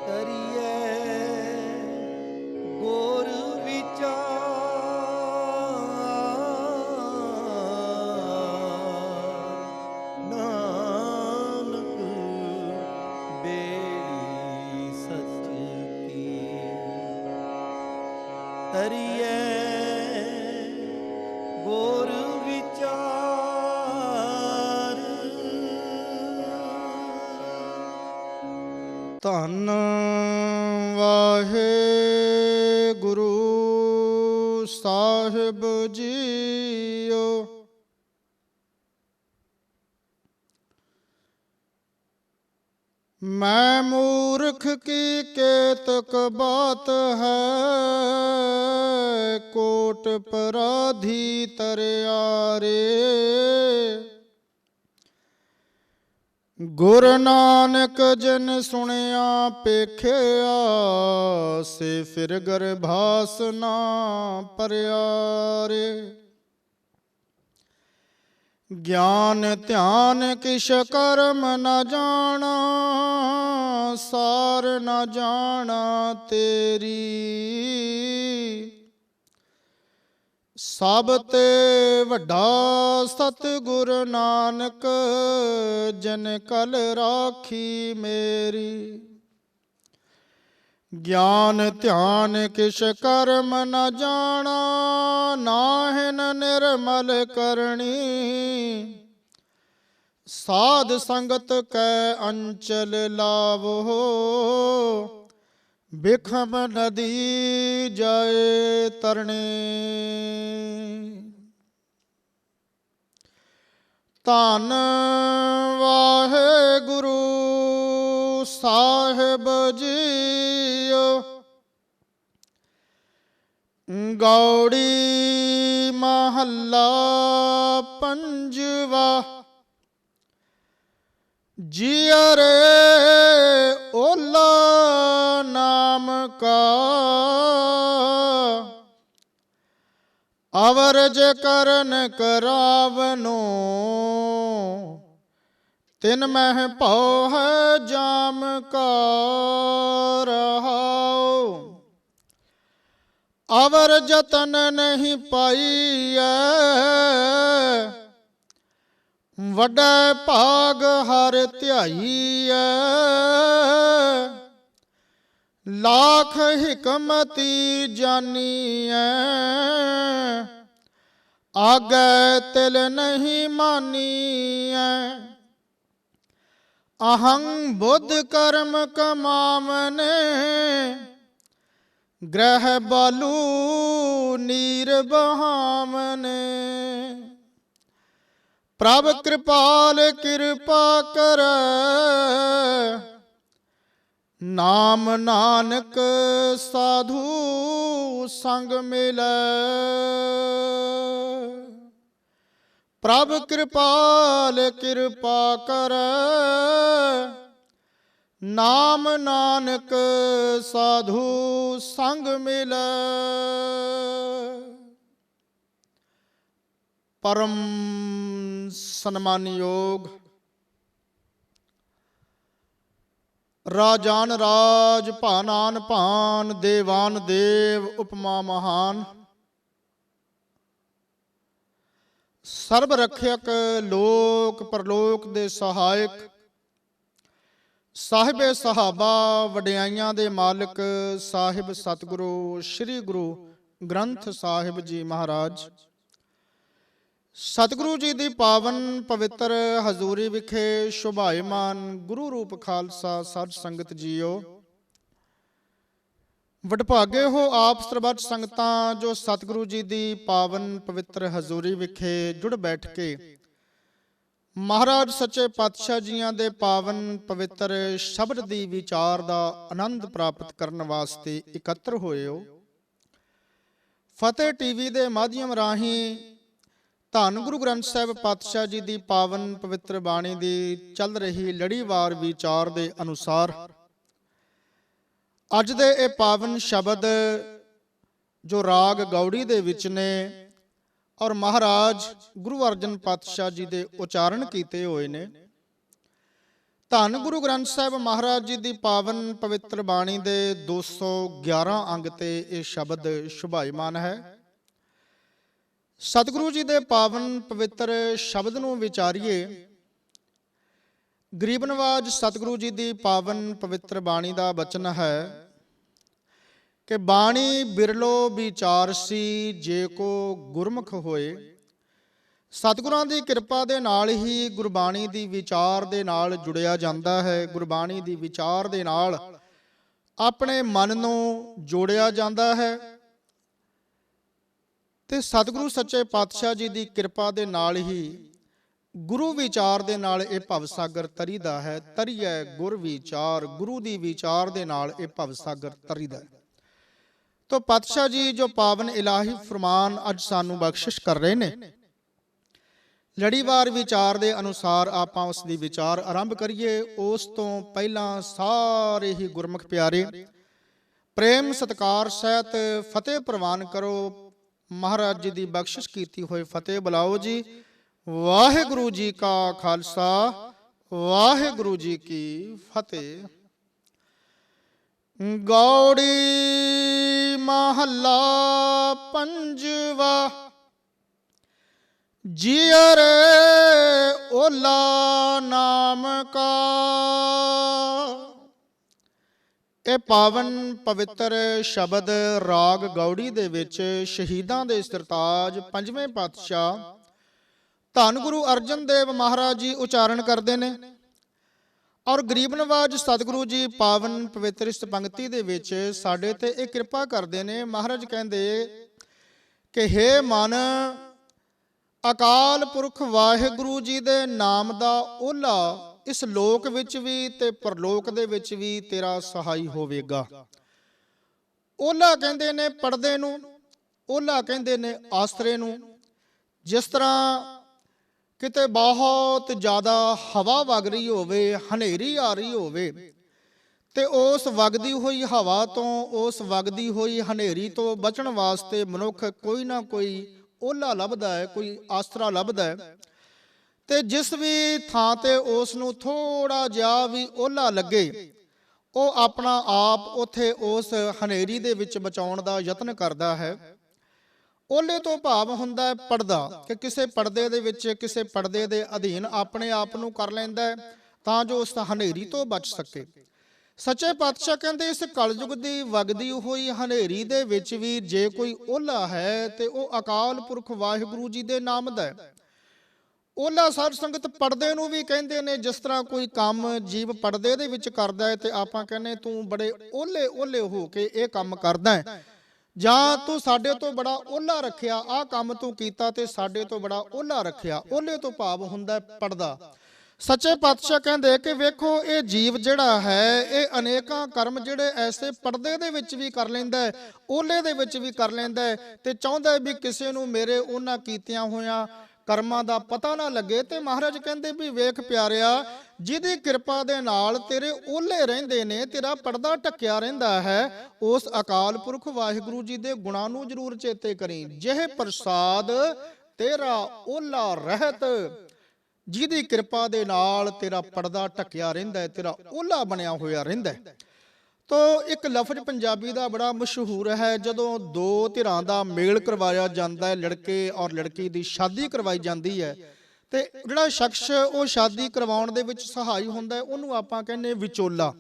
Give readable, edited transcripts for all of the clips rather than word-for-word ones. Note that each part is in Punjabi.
ਕਰੀਏ ਗੁਰ ਵਿਚਾਰ, ਨਾਨਕ ਬੇੜੀ ਸੱਚ ਕੀ। ਕਰੀਏ ਗੁਰ ਵਿਚਾਰ, ਧੰਨ ਵਾਹਿਗੁਰੂ ਸਾਹਿਬ ਜੀਓ। ਮੈਂ ਮੂਰਖ ਕੀ ਕੇਤਕ ਬਾਤ ਹੈ, ਕੋਟ ਪਰਾਧੀ ਤਰਿਆਰੇ। ਗੁਰ ਨਾਨਕ ਜਿਨ ਸੁਣਿਆ ਪੇਖਿਆ, ਸੇ ਫਿਰ ਗਰਭਾਸ ਨਾ ਪਰਿਆਰੇ। ਗਿਆਨ ਧਿਆਨ ਕਿਛ ਕਰਮ ਨ ਜਾਣਾ, ਸਾਰ ਨ ਜਾਣਾ ਤੇਰੀ। ਸਭ ਤੇ ਵੱਡਾ ਸਤਿਗੁਰ ਨਾਨਕ, ਜਿਨ ਕਲ ਰਾਖੀ ਮੇਰੀ। ਗਿਆਨ ਧਿਆਨ ਕਿਛ ਕਰਮ ਨ ਜਾਣਾ, ਨਾਹਿਨ ਨਿਰਮਲ ਕਰਨੀ। ਸਾਧ ਸੰਗਤ ਕੈ ਅੰਚਲ ਲਾਵੋ, ਬਿਖਮ ਨਦੀ ਜਾਏ ਤਰਣੇ। ਧੰਨ ਵਾਹਿਗੁਰੂ ਸਾਹਿਬ ਜੀਓ। ਗੌੜੀ ਮਹੱਲਾ ਪੰਜਵਾ। ਜੀਅਰੇ ਓਲਾ ਨਾਮ ਕਾ, ਅਵਰਜ ਕਰਨ ਕਰਾਵਨੋ। ਤਿਨ ਮਹਿ ਭਉ ਹੈ ਜਾਮ ਕਾ ਰਹਾਉ, ਅਵਰ ਜਤਨ ਨਹੀਂ ਪਾਈਐ। ਵੱਡਾ ਭਾਗ ਹਰ ਧਿਆਈਐ, ਲਾਖ ਹਿਕਮਤੀ ਜਾਨੀਐ। ਆਗੈ ਤਿਲ ਨਹੀਂ ਮਾਨੀਐ, ਅਹੰ ਬੁੱਧ ਕਰਮ ਕਮਾਵਨੇ। ਗ੍ਰਹਿ ਬਾਲੂ ਨੀਰ ਬਹਾਵਨੇ। ਪ੍ਰਭ ਕਿਰਪਾਲ ਕਿਰਪਾ ਕਰੈ, ਨਾਮ ਨਾਨਕ ਸਾਧੂ ਸੰਗ ਮਿਲੈ। ਪ੍ਰਭ ਕਿਰਪਾਲ ਕਿਰਪਾ ਕਰੈ, ਨਾਮ ਨਾਨਕ ਸਾਧੂ ਸੰਗ ਮਿਲੈ। ਪਰਮ ਸਨਮਾਨਯੋਗ ਰਾਜਾਨ ਰਾਜ, ਭਾਨਾਨ ਭਾਨ, ਦੇਵਾਨ ਦੇਵ, ਉਪਮਾ ਮਹਾਨ। ਸਰਬ ਰੱਖਿਅਕ ਲੋਕ ਪਰਲੋਕ ਦੇ ਸਹਾਇਕ, ਸਾਹਿਬੇ ਸਹਾਬਾ ਵਡਿਆਈਆਂ ਦੇ ਮਾਲਕ, ਸਾਹਿਬ ਸਤਿਗੁਰੂ ਸ੍ਰੀ ਗੁਰੂ ਗ੍ਰੰਥ ਸਾਹਿਬ ਜੀ ਮਹਾਰਾਜ। ਸਤਿਗੁਰੂ ਜੀ ਦੀ ਪਾਵਨ ਪਵਿੱਤਰ ਹਜ਼ੂਰੀ ਵਿਖੇ ਸ਼ੋਭਾਇਮਾਨ ਗੁਰੂ ਰੂਪ ਖਾਲਸਾ ਸਾਧ ਸੰਗਤ ਜੀਓ। ਵਡਭਾਗੇ ਹੋ ਆਪ ਸਰਬੱਤ ਸੰਗਤਾਂ, ਜੋ ਸਤਿਗੁਰੂ ਜੀ ਦੀ ਪਾਵਨ ਪਵਿੱਤਰ ਹਜ਼ੂਰੀ ਵਿਖੇ ਜੁੜ ਬੈਠ ਕੇ ਮਹਾਰਾਜ ਸੱਚੇ ਪਾਤਸ਼ਾਹ ਜੀਆਂ ਦੇ ਪਾਵਨ ਪਵਿੱਤਰ ਸ਼ਬਦ ਦੀ ਵਿਚਾਰ ਦਾ ਆਨੰਦ ਪ੍ਰਾਪਤ ਕਰਨ ਵਾਸਤੇ ਇਕੱਤਰ ਹੋਏ ਹੋ। ਫਤਿਹ ਟੀਵੀ ਦੇ ਮਾਧਿਅਮ ਰਾਹੀਂ ਧੰਨ ਗੁਰੂ ਗ੍ਰੰਥ ਸਾਹਿਬ ਪਾਤਸ਼ਾਹ ਜੀ ਦੀ ਪਾਵਨ ਪਵਿੱਤਰ ਬਾਣੀ ਦੀ ਚੱਲ ਰਹੀ ਲੜੀਵਾਰ ਵਿਚਾਰ ਦੇ ਅਨੁਸਾਰ ਅੱਜ ਦੇ ਇਹ ਪਾਵਨ ਸ਼ਬਦ ਜੋ ਰਾਗ ਗੌੜੀ ਦੇ ਵਿੱਚ ਨੇ ਔਰ ਮਹਾਰਾਜ ਗੁਰੂ ਅਰਜਨ ਪਾਤਸ਼ਾਹ ਜੀ ਦੇ ਉਚਾਰਨ ਕੀਤੇ ਹੋਏ ਨੇ, ਧੰਨ ਗੁਰੂ ਗ੍ਰੰਥ ਸਾਹਿਬ ਮਹਾਰਾਜ ਜੀ ਦੀ ਪਾਵਨ ਪਵਿੱਤਰ ਬਾਣੀ ਦੇ 211 ਅੰਗ ਤੇ ਇਹ ਸ਼ਬਦ ਸ਼ੁਭਾਇਮਾਨ ਹੈ। ਸਤਿਗੁਰੂ ਜੀ ਦੇ ਪਾਵਨ ਪਵਿੱਤਰ ਸ਼ਬਦ ਨੂੰ ਵਿਚਾਰੀਏ। ਗਰੀਬ ਨਵਾਜ ਸਤਿਗੁਰੂ ਜੀ ਦੀ ਪਾਵਨ ਪਵਿੱਤਰ ਬਾਣੀ ਦਾ ਬਚਨ ਹੈ ਕਿ ਬਾਣੀ ਬਿਰਲੋ ਵਿਚਾਰਸੀ ਜੇ ਕੋ ਗੁਰਮੁਖ ਹੋਏ। ਸਤਿਗੁਰਾਂ ਦੀ ਕਿਰਪਾ ਦੇ ਨਾਲ ਹੀ ਗੁਰਬਾਣੀ ਦੀ ਵਿਚਾਰ ਦੇ ਨਾਲ ਜੁੜਿਆ ਜਾਂਦਾ ਹੈ। ਗੁਰਬਾਣੀ ਦੀ ਵਿਚਾਰ ਦੇ ਨਾਲ ਆਪਣੇ ਮਨ ਨੂੰ ਜੋੜਿਆ ਜਾਂਦਾ ਹੈ ਤੇ ਸਤਿਗੁਰੂ ਸੱਚੇ ਪਾਤਸ਼ਾਹ ਜੀ ਦੀ ਕਿਰਪਾ ਦੇ ਨਾਲ ਹੀ ਗੁਰੂ ਵਿਚਾਰ ਦੇ ਨਾਲ ਇਹ ਭਵ ਸਾਗਰ ਤਰੀਦਾ ਹੈ। ਤਰੀਐ ਗੁਰ ਵਿਚਾਰ, ਗੁਰੂ ਦੀ ਵਿਚਾਰ ਦੇ ਨਾਲ ਇਹ ਭਵ ਸਾਗਰ ਤਰੀਦਾ ਹੈ। ਤੋ ਪਾਤਸ਼ਾਹ ਜੀ ਜੋ ਪਾਵਨ ਇਲਾਹੀ ਫਰਮਾਨ ਅੱਜ ਸਾਨੂੰ ਬਖਸ਼ਿਸ਼ ਕਰ ਰਹੇ ਨੇ, ਲੜੀਵਾਰ ਵਿਚਾਰ ਦੇ ਅਨੁਸਾਰ ਆਪਾਂ ਉਸ ਦੀ ਵਿਚਾਰ ਆਰੰਭ ਕਰੀਏ। ਉਸ ਤੋਂ ਪਹਿਲਾਂ ਸਾਰੇ ਹੀ ਗੁਰਮੁਖ ਪਿਆਰੇ ਪ੍ਰੇਮ ਸਤਿਕਾਰ ਸਹਿਤ ਫਤਿਹ ਪ੍ਰਵਾਨ ਕਰੋ। ਮਹਾਰਾਜ ਜੀ ਦੀ ਬਖਸ਼ਿਸ਼ ਕੀਤੀ ਹੋਈ ਫਤਿਹ ਬੁਲਾਓ ਜੀ। ਵਾਹਿਗੁਰੂ ਜੀ ਕਾ ਖਾਲਸਾ, ਵਾਹਿਗੁਰੂ ਜੀ ਕੀ ਫਤਿਹ। ਗੌੜੀ ਮਹੱਲਾ ਪੰਜਵਾ। ਜੀਅਰ ਓਲਾ ਨਾਮ ਕਾ। ਇਹ ਪਾਵਨ ਪਵਿੱਤਰ ਸ਼ਬਦ ਰਾਗ ਗੌੜੀ ਦੇ ਵਿੱਚ ਸ਼ਹੀਦਾਂ ਦੇ ਸਰਤਾਜ ਪੰਜਵੇਂ ਪਾਤਸ਼ਾਹ ਧੰਨ ਗੁਰੂ ਅਰਜਨ ਦੇਵ ਮਹਾਰਾਜ ਜੀ ਉਚਾਰਨ ਕਰਦੇ ਨੇ ਔਰ ਗਰੀਬ ਨਵਾਜ ਸਤਿਗੁਰੂ ਜੀ ਪਾਵਨ ਪਵਿੱਤਰ ਇਸ ਪੰਕਤੀ ਦੇ ਵਿੱਚ ਸਾਡੇ ਤੇ ਇਹ ਕਿਰਪਾ ਕਰਦੇ ਨੇ। ਮਹਾਰਾਜ ਕਹਿੰਦੇ ਕਿ ਹੇ ਮਨ, ਅਕਾਲ ਪੁਰਖ ਵਾਹਿਗੁਰੂ ਜੀ ਦੇ ਨਾਮ ਦਾ ਓਲਾ ਇਸ ਲੋਕ ਵਿੱਚ ਵੀ ਤੇ ਪਰਲੋਕ ਦੇ ਵਿੱਚ ਵੀ ਤੇਰਾ ਸਹਾਈ ਹੋਵੇਗਾ। ਓਲਾ ਕਹਿੰਦੇ ਨੇ ਪਰਦੇ ਨੂੰ, ਓਲਾ ਕਹਿੰਦੇ ਨੇ ਆਸਰੇ ਨੂੰ। ਜਿਸ ਤਰ੍ਹਾਂ ਕਿਤੇ ਬਹੁਤ ਜ਼ਿਆਦਾ ਹਵਾ ਵਗ ਰਹੀ ਹੋਵੇ, ਹਨੇਰੀ ਆ ਰਹੀ ਹੋਵੇ ਤੇ ਉਸ ਵਗਦੀ ਹੋਈ ਹਵਾ ਤੋਂ, ਉਸ ਵਗਦੀ ਹੋਈ ਹਨੇਰੀ ਤੋਂ ਬਚਣ ਵਾਸਤੇ ਮਨੁੱਖ ਕੋਈ ਨਾ ਕੋਈ ਓਲਾ ਲੱਭਦਾ ਹੈ, ਕੋਈ ਆਸਰਾ ਲੱਭਦਾ ਹੈ। ਤੇ ਜਿਸ ਵੀ ਥਾਂ ਤੇ ਉਸ ਨੂੰ ਥੋੜਾ ਜਿਹਾ ਵੀ ਓਲਾ ਲੱਗੇ, ਉਹ ਆਪਣਾ ਆਪ ਉੱਥੇ ਉਸ ਹਨੇਰੀ ਦੇ ਵਿੱਚ ਬਚਾਉਣ ਦਾ ਯਤਨ ਕਰਦਾ ਹੈ। ਓਲੇ ਤੋਂ ਭਾਵ ਹੁੰਦਾ ਹੈ ਪਰਦਾ, ਕਿ ਕਿਸੇ ਪਰਦੇ ਦੇ ਵਿੱਚ, ਕਿਸੇ ਪਰਦੇ ਦੇ ਅਧੀਨ ਆਪਣੇ ਆਪ ਨੂੰ ਕਰ ਲੈਂਦਾ ਹੈ ਤਾਂ ਜੋ ਉਸ ਹਨੇਰੀ ਤੋਂ ਬਚ ਸਕੇ। ਸੱਚੇ ਪਾਤਸ਼ਾਹ ਕਹਿੰਦੇ ਇਸ ਕਲਯੁਗ ਦੀ ਵਗਦੀ ਹੋਈ ਹਨੇਰੀ ਦੇ ਵਿੱਚ ਵੀ ਜੇ ਕੋਈ ਓਲਾ ਹੈ ਤੇ ਉਹ ਅਕਾਲ ਪੁਰਖ ਵਾਹਿਗੁਰੂ ਜੀ ਦੇ ਨਾਮ ਦਾ ਹੈ। ਓਲਾ ਸਾਧ ਸੰਗਤ ਪਰਦੇ ਨੂੰ ਵੀ ਕਹਿੰਦੇ ਨੇ। ਜਿਸ ਤਰ੍ਹਾਂ ਕੋਈ ਕੰਮ ਜੀਵ ਪਰਦੇ ਦੇ ਵਿੱਚ ਕਰਦਾ ਹੈ ਤੇ ਆਪਾਂ ਕਹਿੰਦੇ ਤੂੰ ਬੜੇ ਓਲੇ ਓਲੇ ਹੋ ਕੇ ਇਹ ਕੰਮ ਕਰਦਾ ਹੈ, ਜਾਂ ਤੂੰ ਸਾਡੇ ਤੋਂ ਬੜਾ ਓਲਾ ਰੱਖਿਆ, ਆਹ ਕੰਮ ਤੂੰ ਕੀਤਾ ਤੇ ਸਾਡੇ ਤੋਂ ਬੜਾ ਓਲਾ ਰੱਖਿਆ। ਓਲੇ ਤੋਂ ਭਾਵ ਹੁੰਦਾ ਪਰਦਾ। ਸੱਚੇ ਪਾਤਸ਼ਾਹ ਕਹਿੰਦੇ ਕਿ ਵੇਖੋ ਇਹ ਜੀਵ ਜਿਹੜਾ ਹੈ ਇਹ ਅਨੇਕਾਂ ਕਰਮ ਜਿਹੜੇ ਐਸੇ ਪਰਦੇ ਦੇ ਵਿੱਚ ਵੀ ਕਰ ਲੈਂਦਾ ਹੈ, ਓਲੇ ਦੇ ਵਿੱਚ ਵੀ ਕਰ ਲੈਂਦਾ ਹੈ ਤੇ ਚਾਹੁੰਦਾ ਵੀ ਕਿਸੇ ਨੂੰ ਮੇਰੇ ਉਹਨਾਂ ਕੀਤਿਆਂ ਹੋਇਆਂ ਕਰਮਾਂ ਦਾ ਪਤਾ ਨਾ ਲੱਗੇ। ਤੇ ਮਹਾਰਾਜ ਕਹਿੰਦੇ ਵੀ ਵੇਖ ਪਿਆਰਿਆ, ਜਿਹਦੀ ਕਿਰਪਾ ਦੇ ਨਾਲ ਤੇਰੇ ਓਲੇ ਰਹਿੰਦੇ ਨੇ, ਤੇਰਾ ਪਰਦਾ ਢੱਕਿਆ ਰਹਿੰਦਾ ਹੈ, ਉਸ ਅਕਾਲ ਪੁਰਖ ਵਾਹਿਗੁਰੂ ਜੀ ਦੇ ਗੁਣਾਂ ਨੂੰ ਜ਼ਰੂਰ ਚੇਤੇ ਕਰੀਂ। ਜਿਹੇ ਪ੍ਰਸਾਦ ਤੇਰਾ ਓਲਾ ਰਹਿਤ, ਜਿਹਦੀ ਕਿਰਪਾ ਦੇ ਨਾਲ ਤੇਰਾ ਪਰਦਾ ਢੱਕਿਆ ਰਹਿੰਦਾ ਹੈ, ਤੇਰਾ ਓਲਾ ਬਣਿਆ ਹੋਇਆ ਰਹਿੰਦਾ ਹੈ। ਤੋ ਇੱਕ ਲਫ਼ਜ਼ ਪੰਜਾਬੀ ਦਾ ਬੜਾ ਮਸ਼ਹੂਰ ਹੈ, ਜਦੋਂ ਦੋ ਧਿਰਾਂ ਦਾ ਮੇਲ ਕਰਵਾਇਆ ਜਾਂਦਾ ਹੈ, ਲੜਕੇ ਔਰ ਲੜਕੀ ਦੀ ਸ਼ਾਦੀ ਕਰਵਾਈ ਜਾਂਦੀ ਹੈ ਤੇ ਜਿਹੜਾ ਸ਼ਖਸ ਉਹ ਸ਼ਾਦੀ ਕਰਵਾਉਣ ਦੇ ਵਿੱਚ ਸਹਾਈ ਹੁੰਦਾ ਹੈ ਉਹਨੂੰ ਆਪਾਂ ਕਹਿੰਦੇ ਵਿਚੋਲਾ।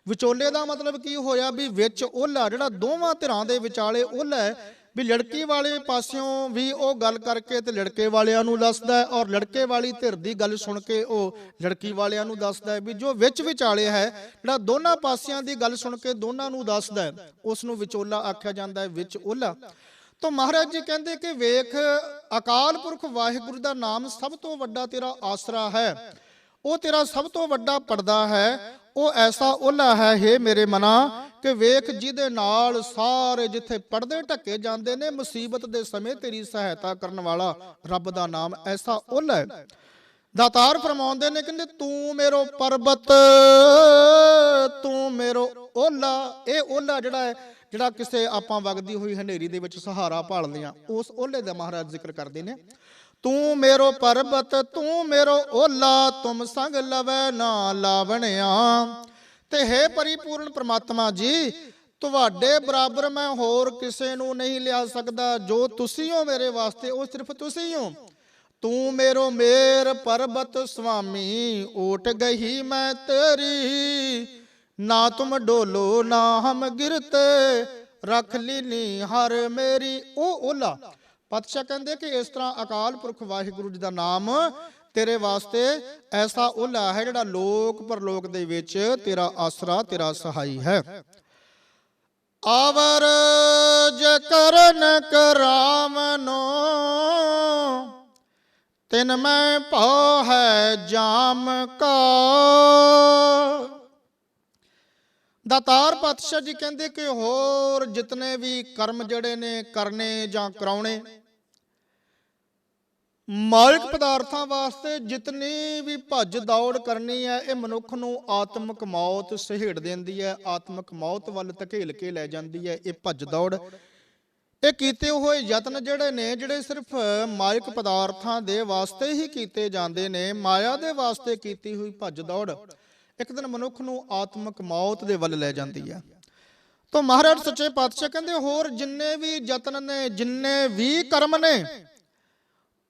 ਵਿਚੋਲੇ ਦਾ ਮਤਲਬ ਕੀ ਹੋਇਆ ਵੀ ਵਿੱਚ ਓਲਾ, ਜਿਹੜਾ ਦੋਵਾਂ ਧਿਰਾਂ ਦੇ ਵਿਚਾਲੇ ਓਲਾ ਹੈ ਵੀ ਲੜਕੀ ਵਾਲੇ ਪਾਸਿਓਂ ਵੀ ਉਹ ਗੱਲ ਕਰਕੇ ਤੇ ਲੜਕੇ ਵਾਲਿਆਂ ਨੂੰ ਦੱਸਦਾ ਹੈ ਔਰ ਲੜਕੇ ਵਾਲੀ ਧਿਰ ਦੀ ਗੱਲ ਸੁਣ ਕੇ ਉਹ ਲੜਕੀ ਵਾਲਿਆਂ ਨੂੰ ਦੱਸਦਾ ਹੈ। ਵੀ ਜੋ ਵਿੱਚ ਵਿਚਾਲੇ ਹੈ, ਜਿਹੜਾ ਦੋਨਾਂ ਪਾਸਿਆਂ ਦੀ ਗੱਲ ਸੁਣ ਕੇ ਦੋਨਾਂ ਨੂੰ ਦੱਸਦਾ ਹੈ, ਉਸ ਨੂੰ ਵਿਚੋਲਾ ਆਖਿਆ ਜਾਂਦਾ ਹੈ, ਵਿੱਚ ਓਲਾ। ਤਾਂ ਮਹਾਰਾਜ ਜੀ ਕਹਿੰਦੇ ਕਿ ਵੇਖ, ਅਕਾਲ ਪੁਰਖ ਵਾਹਿਗੁਰੂ ਦਾ ਨਾਮ ਸਭ ਤੋਂ ਵੱਡਾ ਤੇਰਾ ਆਸਰਾ ਹੈ, ਉਹ ਤੇਰਾ ਸਭ ਤੋਂ ਵੱਡਾ ਪਰਦਾ ਹੈ, ਉਹ ਐਸਾ ਓਲਾ ਹੈ ਹੇ ਮੇਰੇ ਮਨਾ ਕਿ ਵੇਖ ਜਿਹਦੇ ਨਾਲ ਸਾਰੇ ਜਿੱਥੇ ਪਰਦੇ ਢੱਕੇ ਜਾਂਦੇ ਨੇ, ਮੁਸੀਬਤ ਦੇ ਸਮੇਂ ਤੇਰੀ ਸਹਾਇਤਾ ਕਰਨ ਵਾਲਾ ਰੱਬ ਦਾ ਨਾਮ ਐਸਾ ਓਲਾ ਹੈ। ਦਾਤਾਰ ਫਰਮਾਉਂਦੇ ਨੇ, ਕਹਿੰਦੇ ਤੂੰ ਮੇਰੋ ਪਰਬਤ, ਤੂੰ ਮੇਰੋ ਓਲਾ। ਇਹ ਓਲਾ ਜਿਹੜਾ ਹੈ, ਜਿਹੜਾ ਕਿਸੇ ਆਪਾਂ ਵਗਦੀ ਹੋਈ ਹਨੇਰੀ ਦੇ ਵਿੱਚ ਸਹਾਰਾ ਭਾਲਦੇ ਆ, ਉਸ ਓਲੇ ਦਾ ਮਹਾਰਾਜ ਜ਼ਿਕਰ ਕਰਦੇ ਨੇ। ਤੂੰ ਮੇਰੋ ਪਰਬਤ ਤੂੰ ਮੇਰੋ ਓਲਾ, ਤੁਮ ਸੰਗ ਲਵੈ ਨਾ ਲਾਵਣਿਆ। ਤੇ ਹੈ ਪਰਿਪੂਰਨ ਪ੍ਰਮਾਤਮਾ ਜੀ, ਤੁਹਾਡੇ ਬਰਾਬਰ ਮੈਂ ਹੋਰ ਕਿਸੇ ਨੂੰ ਨਹੀਂ ਲਿਆ ਸਕਦਾ। ਜੋ ਤੁਸੀਂ ਹੋ ਮੇਰੇ ਵਾਸਤੇ ਉਹ ਸਿਰਫ ਤੁਸੀਂ ਹੋ। ਤੂੰ ਮੇਰੋ ਮੇਰ ਪਰਬਤ ਸੁਆਮੀ, ਓਟ ਗਈ ਮੈਂ ਤੇਰੀ। ਨਾ ਤੁਮ ਡੋਲੋ ਨਾ ਹਮ ਗਿਰਤੇ, ਰੱਖ ਲੀਨੀ ਹਰ ਮੇਰੀ। ਉਹ ਓਲਾ ਪਾਤਸ਼ਾਹ ਕਹਿੰਦੇ ਕਿ ਇਸ ਤਰ੍ਹਾਂ ਅਕਾਲ ਪੁਰਖ ਵਾਹਿਗੁਰੂ ਜੀ ਦਾ ਨਾਮ ਤੇਰੇ ਵਾਸਤੇ ਐਸਾ ਓਲਾ ਹੈ ਜਿਹੜਾ ਲੋਕ ਪਰਲੋਕ ਦੇ ਵਿੱਚ ਤੇਰਾ ਆਸਰਾ ਤੇਰਾ ਸਹਾਈ ਹੈ। ਆਵਰ ਜ ਕਰਨ ਕਰਾਵਨੋ, ਤਿਨ ਮੈਂ ਭਉ ਹੈ ਜਾਮ ਕਾ। ਦਾਤਾਰ ਪਾਤਸ਼ਾਹ ਜੀ ਕਹਿੰਦੇ ਕਿ ਹੋਰ ਜਿਤਨੇ ਵੀ ਕਰਮ ਜਿਹੜੇ ਨੇ ਕਰਨੇ ਜਾਂ ਕਰਾਉਣੇ, ਮਾਇਕ ਪਦਾਰਥਾਂ ਵਾਸਤੇ ਜਿਤਨੀ ਵੀ ਭੱਜ ਦੌੜ ਕਰਨੀ ਹੈ, ਇਹ ਮਨੁੱਖ ਨੂੰ ਆਤਮਿਕ ਮੌਤ ਸਹੇੜ ਦਿੰਦੀ ਹੈ, ਆਤਮਿਕ ਮੌਤ ਵੱਲ ਧਕੇਲ ਕੇ ਲੈ ਜਾਂਦੀ ਹੈ। ਇਹ ਭੱਜ ਦੌੜ, ਇਹ ਕੀਤੇ ਹੋਏ ਯਤਨ ਜਿਹੜੇ ਨੇ, ਜਿਹੜੇ ਸਿਰਫ ਮਾਇਕ ਪਦਾਰਥਾਂ ਦੇ ਵਾਸਤੇ ਹੀ ਕੀਤੇ ਜਾਂਦੇ ਨੇ, ਮਾਇਆ ਦੇ ਵਾਸਤੇ ਕੀਤੀ ਹੋਈ ਭੱਜ ਦੌੜ ਇੱਕ ਦਿਨ ਮਨੁੱਖ ਨੂੰ ਆਤਮਿਕ ਮੌਤ ਦੇ ਵੱਲ ਲੈ ਜਾਂਦੀ ਹੈ। ਤਾਂ ਮਹਾਰਾਜ ਸੱਚੇ ਪਾਤਸ਼ਾਹ ਕਹਿੰਦੇ ਹੋਰ ਜਿੰਨੇ ਵੀ ਯਤਨ ਨੇ, ਜਿੰਨੇ ਵੀ ਕਰਮ ਨੇ,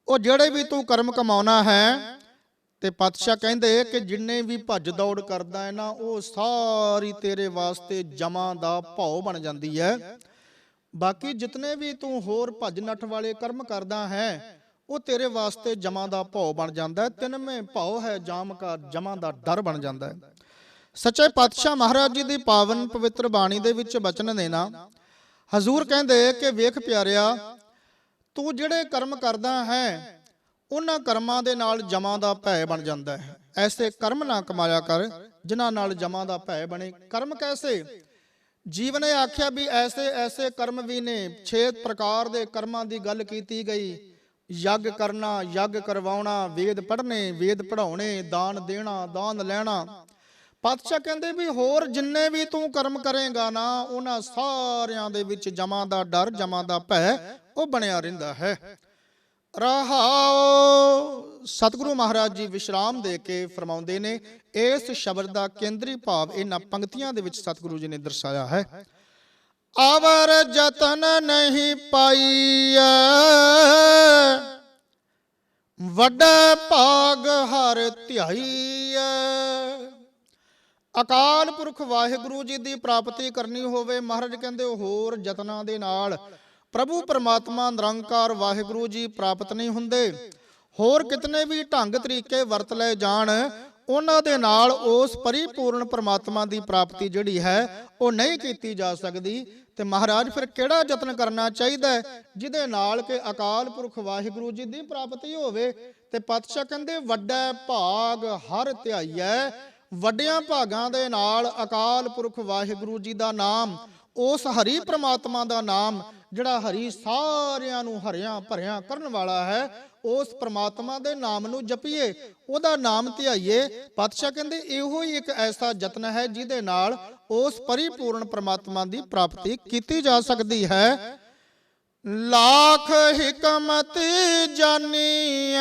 ਉਹ ਜਿਹੜੇ ਵੀ ਤੂੰ ਕਰਮ ਕਮਾਉਣਾ ਹੈ, ਤੇ ਪਾਤਸ਼ਾਹ ਕਹਿੰਦੇ ਕਿ ਜਿੰਨੇ ਵੀ ਭੱਜ ਦੌੜ ਕਰਦਾ ਹੈ ਨਾ, ਉਹ ਸਾਰੀ ਤੇਰੇ ਵਾਸਤੇ ਜਮਾ ਦਾ ਭਉ ਬਣ ਜਾਂਦੀ ਹੈ। ਬਾਕੀ ਜਿਤਨੇ ਵੀ ਤੂੰ ਹੋਰ ਭੱਜ ਨੱਠ ਵਾਲੇ ਕਰਮ ਕਰਦਾ ਹੈ, ਉਹ ਤੇਰੇ ਵਾਸਤੇ ਜਮਾ ਦਾ ਭਉ ਬਣ ਜਾਂਦਾ। ਤਿੰਨਵੇਂ ਭਉ ਹੈ ਜਾਮ ਕਾ, ਜਮਾ ਦਾ ਡਰ ਬਣ ਜਾਂਦਾ ਹੈ। ਸੱਚੇ ਪਾਤਸ਼ਾਹ ਮਹਾਰਾਜ ਜੀ ਦੀ ਪਾਵਨ ਪਵਿੱਤਰ ਬਾਣੀ ਦੇ ਵਿੱਚ ਬਚਨ ਨੇ ਨਾ, ਹਜ਼ੂਰ ਕਹਿੰਦੇ ਕਿ ਵੇਖ ਪਿਆਰਿਆ, ਤੂੰ ਜਿਹੜੇ ਕਰਮ ਕਰਦਾ ਹੈ ਉਹਨਾਂ ਕਰਮਾਂ ਦੇ ਨਾਲ ਜਮਾਂ ਦਾ ਭੈ ਬਣ ਜਾਂਦਾ ਹੈ। ਐਸੇ ਕਰਮ ਨਾ ਕਮਾਇਆ ਕਰ ਜਿਨ੍ਹਾਂ ਨਾਲ ਜਮਾਂ ਦਾ ਭੈ ਬਣੇ। ਕਰਮ ਕੈਸੇ? ਜੀਵ ਨੇ ਆਖਿਆ ਵੀ ਐਸੇ ਐਸੇ ਕਰਮ ਵੀ ਨੇ। 6 ਪ੍ਰਕਾਰ ਦੇ ਕਰਮਾਂ ਦੀ ਗੱਲ ਕੀਤੀ ਗਈ। ਯੱਗ ਕਰਨਾ, ਯੱਗ ਕਰਵਾਉਣਾ, ਵੇਦ ਪੜ੍ਹਨੇ, ਵੇਦ ਪੜ੍ਹਾਉਣੇ, ਦਾਨ ਦੇਣਾ, ਦਾਨ ਲੈਣਾ। ਪਾਤਸ਼ਾਹ ਕਹਿੰਦੇ ਵੀ ਹੋਰ ਜਿੰਨੇ ਵੀ ਤੂੰ ਕਰਮ ਕਰੇਗਾ ਨਾ, ਉਹਨਾਂ ਸਾਰਿਆਂ ਦੇ ਵਿੱਚ ਜਮਾਂ ਦਾ ਡਰ, ਜਮਾਂ ਦਾ ਭੈ ਉਹ ਬਣਿਆ ਰਹਿੰਦਾ ਹੈ। ਰਹਾਓ। ਸਤਿਗੁਰੂ ਮਹਾਰਾਜ ਜੀ ਵਿਸ਼ਰਾਮ ਦੇ ਕੇ ਫਰਮਾਉਂਦੇ ਨੇ, ਇਸ ਸ਼ਬਦ ਦਾ ਕੇਂਦਰੀ ਭਾਵ ਇਹਨਾਂ ਪੰਕਤੀਆਂ ਦੇ ਵਿੱਚ ਸਤਿਗੁਰੂ ਜੀ ਨੇ ਦਰਸਾਇਆ ਹੈ। ਆਵਰ ਜਤਨ ਨਹੀਂ ਪਾਈਐ, ਵੱਡਾ ਭਾਗ ਹਰ ਧਿਆਈਐ। ਅਕਾਲ ਪੁਰਖ ਵਾਹਿਗੁਰੂ ਜੀ ਦੀ ਪ੍ਰਾਪਤੀ ਕਰਨੀ ਹੋਵੇ, ਮਹਾਰਾਜ ਕਹਿੰਦੇ ਹੋਰ ਯਤਨਾਂ ਦੇ ਨਾਲ ਪ੍ਰਭੂ ਪਰਮਾਤਮਾ ਨਿਰੰਕਾਰ ਵਾਹਿਗੁਰੂ ਜੀ ਪ੍ਰਾਪਤ ਨਹੀਂ ਹੁੰਦੇ। ਹੋਰ ਕਿਤਨੇ ਵੀ ਢੰਗ ਤਰੀਕੇ ਵਰਤ ਲਏ ਜਾਣ, ਉਹਨਾਂ ਦੇ ਨਾਲ ਉਸ ਪਰਿਪੂਰਨ ਪਰਮਾਤਮਾ ਦੀ ਪ੍ਰਾਪਤੀ ਜਿਹੜੀ ਹੈ ਉਹ ਨਹੀਂ ਕੀਤੀ ਜਾ ਸਕਦੀ। ਤੇ ਮਹਾਰਾਜ ਫਿਰ ਕਿਹੜਾ ਯਤਨ ਕਰਨਾ ਚਾਹੀਦਾ ਹੈ ਜਿਹਦੇ ਨਾਲ ਕਿ ਅਕਾਲ ਪੁਰਖ ਵਾਹਿਗੁਰੂ ਜੀ ਦੀ ਪ੍ਰਾਪਤੀ ਹੋਵੇ? ਤੇ ਪਾਤਸ਼ਾਹ ਕਹਿੰਦੇ ਵੱਡਾ ਭਾਗ ਹਰ ਧਿਆਈਐ। ਵੱਡਿਆਂ ਭਾਗਾਂ ਦੇ ਨਾਲ ਅਕਾਲ ਪੁਰਖ ਵਾਹਿਗੁਰੂ ਜੀ ਦਾ ਨਾਮ, ਉਸ ਹਰੀ ਪ੍ਰਮਾਤਮਾ ਦਾ ਨਾਮ ਜਿਹੜਾ ਹਰੀ ਸਾਰਿਆਂ ਨੂੰ ਹਰਿਆਂ ਭਰਿਆਂ ਕਰਨ ਵਾਲਾ ਹੈ, ਉਸ ਪ੍ਰਮਾਤਮਾ ਦੇ ਨਾਮ ਨੂੰ ਜਪੀਏ, ਉਹਦਾ ਨਾਮ ਧਿਆਈਏ। ਪਾਤਸ਼ਾਹ ਕਹਿੰਦੇ ਇਹੋ ਹੀ ਇੱਕ ਐਸਾ ਯਤਨ ਹੈ ਜਿਹਦੇ ਨਾਲ ਉਸ ਪਰਿਪੂਰਨ ਪ੍ਰਮਾਤਮਾ ਦੀ ਪ੍ਰਾਪਤੀ ਕੀਤੀ ਜਾ ਸਕਦੀ ਹੈ। ਲੱਖ ਹਿਕਮਤ ਜਾਨੀਐ,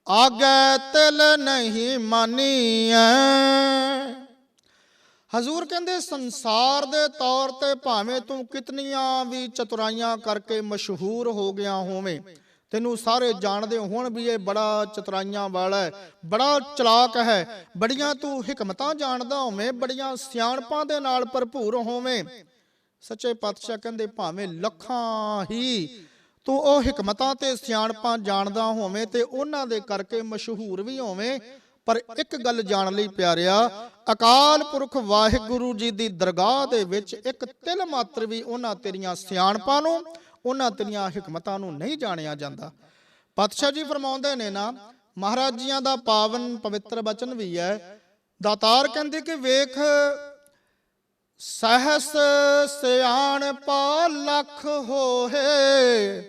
ਆਗੇ ਤਿਲ ਨਹੀਂ ਮਾਨੀਐ। ਹਜ਼ੂਰ ਕਹਿੰਦੇ ਸੰਸਾਰ ਦੇ ਤੌਰ ਤੇ ਭਾਵੇਂ ਤੂੰ ਕਿਤਨੀਆਂ ਵੀ ਚਤੁਰਾਈਆਂ ਕਰਕੇ ਮਸ਼ਹੂਰ ਹੋ ਗਿਆ ਹੋਵੇਂ, ਤੈਨੂੰ ਸਾਰੇ ਜਾਣਦੇ ਹੋਣ ਵੀ ਇਹ ਬੜਾ ਚਤੁਰਾਈਆਂ ਵਾਲਾ ਹੈ, ਬੜਾ ਚਲਾਕ ਹੈ, ਬੜੀਆਂ ਤੂੰ ਹਿਕਮਤਾਂ ਜਾਣਦਾ ਹੋਵੇਂ, ਬੜੀਆਂ ਸਿਆਣਪਾਂ ਦੇ ਨਾਲ ਭਰਪੂਰ ਹੋਵੇਂ, ਸੱਚੇ ਪਾਤਸ਼ਾਹ ਕਹਿੰਦੇ ਭਾਵੇਂ ਲੱਖਾਂ ਹੀ ਤੂੰ ਉਹ ਹਿਕਮਤਾਂ ਤੇ ਸਿਆਣਪਾਂ ਜਾਣਦਾ ਹੋਵੇਂ ਤੇ ਉਹਨਾਂ ਦੇ ਕਰਕੇ ਮਸ਼ਹੂਰ ਵੀ ਹੋਵੇਂ, ਪਰ ਇੱਕ ਗੱਲ ਜਾਣ ਲਈ ਪਿਆਰਿਆ, ਅਕਾਲ ਪੁਰਖ ਵਾਹਿਗੁਰੂ ਜੀ ਦੀ ਦਰਗਾਹ ਦੇ ਵਿੱਚ ਇੱਕ ਤਿਲ ਮਾਤਰ ਵੀ ਉਹਨਾਂ ਤੇਰੀਆਂ ਸਿਆਣਪਾਂ ਨੂੰ, ਉਹਨਾਂ ਤੇਰੀਆਂ ਹਿਕਮਤਾਂ ਨੂੰ ਨਹੀਂ ਜਾਣਿਆ ਜਾਂਦਾ। ਪਾਤਸ਼ਾਹ ਜੀ ਫਰਮਾਉਂਦੇ ਨੇ ਨਾ, ਮਹਾਰਾਜ ਜੀਆਂ ਦਾ ਪਾਵਨ ਪਵਿੱਤਰ ਬਚਨ ਵੀ ਹੈ। ਦਾਤਾਰ ਕਹਿੰਦੇ ਕਿ ਵੇਖ ਸਹਸ ਸਿਆਣਪਾ ਲੱਖ ਹੋਏ,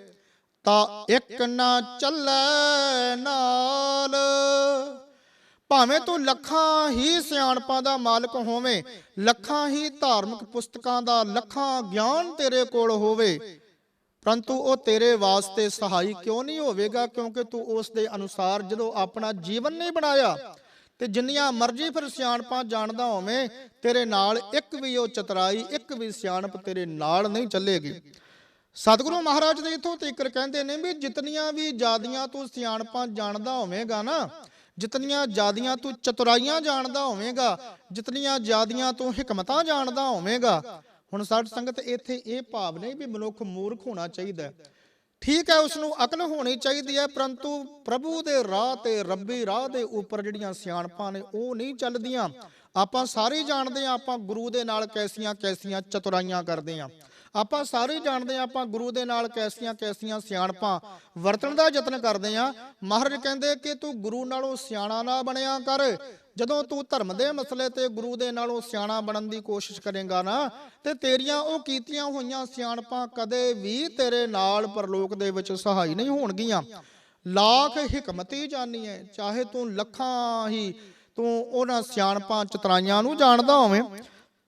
ਤਾਂ ਇੱਕ ਨਾ ਚੱਲੇ ਨਾਲ। ਭਾਵੇਂ ਤੂੰ ਲੱਖਾਂ ਹੀ ਸਿਆਣਪਾਂ ਦਾ ਮਾਲਕ ਹੋਵੇਂ, ਲੱਖਾਂ ਹੀ ਧਾਰਮਿਕ ਪੁਸਤਕਾਂ ਦਾ, ਲੱਖਾਂ ਗਿਆਨ ਤੇਰੇ ਕੋਲ ਹੋਵੇ, ਪਰੰਤੂ ਉਹ ਤੇਰੇ ਵਾਸਤੇ ਸਹਾਈ ਕਿਉਂ ਨਹੀਂ ਹੋਵੇਗਾ? ਕਿਉਂਕਿ ਤੂੰ ਉਸ ਦੇ ਅਨੁਸਾਰ ਜਦੋਂ ਆਪਣਾ ਜੀਵਨ ਨਹੀਂ ਬਣਾਇਆ। ਤੇ ਜਿੰਨੀਆਂ ਮਰਜ਼ੀ ਫਿਰ ਸਿਆਣਪਾਂ ਜਾਣਦਾ ਹੋਵੇਂ, ਤੇਰੇ ਨਾਲ ਇੱਕ ਵੀ ਉਹ ਚਤੁਰਾਈ, ਇੱਕ ਵੀ ਸਿਆਣਪ ਤੇਰੇ ਨਾਲ ਨਹੀਂ ਚੱਲੇਗੀ। ਸਤਿਗੁਰੂ ਮਹਾਰਾਜ ਦੇ ਇਥੋਂ ਤੀਕਰ ਕਹਿੰਦੇ ਨੇ ਵੀ ਜਿਤਨੀਆਂ ਵੀ ਜ਼ਿਆਦੀਆਂ ਤੂੰ ਸਿਆਣਪਾਂ ਜਾਣਦਾ ਹੋਵੇਂਗਾ ਨਾ, ਜਿਤਨੀਆਂ ਜ਼ਿਆਦੀਆਂ ਤੂੰ ਚਤੁਰਾਈਆਂ ਜਾਣਦਾ ਹੋਵੇਂਗਾ, ਜਿਤਨੀਆਂ ਜ਼ਿਆਦੀਆਂ ਤੂੰ ਹਿਕਮਤਾਂ ਜਾਣਦਾ ਹੋਵੇਂਗਾ। ਹੁਣ ਸਾਧ ਸੰਗਤ ਇੱਥੇ ਇਹ ਭਾਵ ਨਹੀਂ ਵੀ ਮਨੁੱਖ ਮੂਰਖ ਹੋਣਾ ਚਾਹੀਦਾ। ਠੀਕ ਹੈ, ਉਸ ਨੂੰ ਅਕਲ ਹੋਣੀ ਚਾਹੀਦੀ ਹੈ, ਪਰੰਤੂ ਪ੍ਰਭੂ ਦੇ ਰਾਹ ਤੇ ਰੱਬੀ ਰਾਹ ਦੇ ਉੱਪਰ ਜਿਹੜੀਆਂ ਸਿਆਣਪਾਂ ਨੇ ਉਹ ਨਹੀਂ ਚੱਲਦੀਆਂ। ਆਪਾਂ ਸਾਰੇ ਜਾਣਦੇ ਹਾਂ ਆਪਾਂ ਗੁਰੂ ਦੇ ਨਾਲ ਕੈਸੀਆਂ ਕੈਸੀਆਂ ਚਤੁਰਾਈਆਂ ਕਰਦੇ ਹਾਂ। ਆਪਾਂ ਸਾਰੇ ਜਾਣਦੇ ਹਾਂ ਆਪਾਂ ਗੁਰੂ ਦੇ ਨਾਲ ਕੈਸੀਆਂ ਕੈਸੀਆਂ ਸਿਆਣਪਾਂ ਵਰਤਣ ਦਾ ਯਤਨ ਕਰਦੇ ਹਾਂ। ਮਹਾਰਾਜ ਕਹਿੰਦੇ ਕਿ ਤੂੰ ਗੁਰੂ ਨਾਲੋਂ ਸਿਆਣਾ ਨਾ ਬਣਿਆ ਕਰ। ਜਦੋਂ ਤੂੰ ਧਰਮ ਦੇ ਮਸਲੇ ਤੇ ਗੁਰੂ ਦੇ ਨਾਲੋਂ ਸਿਆਣਾ ਬਣਨ ਦੀ ਕੋਸ਼ਿਸ਼ ਕਰੇਗਾ ਨਾ, ਤੇ ਤੇਰੀਆਂ ਉਹ ਕੀਤੀਆਂ ਹੋਈਆਂ ਸਿਆਣਪਾਂ ਕਦੇ ਵੀ ਤੇਰੇ ਨਾਲ ਪਰਲੋਕ ਦੇ ਵਿੱਚ ਸਹਾਈ ਨਹੀਂ ਹੋਣਗੀਆਂ। ਲੱਖ ਹਿਕਮਤੀ ਜਾਣੀ ਹੈ, ਚਾਹੇ ਤੂੰ ਲੱਖਾਂ ਹੀ ਤੂੰ ਉਹਨਾਂ ਸਿਆਣਪਾਂ ਚਤਰਾਈਆਂ ਨੂੰ ਜਾਣਦਾ ਹੋਵੇਂ,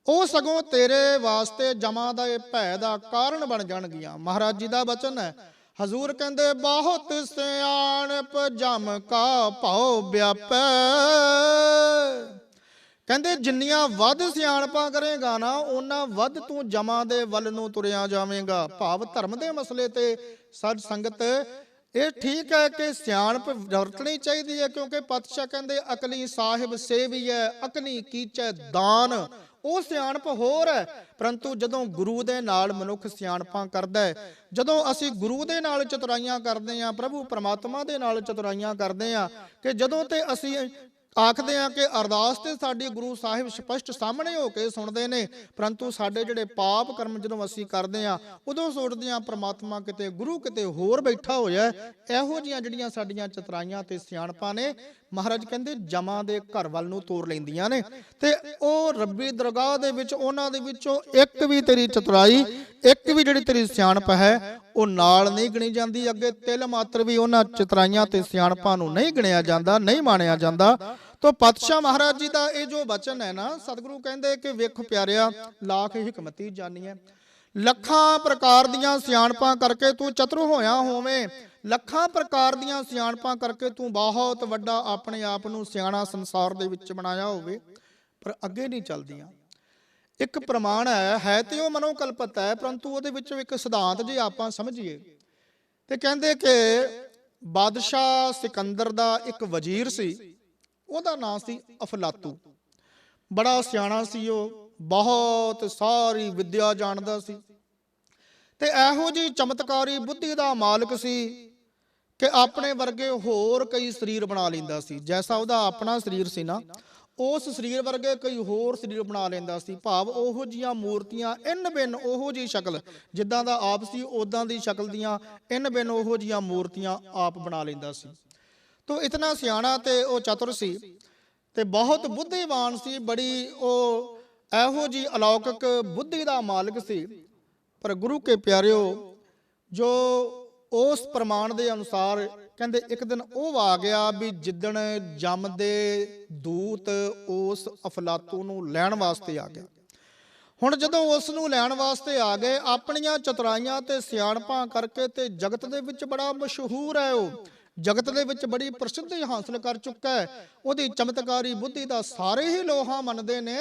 ਉਹ ਸਗੋਂ ਤੇਰੇ ਵਾਸਤੇ ਜਮਾਂ ਦਾ ਇਹ ਭੈ ਦਾ ਕਾਰਨ ਬਣ ਜਾਣਗੀਆਂ। ਮਹਾਰਾਜ ਜੀ ਦਾ ਬਚਨ ਹੈ, ਹਜ਼ੂਰ ਕਹਿੰਦੇ ਬਹੁਤ ਸਿਆਣਪ ਜਮ ਕਾ ਭਉ ਵਿਆਪੈ। ਕਹਿੰਦੇ ਜਿੰਨੀਆਂ ਵੱਧ ਸਿਆਣਪਾਂ ਕਰੇਗਾ ਨਾ, ਉਹਨਾਂ ਵੱਧ ਤੂੰ ਜਮਾਂ ਦੇ ਵੱਲ ਨੂੰ ਤੁਰਿਆ ਜਾਵੇਂਗਾ। ਭਾਵ ਧਰਮ ਦੇ ਮਸਲੇ ਤੇ ਸਾਧ ਸੰਗਤ ਇਹ ਠੀਕ ਹੈ ਕਿ ਸਿਆਣਪ ਵਰਤਣੀ ਚਾਹੀਦੀ ਹੈ, ਕਿਉਂਕਿ ਪਾਤਸ਼ਾਹ ਕਹਿੰਦੇ ਅਕਲੀ ਸਾਹਿਬ ਸੇਵੀਐ ਅਕਲੀ ਕੀਚੈ ਦਾਨ। ਉਹ ਸਿਆਣਪ ਹੋਰ ਹੈ, ਪਰੰਤੂ ਜਦੋਂ ਗੁਰੂ ਦੇ ਨਾਲ ਮਨੁੱਖ ਸਿਆਣਪਾਂ ਕਰਦਾ ਹੈ, ਜਦੋਂ ਅਸੀਂ ਗੁਰੂ ਦੇ ਨਾਲ ਚਤੁਰਾਈਆਂ ਕਰਦੇ ਹਾਂ, ਪ੍ਰਭੂ ਪਰਮਾਤਮਾ ਦੇ ਨਾਲ ਚਤੁਰਾਈਆਂ ਕਰਦੇ ਹਾਂ, ਕਿ ਜਦੋਂ ਤੇ ਅਸੀਂ ਆਖਦੇ ਹਾਂ ਕਿ ਅਰਦਾਸ ਤੇ ਸਾਡੀ ਗੁਰੂ ਸਾਹਿਬ ਸਪਸ਼ਟ ਸਾਹਮਣੇ ਹੋ ਕੇ ਸੁਣਦੇ ਨੇ, ਪਰੰਤੂ ਸਾਡੇ ਜਿਹੜੇ ਪਾਪ ਕਰਮ ਜਦੋਂ ਅਸੀਂ ਕਰਦੇ ਹਾਂ ਉਦੋਂ ਸੋਚਦੇ ਹਾਂ ਪ੍ਰਮਾਤਮਾ ਕਿਤੇ ਗੁਰੂ ਕਿਤੇ ਹੋਰ ਬੈਠਾ ਹੋਇਆ। ਇਹੋ ਜਿਹੀਆਂ ਜਿਹੜੀਆਂ ਸਾਡੀਆਂ ਚਤੁਰਾਈਆਂ ਤੇ ਸਿਆਣਪਾਂ ਨੇ, ਮਹਾਰਾਜ ਕਹਿੰਦੇ ਜਮਾਂ ਦੇ ਘਰ ਵੱਲ ਨੂੰ ਤੋਰ ਲੈਂਦੀਆਂ ਨੇ। ਤੇ ਉਹ ਰੱਬੀ ਦਰਗਾਹ ਦੇ ਵਿੱਚ ਉਹਨਾਂ ਦੇ ਵਿੱਚੋਂ ਇੱਕ ਵੀ ਤੇਰੀ ਚਤੁਰਾਈ, ਇੱਕ ਵੀ ਜਿਹੜੀ ਤੇਰੀ ਸਿਆਣਪ ਹੈ ਉਹ ਨਾਲ ਨਹੀਂ ਗਿਣੀ ਜਾਂਦੀ। ਅੱਗੇ ਤਿਲ ਮਾਤਰ ਵੀ ਉਹਨਾਂ ਚਤੁਰਾਈਆਂ ਤੇ ਸਿਆਣਪਾਂ ਨੂੰ ਨਹੀਂ ਗਿਣਿਆ ਜਾਂਦਾ, ਨਹੀਂ ਮਾਣਿਆ ਜਾਂਦਾ। ਤੋ ਪਾਤਸ਼ਾਹ ਮਹਾਰਾਜ ਜੀ ਦਾ ਇਹ ਜੋ ਬਚਨ ਹੈ ਨਾ, ਸਤਿਗੁਰੂ ਕਹਿੰਦੇ ਕਿ ਵੇਖ ਪਿਆਰਿਆ, ਲੱਖ ਹਿਕਮਤੀ ਜਾਣੀਐ। ਲੱਖਾਂ ਪ੍ਰਕਾਰ ਦੀਆਂ ਸਿਆਣਪਾਂ ਕਰਕੇ ਤੂੰ ਚਤੁਰ ਹੋਇਆ ਹੋਵੇਂ, ਲੱਖਾਂ ਪ੍ਰਕਾਰ ਦੀਆਂ ਸਿਆਣਪਾਂ ਕਰਕੇ ਤੂੰ ਬਹੁਤ ਵੱਡਾ ਆਪਣੇ ਆਪ ਨੂੰ ਸਿਆਣਾ ਸੰਸਾਰ ਦੇ ਵਿੱਚ ਬਣਾਇਆ ਹੋਵੇ, ਪਰ ਅੱਗੇ ਨਹੀਂ ਚੱਲਦੀਆਂ। ਇੱਕ ਪ੍ਰਮਾਣ ਹੈ ਤੇ ਉਹ ਮਨੋਕਲਪਤ ਹੈ, ਪਰੰਤੂ ਉਹਦੇ ਵਿੱਚੋਂ ਇੱਕ ਸਿਧਾਂਤ ਜੇ ਆਪਾਂ ਸਮਝੀਏ ਤੇ ਕਹਿੰਦੇ ਕਿ ਬਾਦਸ਼ਾਹ ਸਿਕੰਦਰ ਦਾ ਇੱਕ ਵਜ਼ੀਰ ਸੀ, ਉਹਦਾ ਨਾਂ ਸੀ ਅਫਲਾਤੂ। ਬੜਾ ਸਿਆਣਾ ਸੀ ਉਹ, ਬਹੁਤ ਸਾਰੀ ਵਿਦਿਆ ਜਾਣਦਾ ਸੀ ਤੇ ਇਹੋ ਜਿਹੀ ਚਮਤਕਾਰੀ ਬੁੱਧੀ ਦਾ ਮਾਲਕ ਸੀ ਕਿ ਆਪਣੇ ਵਰਗੇ ਹੋਰ ਕਈ ਸਰੀਰ ਬਣਾ ਲੈਂਦਾ ਸੀ। ਜੈਸਾ ਉਹਦਾ ਆਪਣਾ ਸਰੀਰ ਸੀ ਨਾ, ਉਸ ਸਰੀਰ ਵਰਗੇ ਕਈ ਹੋਰ ਸਰੀਰ ਬਣਾ ਲੈਂਦਾ ਸੀ। ਭਾਵ ਉਹੋ ਜੀਆਂ ਮੂਰਤੀਆਂ ਇਨ ਬਿਨ, ਉਹੋ ਜੀ ਸ਼ਕਲ ਜਿੱਦਾਂ ਦਾ ਆਪ ਸੀ ਉਦਾਂ ਦੀ ਸ਼ਕਲ ਦੀਆਂ ਇਨ ਬਿਨ ਉਹੋ ਜੀਆਂ ਮੂਰਤੀਆਂ ਆਪ ਬਣਾ ਲੈਂਦਾ ਸੀ। ਤੋ ਇਤਨਾ ਸਿਆਣਾ ਤੇ ਉਹ ਚਤੁਰ ਸੀ ਤੇ ਬਹੁਤ ਬੁੱਧੀਵਾਨ ਸੀ, ਬੜੀ ਉਹ ਇਹੋ ਜੀ ਅਲੌਕਿਕ ਬੁੱਧੀ ਦਾ ਮਾਲਕ ਸੀ। ਪਰ ਗੁਰੂ ਕੇ ਪਿਆਰਿਓ, ਜੋ ਉਸ ਪ੍ਰਮਾਣ ਦੇ ਅਨੁਸਾਰ ਕਹਿੰਦੇ ਇੱਕ ਦਿਨ ਉਹ ਆ ਗਿਆ ਵੀ ਜਿੱਦਣ ਜਮ ਦੇ ਦੂਤ ਉਸ ਅਫਲਾਤੂ ਨੂੰ ਲੈਣ ਵਾਸਤੇ ਆ ਗਏ। ਹੁਣ ਜਦੋਂ ਉਸ ਨੂੰ ਲੈਣ ਵਾਸਤੇ ਆ ਗਏ, ਆਪਣੀਆਂ ਚਤੁਰਾਈਆਂ ਤੇ ਸਿਆਣਪਾਂ ਕਰਕੇ ਤੇ ਜਗਤ ਦੇ ਵਿੱਚ ਬੜਾ ਮਸ਼ਹੂਰ ਹੈ, ਉਹ ਜਗਤ ਦੇ ਵਿੱਚ ਬੜੀ ਪ੍ਰਸਿੱਧੀ ਹਾਸਲ ਕਰ ਚੁੱਕਾ ਹੈ। ਉਹਦੀ ਚਮਤਕਾਰੀ ਬੁੱਧੀ ਦਾ ਸਾਰੇ ਹੀ ਲੋਹਾ ਮੰਨਦੇ ਨੇ।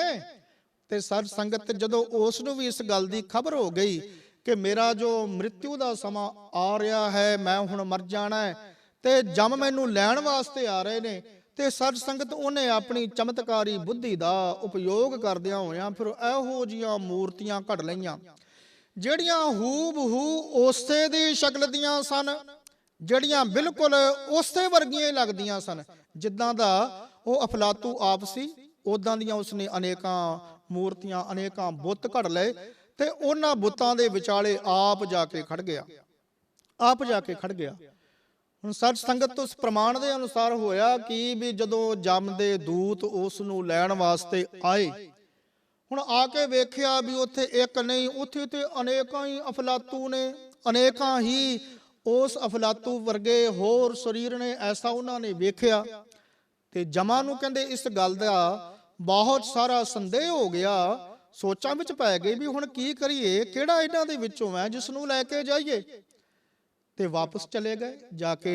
ਤੇ ਸਾਧ ਸੰਗਤ ਜਦੋਂ ਉਸ ਨੂੰ ਵੀ ਇਸ ਗੱਲ ਦੀ ਖਬਰ ਹੋ ਗਈ ਕਿ ਮੇਰਾ ਜੋ ਮ੍ਰਿਤਿੂ ਦਾ ਸਮਾਂ ਆ ਰਿਹਾ ਹੈ, ਮੈਂ ਹੁਣ ਮਰ ਜਾਣਾ ਹੈ ਤੇ ਜਮ ਮੈਨੂੰ ਲੈਣ ਵਾਸਤੇ ਆ ਰਹੇ ਨੇ, ਤੇ ਸਾਧ ਸੰਗਤ ਉਹਨੇ ਆਪਣੀ ਚਮਤਕਾਰੀ ਬੁੱਧੀ ਦਾ ਉਪਯੋਗ ਕਰਦਿਆਂ ਹੋਇਆਂ ਫਿਰ ਇਹੋ ਜੀਆਂ ਮੂਰਤੀਆਂ ਘੜ ਲਈਆਂ ਜਿਹੜੀਆਂ ਹੂਬਹੂ ਉਸੇ ਦੀ ਸ਼ਕਲ ਦੀਆਂ ਸਨ, ਜਿਹੜੀਆਂ ਬਿਲਕੁਲ ਉਸੇ ਵਰਗੀਆਂ ਹੀ ਲੱਗਦੀਆਂ ਸਨ ਜਿੱਦਾਂ ਦਾ ਉਹ ਅਫਲਾਤੂ ਆਪ ਸੀ। ਉਦਾਂ ਦੀਆਂ ਉਸਨੇ ਅਨੇਕਾਂ ਮੂਰਤੀਆਂ, ਅਨੇਕਾਂ ਬੁੱਤ ਘੜ ਲਏ ਤੇ ਉਹਨਾਂ ਬੁੱਤਾਂ ਦੇ ਵਿਚਾਲੇ ਆਪ ਜਾ ਕੇ ਖੜ ਗਿਆ, ਆਪ ਜਾ ਕੇ ਖੜ ਗਿਆ। ਹੁਣ ਸਾਧ ਸੰਗਤ ਉਸ ਪ੍ਰਮਾਣ ਦੇ ਅਨੁਸਾਰ ਹੋਇਆ ਕਿ ਵੀ ਜਦੋਂ ਜਮ ਦੇ ਦੂਤ ਉਸ ਨੂੰ ਲੈਣ ਵਾਸਤੇ ਆਏ, ਹੁਣ ਆ ਕੇ ਵੇਖਿਆ ਵੀ ਉੱਥੇ ਇੱਕ ਨਹੀਂ, ਉੱਥੇ ਤੇ ਅਨੇਕਾਂ ਹੀ ਅਫਲਾਤੂ ਨੇ, ਅਨੇਕਾਂ ਹੀ ਉਸ ਅਫਲਾਤੂ ਵਰਗੇ ਹੋਰ ਸਰੀਰ ਨੇ। ਐਸਾ ਉਹਨਾਂ ਨੇ ਵੇਖਿਆ ਤੇ ਜਮਾਂ ਨੂੰ ਕਹਿੰਦੇ ਇਸ ਗੱਲ ਦਾ ਬਹੁਤ ਸਾਰਾ ਸੰਦੇਹ ਹੋ ਗਿਆ। ਸੋਚਾਂ ਵਿੱਚ ਪੈ ਗਏ ਵੀ ਹੁਣ ਕੀ ਕਰੀਏ, ਕਿਹੜਾ ਇਹਨਾਂ ਦੇ ਵਿੱਚੋਂ ਹੈ ਜਿਸ ਨੂੰ ਲੈ ਕੇ ਜਾਈਏ। ਤੇ ਵਾਪਸ ਚਲੇ ਗਏ। ਜਾ ਕੇ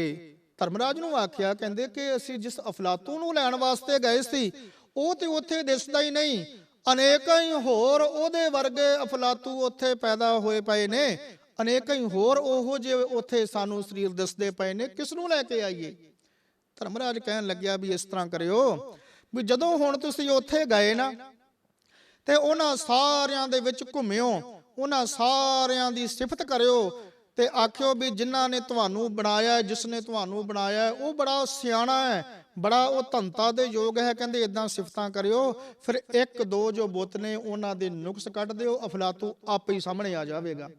ਧਰਮਰਾਜ ਨੂੰ ਆਖਿਆ, ਕਹਿੰਦੇ ਕਿ ਅਸੀਂ ਜਿਸ ਅਫਲਾਤੂ ਨੂੰ ਲੈਣ ਵਾਸਤੇ ਗਏ ਸੀ ਉਹ ਤੇ ਉੱਥੇ ਦਿਸਦਾ ਹੀ ਨਹੀਂ, ਅਨੇਕਾਂ ਹੀ ਹੋਰ ਉਹਦੇ ਵਰਗੇ ਅਫਲਾਤੂ ਉੱਥੇ ਪੈਦਾ ਹੋਏ ਪਏ ਨੇ, ਅਨੇਕਾਂ ਹੀ ਹੋਰ ਉਹੋ ਜਿਹੇ ਉੱਥੇ ਸਾਨੂੰ ਸਰੀਰ ਦਿਸਦੇ ਪਏ ਨੇ, ਕਿਸ ਨੂੰ ਲੈ ਕੇ ਆਈਏ। ਧਰਮਰਾਜ ਕਹਿਣ ਲੱਗਿਆ ਵੀ ਇਸ ਤਰ੍ਹਾਂ ਕਰਿਓ ਵੀ ਜਦੋਂ ਹੁਣ ਤੁਸੀਂ ਉੱਥੇ ਗਏ ਨਾ ਤੇ ਉਹਨਾਂ ਸਾਰਿਆਂ ਦੇ ਵਿੱਚ ਘੁੰਮਿਓ, ਉਹਨਾਂ ਸਾਰਿਆਂ ਦੀ ਸਿਫਤ ਕਰਿਓ ਤੇ ਆਖਿਓ ਵੀ ਜਿਨ੍ਹਾਂ ਨੇ ਤੁਹਾਨੂੰ ਬਣਾਇਆ, ਜਿਸ ਨੇ ਤੁਹਾਨੂੰ ਬਣਾਇਆ ਉਹ ਬੜਾ ਸਿਆਣਾ ਹੈ, ਬੜਾ ਉਹ ਧੰਤਾ ਦੇ ਯੋਗ ਹੈ। ਕਹਿੰਦੇ ਇਦਾਂ ਸਿਫਤਾਂ ਕਰਿਓ। ਫਿਰ ਇੱਕ ਦੋ ਜੋ ਬੁੱਤ ਨੇ ਉਹਨਾਂ ਦੇ ਨੁਕਸ ਕੱਢ ਦਿਓ, ਅਫਲਾਤੂ ਆਪੇ ਹੀ ਸਾਹਮਣੇ ਆ ਜਾਵੇਗਾ।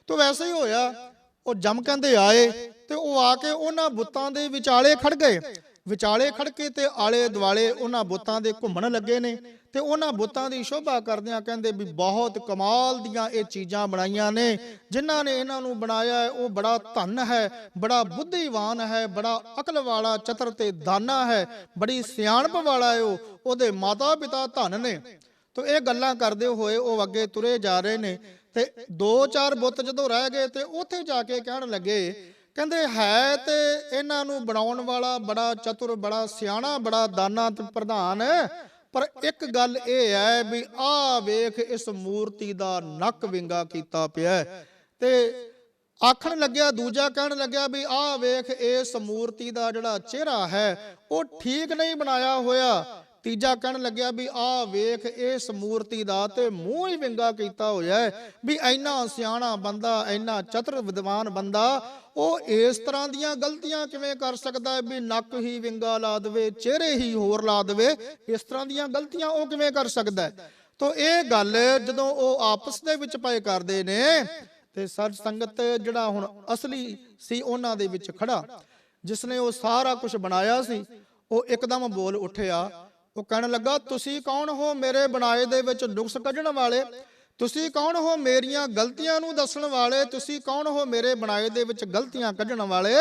ਤਾਂ ਵੈਸੇ ਹੀ ਹੋਇਆ। ਉਹ ਜਮ ਕਹਿੰਦੇ ਆਏ ਤੇ ਉਹ ਆ ਕੇ ਉਹਨਾਂ ਬੁੱਤਾਂ ਦੇ ਵਿਚਾਲੇ ਖੜ ਗਏ। ਵਿਚਾਲੇ ਖੜ ਕੇ ਤੇ ਆਲੇ ਦੁਆਲੇ ਉਹਨਾਂ ਬੁੱਤਾਂ ਦੇ ਘੁੰਮਣ ਲੱਗੇ ਨੇ ਤੇ ਉਹਨਾਂ ਬੁੱਤਾਂ ਦੀ ਸ਼ੋਭਾ ਕਰਦਿਆਂ ਕਹਿੰਦੇ ਵੀ ਬਹੁਤ ਕਮਾਲ ਦੀਆਂ ਇਹ ਚੀਜ਼ਾਂ ਬਣਾਈਆਂ ਨੇ, ਜਿਨ੍ਹਾਂ ਨੇ ਇਹਨਾਂ ਨੂੰ ਬਣਾਇਆ ਹੈ ਉਹ ਬੜਾ ਧਨ ਹੈ, ਬੜਾ ਬੁੱਧੀਵਾਨ ਹੈ, ਬੜਾ ਅਕਲ ਵਾਲਾ, ਚਤਰ ਤੇ ਦਾਨਾ ਹੈ, ਬੜੀ ਸਿਆਣਪ ਵਾਲਾ ਹੈ, ਉਹਦੇ ਮਾਤਾ ਪਿਤਾ ਧਨ ਨੇ। ਤਾਂ ਇਹ ਗੱਲਾਂ ਕਰਦੇ ਹੋਏ ਉਹ ਅੱਗੇ ਤੁਰੇ ਜਾ ਰਹੇ ਨੇ ਤੇ ਦੋ ਚਾਰ ਬੁੱਤ ਜਦੋਂ ਰਹਿ ਗਏ ਤੇ ਉੱਥੇ ਜਾ ਕੇ ਕਹਿਣ ਲੱਗੇ, ਕਹਿੰਦੇ ਹੈ ਤੇ ਇਹਨਾਂ ਨੂੰ ਬਣਾਉਣ ਵਾਲਾ ਬੜਾ ਚਤੁਰ, ਬੜਾ ਸਿਆਣਾ, ਬੜਾ ਦਾਨਾ ਤੇ ਪ੍ਰਧਾਨ, ਪਰ ਇੱਕ ਗੱਲ ਇਹ ਹੈ ਵੀ ਆਹ ਵੇਖ ਇਸ ਮੂਰਤੀ ਦਾ ਨੱਕ ਵਿੰਗਾ ਕੀਤਾ ਪਿਆ। ਤੇ ਆਖਣ ਲੱਗਿਆ, ਦੂਜਾ ਕਹਿਣ ਲੱਗਿਆ ਵੀ ਆਹ ਵੇਖ ਇਸ ਮੂਰਤੀ ਦਾ ਜਿਹੜਾ ਚਿਹਰਾ ਹੈ ਉਹ ਠੀਕ ਨਹੀਂ ਬਣਾਇਆ ਹੋਇਆ। ਤੀਜਾ ਕਹਿਣ ਲੱਗਿਆ ਵੀ ਆਹ ਵੇਖ ਇਸ ਮੂਰਤੀ ਦਾ ਤੇ ਮੂੰਹ ਹੀ ਵਿੰਗਾ ਕੀਤਾ ਹੋਇਆ ਹੈ, ਵੀ ਇੰਨਾ ਸਿਆਣਾ ਬੰਦਾ, ਇੰਨਾ ਚਤੁਰ ਵਿਦਵਾਨ ਬੰਦਾ ਉਹ ਇਸ ਤਰ੍ਹਾਂ ਦੀਆਂ ਗਲਤੀਆਂ ਕਿਵੇਂ ਕਰ ਸਕਦਾ ਹੈ ਵੀ ਨੱਕ ਹੀ ਵਿੰਗਾ ਲਾ ਦੇਵੇ, ਚਿਹਰੇ ਹੀ ਹੋਰ ਲਾ ਦੇਵੇ, ਇਸ ਤਰ੍ਹਾਂ ਦੀਆਂ ਗਲਤੀਆਂ ਉਹ ਕਿਵੇਂ ਕਰ ਸਕਦਾ ਹੈ। ਤਾਂ ਇਹ ਗੱਲ ਜਦੋਂ ਉਹ ਆਪਸ ਦੇ ਵਿੱਚ ਪਏ ਕਰਦੇ ਨੇ ਤੇ ਸਰ ਸੰਗਤ ਜਿਹੜਾ ਹੁਣ ਅਸਲੀ ਸੀ ਉਹਨਾਂ ਦੇ ਵਿੱਚ ਖੜਾ, ਜਿਸ ਨੇ ਉਹ ਸਾਰਾ ਕੁਝ ਬਣਾਇਆ ਸੀ, ਉਹ ਇੱਕਦਮ ਬੋਲ ਉੱਠਿਆ। ਉਹ ਕਹਿਣ ਲੱਗਾ, ਤੁਸੀਂ ਕੌਣ ਹੋ ਮੇਰੇ ਬਣਾਏ ਦੇ ਵਿੱਚ ਨੁਕਸ ਕੱਢਣ ਵਾਲੇ? ਤੁਸੀਂ ਕੌਣ ਹੋ ਮੇਰੀਆਂ ਗਲਤੀਆਂ ਨੂੰ ਦੱਸਣ ਵਾਲੇ? ਤੁਸੀਂ ਕੌਣ ਹੋ ਮੇਰੇ ਬਣਾਏ ਦੇ ਵਿੱਚ ਗਲਤੀਆਂ ਕੱਢਣ ਵਾਲੇ?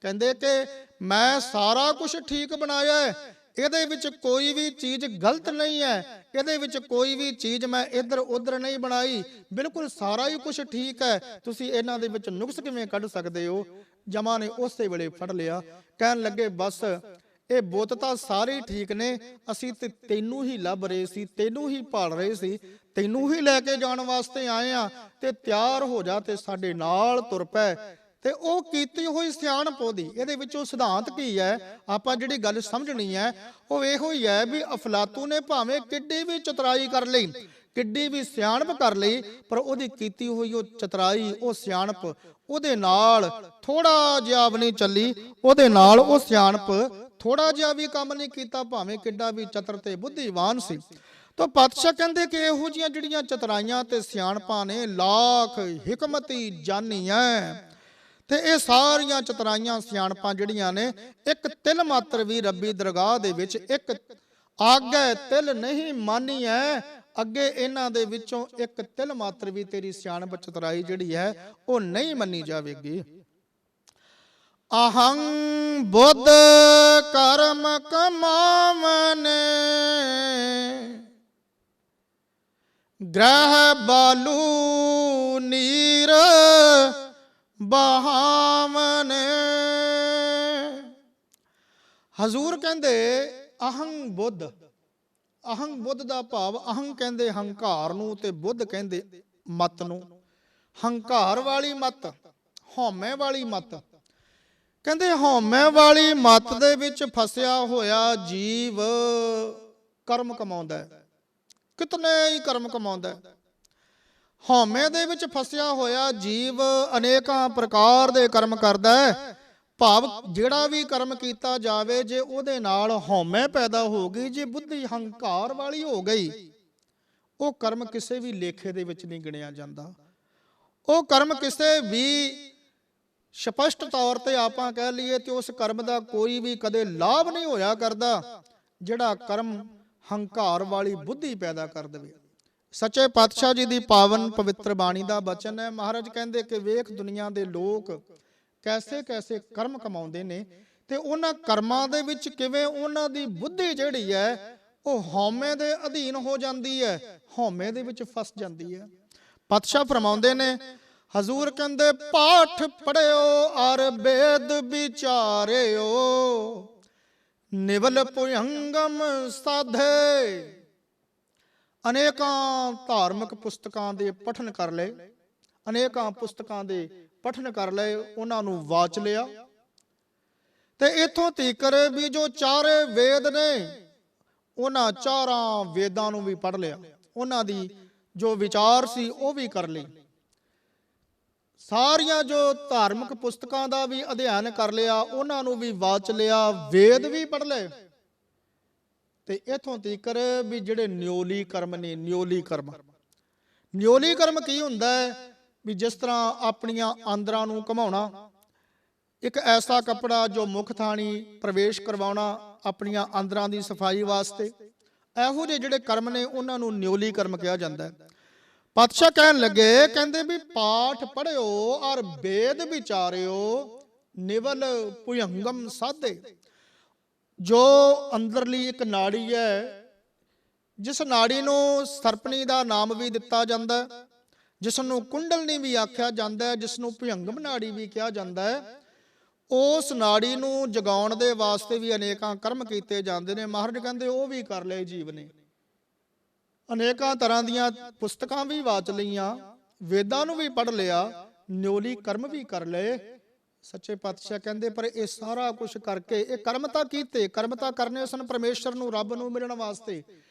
ਕਹਿੰਦੇ ਕਿ ਮੈਂ ਸਾਰਾ ਕੁਝ ਠੀਕ ਬਣਾਇਆ ਹੈ, ਇਹਦੇ ਵਿੱਚ ਕੋਈ ਵੀ ਚੀਜ਼ ਗਲਤ ਨਹੀਂ ਹੈ, ਇਹਦੇ ਵਿੱਚ ਕੋਈ ਵੀ ਚੀਜ਼ ਮੈਂ ਇੱਧਰ ਉੱਧਰ ਨਹੀਂ ਬਣਾਈ, ਬਿਲਕੁਲ ਸਾਰਾ ਹੀ ਕੁਝ ਠੀਕ ਹੈ, ਤੁਸੀਂ ਇਹਨਾਂ ਦੇ ਵਿੱਚ ਨੁਕਸ ਕਿਵੇਂ ਕੱਢ ਸਕਦੇ ਹੋ? ਜਮਾ ਨੇ ਉਸੇ ਵੇਲੇ ਫੜ ਲਿਆ। ਕਹਿਣ ਲੱਗੇ, ਬਸ ਇਹ ਬੁੱਤ ਤਾਂ ਸਾਰੇ ਠੀਕ ਨੇ, ਅਸੀਂ ਤੇ ਤੈਨੂੰ ਹੀ ਲੱਭ ਰਹੇ ਸੀ, ਤੈਨੂੰ ਹੀ ਭਾਲ ਰਹੇ ਸੀ, ਤੈਨੂੰ ਹੀ ਲੈ ਕੇ ਜਾਣ ਵਾਸਤੇ ਆਏ ਆ, ਤੇ ਤਿਆਰ ਹੋ ਜਾ ਤੇ ਸਾਡੇ ਨਾਲ ਤੁਰ ਪੈ। ਤੇ ਉਹ ਕੀਤੀ ਹੋਈ ਸਿਆਣਪ ਉਹਦੀ, ਇਹਦੇ ਵਿੱਚੋਂ ਸਿਧਾਂਤ ਕੀ ਹੈ, ਆਪਾਂ ਜਿਹੜੀ ਗੱਲ ਸਮਝਣੀ ਹੈ ਉਹ ਇਹੋ ਹੀ ਹੈ ਵੀ ਅਫਲਾਤੂ ਨੇ ਭਾਵੇਂ ਕਿੱਡੀ ਵੀ ਚਤੁਰਾਈ ਕਰ ਲਈ, ਕਿੱਡੀ ਵੀ ਸਿਆਣਪ ਕਰ ਲਈ, ਪਰ ਉਹਦੀ ਕੀਤੀ ਹੋਈ ਉਹ ਚਤੁਰਾਈ, ਉਹ ਸਿਆਣਪ ਉਹਦੇ ਨਾਲ ਥੋੜਾ ਜਿਹਾ ਵੀ ਨਹੀਂ ਚੱਲੀ, ਉਹਦੇ ਨਾਲ ਉਹ ਸਿਆਣਪ ਥੋੜਾ ਜਿਹਾ ਵੀ ਕੰਮ ਨਹੀਂ ਕੀਤਾ, ਭਾਵੇਂ ਕਿੱਡਾ ਵੀ ਚਤਰ ਤੇ ਬੁੱਧੀਵਾਨ ਸੀ। ਤਾਂ ਪਾਤਸ਼ਾਹ ਕਹਿੰਦੇ ਕਿ ਇਹੋ ਜਿਹੀਆਂ ਜਿਹੜੀਆਂ ਚਤੁਰਾਈਆਂ ਤੇ ਸਿਆਣਪਾਂ ਨੇ ਲੱਖ ਹਿਕਮਤੀ ਜਾਨੀਆਂ, ਤੇ ਇਹ ਸਾਰੀਆਂ ਚਤੁਰਾਈਆਂ ਸਿਆਣਪਾਂ ਜਿਹੜੀਆਂ ਨੇ ਇੱਕ ਤਿਲ ਮਾਤਰ ਵੀ ਰੱਬੀ ਦਰਗਾਹ ਦੇ ਵਿੱਚ ਇੱਕ ਆਗੇ ਤਿਲ ਨਹੀਂ ਮਾਨੀ ਹੈ, ਅੱਗੇ ਇਹਨਾਂ ਦੇ ਵਿੱਚੋਂ ਇੱਕ ਤਿਲ ਮਾਤਰ ਵੀ ਤੇਰੀ ਸਿਆਣਪ ਚਤੁਰਾਈ ਜਿਹੜੀ ਹੈ ਉਹ ਨਹੀਂ ਮੰਨੀ ਜਾਵੇਗੀ। ਅਹੰ ਬੁੱਧ ਕਰਮ ਕਮਾਵਨੇ, ਗ੍ਰਹਿ ਬਾਲੂ ਨੀਰ ਬਹਾਵਨੇ। ਹਜ਼ੂਰ ਕਹਿੰਦੇ ਅਹੰ ਬੁੱਧ, ਅਹੰ ਬੁੱਧ ਦਾ ਭਾਵ, ਅਹੰ ਕਹਿੰਦੇ ਹੰਕਾਰ ਨੂੰ ਤੇ ਬੁੱਧ ਕਹਿੰਦੇ ਮਤ ਨੂੰ। ਹੰਕਾਰ ਵਾਲੀ ਮਤ, ਹਉਮੈ ਵਾਲੀ ਮਤ, ਕਹਿੰਦੇ ਹਉਮੈ ਵਾਲੀ ਮਤ ਦੇ ਵਿੱਚ ਫਸਿਆ ਹੋਇਆ ਜੀਵ ਕਰਮ ਕਮਾਉਂਦਾ ਹੈ, ਕਿਤਨੇ ਹੀ ਕਰਮ ਕਮਾਉਂਦਾ ਹੈ। ਹਉਮੈ ਦੇ ਵਿੱਚ ਫਸਿਆ ਹੋਇਆ ਜੀਵ ਅਨੇਕਾਂ ਪ੍ਰਕਾਰ ਦੇ ਕਰਮ ਕਰਦਾ ਹੈ। ਭਾਵ ਜਿਹੜਾ ਵੀ ਕਰਮ ਕੀਤਾ ਜਾਵੇ, ਜੇ ਉਹਦੇ ਨਾਲ ਹਉਮੈ ਪੈਦਾ ਹੋ ਗਈ, ਜੇ ਬੁੱਧੀ ਹੰਕਾਰ ਵਾਲੀ ਹੋ ਗਈ, ਉਹ ਕਰਮ ਕਿਸੇ ਵੀ ਲੇਖੇ ਦੇ ਵਿੱਚ ਨਹੀਂ ਗਿਣਿਆ ਜਾਂਦਾ। ਉਹ ਕਰਮ ਕਿਸੇ ਵੀ ਸਪਸ਼ਟ ਤੌਰ ਤੇ ਆਪਾਂ ਕਹਿ ਲਈਏ ਤੇ ਉਸ ਕਰਮ ਦਾ ਕੋਈ ਵੀ ਕਦੇ ਲਾਭ ਨਹੀਂ ਹੋਇਆ ਕਰਦਾ, ਜਿਹੜਾ ਕਰਮ ਹੰਕਾਰ ਵਾਲੀ ਬੁੱਧੀ ਪੈਦਾ ਕਰ ਦੇਵੇ। ਸੱਚੇ ਪਾਤਸ਼ਾਹ ਜੀ ਦੀ ਪਾਵਨ ਪਵਿੱਤਰ ਬਾਣੀ ਦਾ ਬਚਨ ਹੈ। ਮਹਾਰਾਜ ਕਹਿੰਦੇ ਕਿ ਵੇਖ ਦੁਨੀਆ ਦੇ ਲੋਕ ਕੈਸੇ ਕੈਸੇ ਕਰਮ ਕਮਾਉਂਦੇ ਨੇ, ਤੇ ਉਹਨਾਂ ਕਰਮਾਂ ਦੇ ਵਿੱਚ ਕਿਵੇਂ ਉਹਨਾਂ ਦੀ ਬੁੱਧੀ ਜਿਹੜੀ ਹੈ ਉਹ ਹਉਮੈ ਦੇ ਅਧੀਨ ਹੋ ਜਾਂਦੀ ਹੈ, ਹਉਮੈ ਦੇ ਵਿੱਚ ਫਸ ਜਾਂਦੀ ਹੈ। ਪਾਤਸ਼ਾਹ ਫਰਮਾਉਂਦੇ ਨੇ, ਹਜ਼ੂਰ ਕਹਿੰਦੇ ਪਾਠ ਪੜਿਓ ਅਰ ਵੇਦ ਵਿਚਾਰਿਓ, ਨਿਵਲ ਭੁਯੰਗਮ ਸਾਧੇ। ਅਨੇਕਾਂ ਧਾਰਮਿਕ ਪੁਸਤਕਾਂ ਦੇ ਪਠਨ ਕਰ ਲਏ, ਅਨੇਕਾਂ ਪੁਸਤਕਾਂ ਦੇ ਪਠਨ ਕਰ ਲਏ, ਉਹਨਾਂ ਨੂੰ ਵਾਚ ਲਿਆ। ਤੇ ਇਥੋਂ ਤੀਕਰ ਵੀ ਜੋ ਚਾਰੇ ਵੇਦ ਨੇ, ਉਹਨਾਂ ਚਾਰਾਂ ਵੇਦਾਂ ਨੂੰ ਵੀ ਪੜ੍ਹ ਲਿਆ, ਉਹਨਾਂ ਦੀ ਜੋ ਵਿਚਾਰ ਸੀ ਉਹ ਵੀ ਕਰ ਲਈ। ਸਾਰੀਆਂ ਜੋ ਧਾਰਮਿਕ ਪੁਸਤਕਾਂ ਦਾ ਵੀ ਅਧਿਐਨ ਕਰ ਲਿਆ, ਉਹਨਾਂ ਨੂੰ ਵੀ ਵਾਚ ਲਿਆ, ਵੇਦ ਵੀ ਪੜ੍ਹ ਲਏ। ਤੇ ਇਥੋਂ ਤੀਕਰ ਵੀ ਜਿਹੜੇ ਨਿਓਲੀ ਕਰਮ ਨੇ, ਨਿਓਲੀ ਕਰਮ, ਨਿਓਲੀ ਕਰਮ ਕੀ ਹੁੰਦਾ ਹੈ? ਵੀ ਜਿਸ ਤਰ੍ਹਾਂ ਆਪਣੀਆਂ ਆਂਦਰਾਂ ਨੂੰ ਘੁਮਾਉਣਾ, ਇੱਕ ਐਸਾ ਕੱਪੜਾ ਜੋ ਮੁੱਖ ਥਾਣੀ ਪ੍ਰਵੇਸ਼ ਕਰਵਾਉਣਾ ਆਪਣੀਆਂ ਆਂਦਰਾਂ ਦੀ ਸਫਾਈ ਵਾਸਤੇ, ਇਹੋ ਜਿਹੇ ਜਿਹੜੇ ਕਰਮ ਨੇ ਉਹਨਾਂ ਨੂੰ ਨਿਓਲੀ ਕਰਮ ਕਿਹਾ ਜਾਂਦਾ ਹੈ। ਪਾਤਸ਼ਾਹ ਕਹਿਣ ਲੱਗੇ, ਕਹਿੰਦੇ ਵੀ ਪਾਠ ਪੜਿਓ ਔਰ ਵੇਦ ਵਿਚਾਰਿਓ, ਨਿਵਲ ਭੁਯੰਗਮ ਸਾਧੇ। ਜੋ ਅੰਦਰਲੀ ਇੱਕ ਨਾੜੀ ਹੈ, ਜਿਸ ਨਾੜੀ ਨੂੰ ਸਰਪਣੀ ਦਾ ਨਾਮ ਵੀ ਦਿੱਤਾ ਜਾਂਦਾ, ਜਿਸ ਨੂੰ ਕੁੰਡਲਨੀ ਵੀ ਆਖਿਆ ਜਾਂਦਾ, ਜਿਸ ਨੂੰ ਭੁਯੰਗਮ ਨਾੜੀ ਵੀ ਕਿਹਾ ਜਾਂਦਾ ਹੈ, ਉਸ ਨਾੜੀ ਨੂੰ ਜਗਾਉਣ ਦੇ ਵਾਸਤੇ ਵੀ ਅਨੇਕਾਂ ਕਰਮ ਕੀਤੇ ਜਾਂਦੇ ਨੇ। ਮਹਾਰਾਜ ਕਹਿੰਦੇ ਉਹ ਵੀ ਕਰ ਲਏ ਜੀਵ ਨੇ, ਅਨੇਕਾਂ ਤਰ੍ਹਾਂ ਦੀਆਂ ਪੁਸਤਕਾਂ ਵੀ ਵਾਚ ਲਈਆਂ, ਵੇਦਾਂ ਨੂੰ ਵੀ ਪੜ੍ਹ ਲਿਆ, ਨਿਓਲੀ ਕਰਮ ਵੀ ਕਰ ਲਏ। ਸੱਚੇ ਪਾਤਸ਼ਾਹ ਕਹਿੰਦੇ ਪਰ ਇਹ ਸਾਰਾ ਕੁਝ ਕਰਕੇ, ਇਹ ਕਰਮ ਤਾਂ ਕੀਤੇ, ਕਰਮ ਤਾਂ ਕਰਨੇ ਸਨ ਪਰਮੇਸ਼ਰ ਨੂੰ, ਰੱਬ ਨੂੰ ਮਿਲਣ ਵਾਸਤੇ,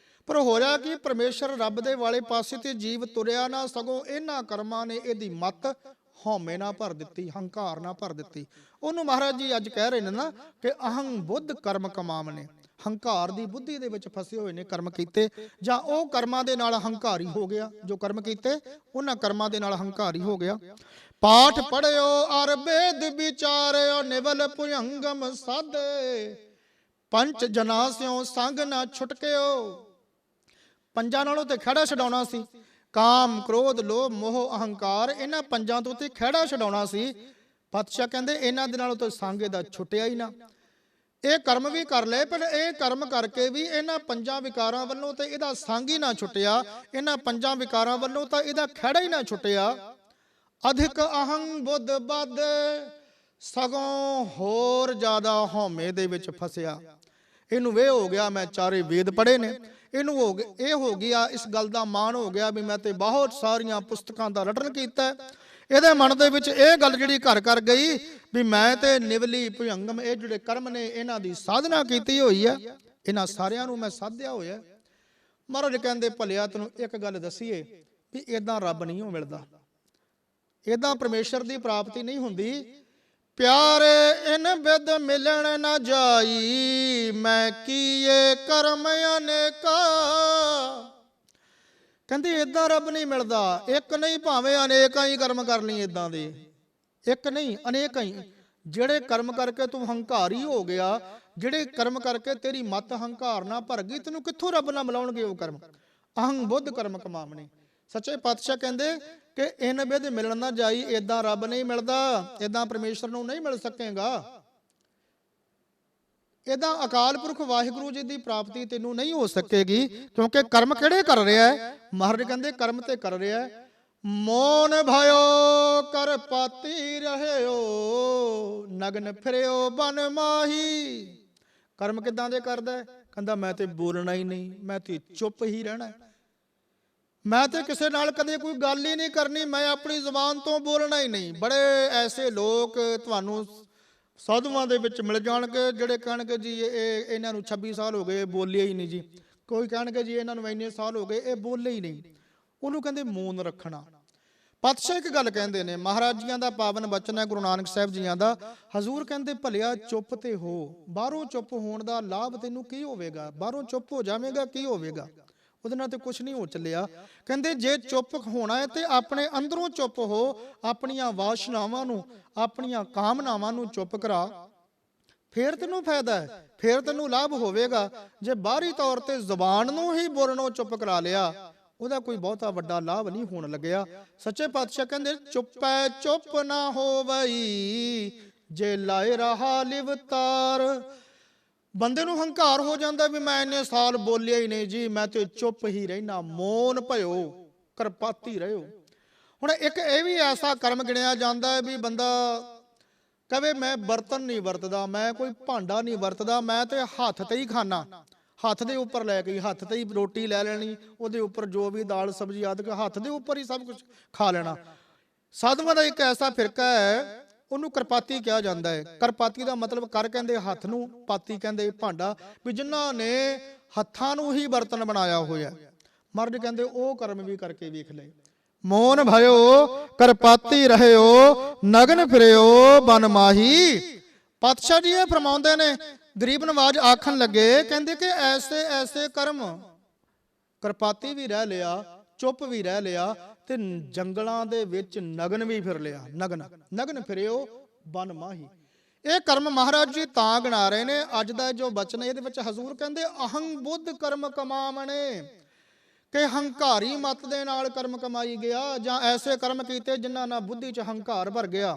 ਪਰ ਹੋਇਆ ਕਿ ਪਰਮੇਸ਼ਰ ਰੱਬ ਦੇ ਵਾਲੇ ਪਾਸੇ ਤੇ ਜੀਵ ਤੁਰਿਆ ਨਾ, ਸਗੋਂ ਇਹਨਾਂ ਕਰਮਾਂ ਨੇ ਇਹਦੀ ਮੱਤ ਹਉਮੈ ਨਾ ਭਰ ਦਿੱਤੀ, ਹੰਕਾਰ ਨਾ ਭਰ ਦਿੱਤੀ। ਉਹਨੂੰ ਮਹਾਰਾਜ ਜੀ ਅੱਜ ਕਹਿ ਰਹੇ ਨੇ ਨਾ ਕਿ ਅਹੰ ਬੁੱਧ ਕਰਮ ਕਮਾਵਨੇ, ਹੰਕਾਰ ਦੀ ਬੁੱਧੀ ਦੇ ਵਿੱਚ ਫਸੇ ਹੋਏ ਨੇ ਕਰਮ ਕੀਤੇ, ਜਾਂ ਉਹ ਕਰਮਾਂ ਦੇ ਨਾਲ ਹੰਕਾਰੀ ਹੋ ਗਿਆ, ਜੋ ਕਰਮ ਕੀਤੇ ਉਹਨਾਂ ਕਰਮਾਂ ਦੇ ਨਾਲ ਹੰਕਾਰੀ ਹੋ ਗਿਆ। ਪਾਠ ਪੜਿਓ ਅਰ ਵੇਦ ਵਿਚਾਰਿਓ, ਨਿਵਲ ਭੁਯੰਗਮ ਸਾਧੇ, ਪੰਚ ਜਨਾ ਸਿਓ ਸੰਗ ਨਾ ਛੁਟਕਿਓ। ਪੰਜਾਂ ਨਾਲੋਂ ਤੇ ਖਹਿੜਾ ਛਡਾਉਣਾ ਸੀ, ਕਾਮ ਕ੍ਰੋਧ ਲੋਭ ਮੋਹ ਅਹੰਕਾਰ, ਇਹਨਾਂ ਪੰਜਾਂ ਤੋਂ ਤੇ ਖਹਿੜਾ ਛਡਾਉਣਾ ਸੀ। ਪਾਤਸ਼ਾਹ ਕਹਿੰਦੇ ਇਹਨਾਂ ਦੇ ਨਾਲੋਂ ਤਾਂ ਸੰਗ ਇਹਦਾ ਛੁੱਟਿਆ ਹੀ ਨਾ। ਇਹ ਕਰਮ ਵੀ ਕਰ ਲਏ, ਪਰ ਇਹ ਕਰਮ ਕਰਕੇ ਵੀ ਇਹਨਾਂ ਪੰਜਾਂ ਵਿਕਾਰਾਂ ਵੱਲੋਂ ਤੇ ਇਹਦਾ ਸੰਗ ਹੀ ਨਾ ਛੁੱਟਿਆ, ਇਹਨਾਂ ਪੰਜਾਂ ਵਿਕਾਰਾਂ ਵੱਲੋਂ ਤਾਂ ਇਹਦਾ ਖਹਿੜਾ ਹੀ ਨਾ ਛੁੱਟਿਆ। ਅਧਿਕ ਅਹੰ ਬੁੱਧ ਬਦ, ਸਗੋਂ ਹੋਰ ਜ਼ਿਆਦਾ ਹਉਮੈ ਦੇ ਵਿੱਚ ਫਸਿਆ। ਇਹਨੂੰ ਇਹ ਹੋ ਗਿਆ ਮੈਂ ਚਾਰੇ ਵੇਦ ਪੜ੍ਹੇ ਨੇ, ਇਹਨੂੰ ਇਹ ਹੋ ਗਿਆ, ਇਸ ਗੱਲ ਦਾ ਮਾਣ ਹੋ ਗਿਆ ਵੀ ਮੈਂ ਤੇ ਬਹੁਤ ਸਾਰੀਆਂ ਪੁਸਤਕਾਂ ਦਾ ਰਟਨ ਕੀਤਾ। ਇਹਦੇ ਮਨ ਦੇ ਵਿੱਚ ਇਹ ਗੱਲ ਜਿਹੜੀ ਘਰ ਕਰ ਗਈ ਵੀ ਮੈਂ ਤੇ ਨਿਵਲੀ ਭੁਯੰਗਮ, ਇਹ ਜਿਹੜੇ ਕਰਮ ਨੇ ਇਹਨਾਂ ਦੀ ਸਾਧਨਾ ਕੀਤੀ ਹੋਈ ਹੈ, ਇਹਨਾਂ ਸਾਰਿਆਂ ਨੂੰ ਮੈਂ ਸਾਧਿਆ ਹੋਇਆ। ਮਹਾਰਾਜ ਕਹਿੰਦੇ ਭਲਿਆ ਤੈਨੂੰ ਇੱਕ ਗੱਲ ਦਸੀਏ ਵੀ ਇਦਾਂ ਰੱਬ ਨਹੀਂ ਹੋ ਮਿਲਦਾ, ਇਦਾਂ ਪਰਮੇਸ਼ਰ ਦੀ ਪ੍ਰਾਪਤੀ ਨਹੀਂ ਹੁੰਦੀ। ਪਿਆਰੇ ਇਨ ਬਿਦ ਮਿਲਣ ਨਾ ਜਾਈ, ਮੈਂ ਕੀਏ ਕਰਮ ਅਨੇਕਾ। ਕਹਿੰਦੇ ਇਦਾਂ ਰੱਬ ਨਹੀਂ ਮਿਲਦਾ, ਇੱਕ ਨਹੀਂ ਭਾਵੇਂ ਅਨੇਕਾਂ ਹੀ ਕਰਮ ਕਰ ਲਈ ਇਦਾਂ ਦੇ, ਇੱਕ ਨਹੀਂ ਅਨੇਕਾਂ ਹੀ। ਜਿਹੜੇ ਕਰਮ ਕਰਕੇ ਤੂੰ ਹੰਕਾਰੀ ਹੋ ਗਿਆ, ਜਿਹੜੇ ਕਰਮ ਕਰਕੇ ਤੇਰੀ ਮੱਤ ਹੰਕਾਰ ਨਾ ਭਰ ਗਈ, ਤੈਨੂੰ ਕਿੱਥੋਂ ਰੱਬ ਨਾਲ ਮਿਲਾਉਣਗੇ ਉਹ ਕਰਮ? ਅਹੰ ਬੁੱਧ ਕਰਮ ਕਮਾਵਣੇ। ਸੱਚੇ ਪਾਤਸ਼ਾਹ ਕਹਿੰਦੇ ਕਿ ਇਨ ਬਿਦ ਮਿਲਣ ਨਾ ਜਾਈ, ਇਦਾਂ ਰੱਬ ਨਹੀਂ ਮਿਲਦਾ, ਇਦਾਂ ਪਰਮੇਸ਼ਰ ਨੂੰ ਨਹੀਂ ਮਿਲ ਸਕੇਗਾ, ਇਦਾਂ ਅਕਾਲ ਪੁਰਖ ਵਾਹਿਗੁਰੂ ਜੀ ਦੀ ਪ੍ਰਾਪਤੀ ਤੈਨੂੰ ਨਹੀਂ ਹੋ ਸਕੇਗੀ। ਕਿਉਂਕਿ ਕਰਮ ਕਿਹੜੇ ਕਰ ਰਿਹਾ ਹੈ? ਮਹਾਰਾਜ ਕਹਿੰਦੇ ਕਰਮ ਤੇ ਕਰ ਰਿਹਾ ਹੈ। ਮੋਨ ਭਇਓ ਕਰ ਪਾਤੀ ਰਹਿਓ, ਨਗਨ ਫਿਰਿਓ ਬਨ ਮਾਹੀ। ਕਰਮ ਕਿਦਾਂ ਦੇ ਕਰਦਾ? ਕਹਿੰਦਾ ਮੈਂ ਤੇ ਬੋਲਣਾ ਹੀ ਨਹੀਂ, ਮੈਂ ਤੇ ਚੁੱਪ ਹੀ ਰਹਿਣਾ, ਮੈਂ ਤੇ ਕਿਸੇ ਨਾਲ ਕਦੇ ਕੋਈ ਗੱਲ ਹੀ ਨਹੀਂ ਕਰਨੀ, ਮੈਂ ਆਪਣੀ ਜ਼ੁਬਾਨ ਤੋਂ ਬੋਲਣਾ ਹੀ ਨਹੀਂ। ਬੜੇ ਐਸੇ ਲੋਕ ਤੁਹਾਨੂੰ ਸਾਧੂਆਂ ਦੇ ਵਿੱਚ ਮਿਲ ਜਾਣਗੇ ਜਿਹੜੇ ਕਹਿਣਗੇ ਜੀ ਇਹਨਾਂ ਨੂੰ 26 ਸਾਲ ਹੋ ਗਏ ਬੋਲੇ ਹੀ ਨਹੀਂ ਜੀ, ਕੋਈ ਕਹਿਣਗੇ ਜੀ ਇਹਨਾਂ ਨੂੰ ਇੰਨੇ ਸਾਲ ਹੋ ਗਏ ਇਹ ਬੋਲੇ ਹੀ ਨਹੀਂ। ਉਹਨੂੰ ਕਹਿੰਦੇ ਮੌਨ ਰੱਖਣਾ। ਪਾਤਸ਼ਾਹ ਇੱਕ ਗੱਲ ਕਹਿੰਦੇ ਨੇ, ਮਹਾਰਾਜ ਜੀਆਂ ਦਾ ਪਾਵਨ ਬਚਨ ਹੈ, ਗੁਰੂ ਨਾਨਕ ਸਾਹਿਬ ਜੀਆਂ ਦਾ। ਹਜ਼ੂਰ ਕਹਿੰਦੇ ਭਲਿਆ ਚੁੱਪ ਤੇ ਹੋ। ਬਾਹਰੋਂ ਚੁੱਪ ਹੋਣ ਦਾ ਲਾਭ ਤੈਨੂੰ ਕੀ ਹੋਵੇਗਾ? ਬਾਹਰੋਂ ਚੁੱਪ ਹੋ ਜਾਵੇਗਾ ਕੀ ਹੋਵੇਗਾ? ਉਹਦੇ ਨਾਲ ਤੇ ਕੁਛ ਨਹੀਂ ਹੋ ਚੱਲਿਆ। ਕਹਿੰਦੇ ਜੇ ਚੁੱਪ ਹੋਣਾ ਹੈ ਤੇ ਆਪਣੇ ਅੰਦਰੋਂ ਚੁੱਪ ਹੋ, ਆਪਣੀਆਂ ਵਾਸ਼ਨਾਵਾਂ ਨੂੰ, ਆਪਣੀਆਂ ਕਾਮਨਾਵਾਂ ਨੂੰ ਚੁੱਪ ਕਰਾ, ਫੇਰ ਤੈਨੂੰ ਫਾਇਦਾ ਹੈ, ਫੇਰ ਤੈਨੂੰ ਲਾਭ ਹੋਵੇਗਾ। ਜੇ ਬਾਹਰੀ ਤੌਰ ਤੇ ਜ਼ੁਬਾਨ ਨੂੰ ਹੀ ਬੋਲਣੋਂ ਚੁੱਪ ਕਰਾ ਲਿਆ, ਉਹਦਾ ਕੋਈ ਬਹੁਤਾ ਵੱਡਾ ਲਾਭ ਨਹੀਂ ਹੋਣ ਲੱਗਿਆ। ਸੱਚੇ ਪਾਤਸ਼ਾਹ ਕਹਿੰਦੇ ਚੁੱਪੈ ਚੁੱਪ ਨਾ ਹੋਵਈ, ਜੇ ਲਾਏ ਰਹਾ ਲਿਵਤਾਰ। ਬੰਦੇ ਨੂੰ ਹੰਕਾਰ ਹੋ ਜਾਂਦਾ ਵੀ ਮੈਂ ਇੰਨੇ ਸਾਲ ਬੋਲਿਆ ਹੀ ਨਹੀਂ ਜੀ, ਮੈਂ ਤੇ ਚੁੱਪ ਹੀ ਰਹਿਣਾ, ਮੌਨ ਭਇਓ ਕਰਪਾਤੀ ਰਹਿਓ। ਹੁਣ ਇੱਕ ਇਹ ਵੀ ਐਸਾ ਕਰਮ ਗਿਣਿਆ ਜਾਂਦਾ ਹੈ ਵੀ ਬੰਦਾ ਕਵੇ ਮੈਂ ਬਰਤਨ ਨਹੀਂ ਵਰਤਦਾ, ਮੈਂ ਕੋਈ ਭਾਂਡਾ ਨਹੀਂ ਵਰਤਦਾ, ਮੈਂ ਤੇ ਹੱਥ ਤੇ ਹੀ ਖਾਣਾ, ਹੱਥ ਦੇ ਉੱਪਰ ਲੈ ਕੇ ਹੱਥ ਤੇ ਹੀ ਰੋਟੀ ਲੈ ਲੈਣੀ, ਉਹਦੇ ਉੱਪਰ ਜੋ ਵੀ ਦਾਲ ਸਬਜ਼ੀ ਆਦਿ ਹੱਥ ਦੇ ਉੱਪਰ ਹੀ ਸਭ ਕੁਝ ਖਾ ਲੈਣਾ। ਸਾਧੂਆਂ ਦਾ ਇੱਕ ਐਸਾ ਫਿਰਕਾ ਹੈ, ਉਹਨੂੰ ਕਰਪਾਤੀ ਕਿਹਾ ਜਾਂਦਾ ਹੈ। ਕਰਪਾਤੀ ਦਾ ਮਤਲਬ ਕਰ ਕਹਿੰਦੇ ਹੱਥ ਨੂੰ, ਪਾਤੀ ਕਹਿੰਦੇ ਭਾਂਡਾ, ਵੀ ਜਿਨ੍ਹਾਂ ਨੇ ਹੱਥਾਂ ਨੂੰ ਹੀ ਬਰਤਨ ਬਣਾਇਆ ਹੋਇਆ। ਮਹਾਰਾਜ ਕਹਿੰਦੇ ਉਹ ਕਰਮ ਵੀ ਕਰਕੇ ਵੇਖ ਲੈ। ਮੌਨ ਭਇਓ ਕਰਪਾਤੀ ਰਹਿਓ, ਨਗਨ ਫਿਰਿਓ ਬਨ ਮਾਹੀ। ਪਾਤਸ਼ਾਹ ਜੀ ਇਹ ਫਰਮਾਉਂਦੇ ਨੇ, ਗਰੀਬ ਨਵਾਜ ਆਖਣ ਲੱਗੇ, ਕਹਿੰਦੇ ਕਿ ਐਸੇ ਐਸੇ ਕਰਮ, ਕਰਪਾਤੀ ਵੀ ਰਹਿ ਲਿਆ, ਚੁੱਪ ਵੀ ਰਹਿ ਲਿਆ, ਤੇ ਜੰਗਲਾਂ ਦੇ ਵਿੱਚ ਨਗਨ ਵੀ ਫਿਰ ਲਿਆ। ਨਗਨ ਫਿਰਿਓ ਬਨ ਮਾਹੀ। ਇਹ ਕਰਮ ਮਹਾਰਾਜ ਜੀ ਤਾਂ ਗਿਣਾ ਰਹੇ ਨੇ। ਅੱਜ ਦਾ ਜੋ ਬਚਨ ਇਹਦੇ ਵਿੱਚ ਹਜ਼ੂਰ ਕਹਿੰਦੇ ਅਹੰ ਬੁੱਧ ਕਰਮ ਕਮਾਵਣੇ, ਕਿ ਹੰਕਾਰੀ ਮਤ ਦੇ ਨਾਲ ਕਰਮ ਕਮਾਈ ਗਿਆ, ਜਾਂ ਐਸੇ ਕਰਮ ਕੀਤੇ ਜਿਨ੍ਹਾਂ ਨਾਲ ਬੁੱਧੀ 'ਚ ਹੰਕਾਰ ਭਰ ਗਿਆ।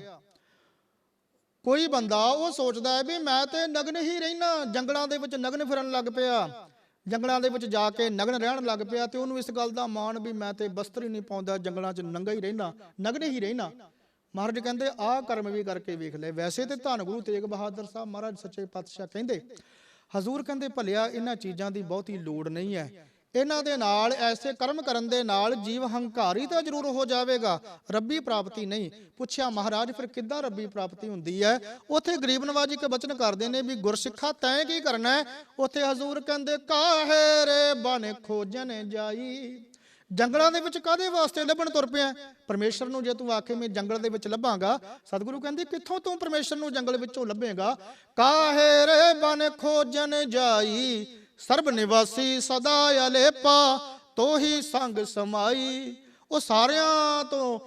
ਕੋਈ ਬੰਦਾ ਉਹ ਸੋਚਦਾ ਹੈ ਵੀ ਮੈਂ ਤੇ ਨਗਨ ਹੀ ਰਹਿਣਾ, ਜੰਗਲਾਂ ਦੇ ਵਿੱਚ ਨਗਨ ਫਿਰਨ ਲੱਗ ਪਿਆ, ਜੰਗਲਾਂ ਦੇ ਵਿੱਚ ਜਾ ਕੇ ਨਗਨ ਰਹਿਣ ਲੱਗ ਪਿਆ, ਤੇ ਉਹਨੂੰ ਇਸ ਗੱਲ ਦਾ ਮਾਣ ਵੀ ਮੈਂ ਤੇ ਬਸਤਰ ਹੀ ਨਹੀਂ ਪਾਉਂਦਾ, ਜੰਗਲਾਂ 'ਚ ਨੰਗਾ ਹੀ ਰਹਿਣਾ, ਨਗਨ ਹੀ ਰਹਿਣਾ। ਮਹਾਰਾਜ ਕਹਿੰਦੇ ਆਹ ਕਰਮ ਵੀ ਕਰਕੇ ਵੇਖ ਲੈ। ਵੈਸੇ ਤੇ ਧੰਨ ਗੁਰੂ ਤੇਗ ਬਹਾਦਰ ਸਾਹਿਬ ਮਹਾਰਾਜ ਸੱਚੇ ਪਾਤਸ਼ਾਹ ਕਹਿੰਦੇ, ਹਜ਼ੂਰ ਕਹਿੰਦੇ ਭਲਿਆ ਇਹਨਾਂ ਚੀਜ਼ਾਂ ਦੀ ਬਹੁਤੀ ਲੋੜ ਨਹੀਂ ਹੈ, ਇਹਨਾਂ ਦੇ ਨਾਲ ਐਸੇ ਕਰਮ ਕਰਨ ਦੇ ਨਾਲ ਜੀਵ ਹੰਕਾਰੀ ਤਾਂ ਜ਼ਰੂਰ ਹੋ ਜਾਵੇਗਾ, ਰੱਬੀ ਪ੍ਰਾਪਤੀ ਨਹੀਂ। ਪੁੱਛਿਆ ਮਹਾਰਾਜ ਫਿਰ ਕਿੱਦਾਂ ਰੱਬੀ ਪ੍ਰਾਪਤੀ ਹੁੰਦੀ ਹੈ? ਉੱਥੇ ਗਰੀਬ ਨਵਾਜੀ ਕੇ ਬਚਨ ਕਰਦੇ ਨੇ ਵੀ ਗੁਰਸਿੱਖਾ ਤੈਂ ਕੀ ਕਰਨਾ ਹੈ? ਉੱਥੇ ਹਜ਼ੂਰ ਕਹਿੰਦੇ ਕਾਹੇ ਰੇ ਬਨ ਖੋਜਨ ਜਾਈ। ਜੰਗਲਾਂ ਦੇ ਵਿੱਚ ਕਾਹਦੇ ਵਾਸਤੇ ਲੱਭਣ ਤੁਰ ਪਿਆ? ਪਰਮੇਸ਼ਰ ਨੂੰ ਜੇ ਤੂੰ ਆਖੇ ਮੈਂ ਜੰਗਲ ਦੇ ਵਿੱਚ ਲੱਭਾਂਗਾ, ਸਤਿਗੁਰੂ ਕਹਿੰਦੇ ਕਿੱਥੋਂ ਤੂੰ ਪਰਮੇਸ਼ਰ ਨੂੰ ਜੰਗਲ ਵਿੱਚੋਂ ਲੱਭੇਗਾ? ਕਾਹੇ ਰੇ ਬਨ ਖੋਜਨ ਜਾਈ, ਸਰਬ ਨਿਵਾਸੀ ਸਦਾ ਅਲੇਪਾ, ਤੋਹੀ ਸੰਗ ਸਮਾਈ। ਉਹ ਸਾਰਿਆਂ ਤੋਂ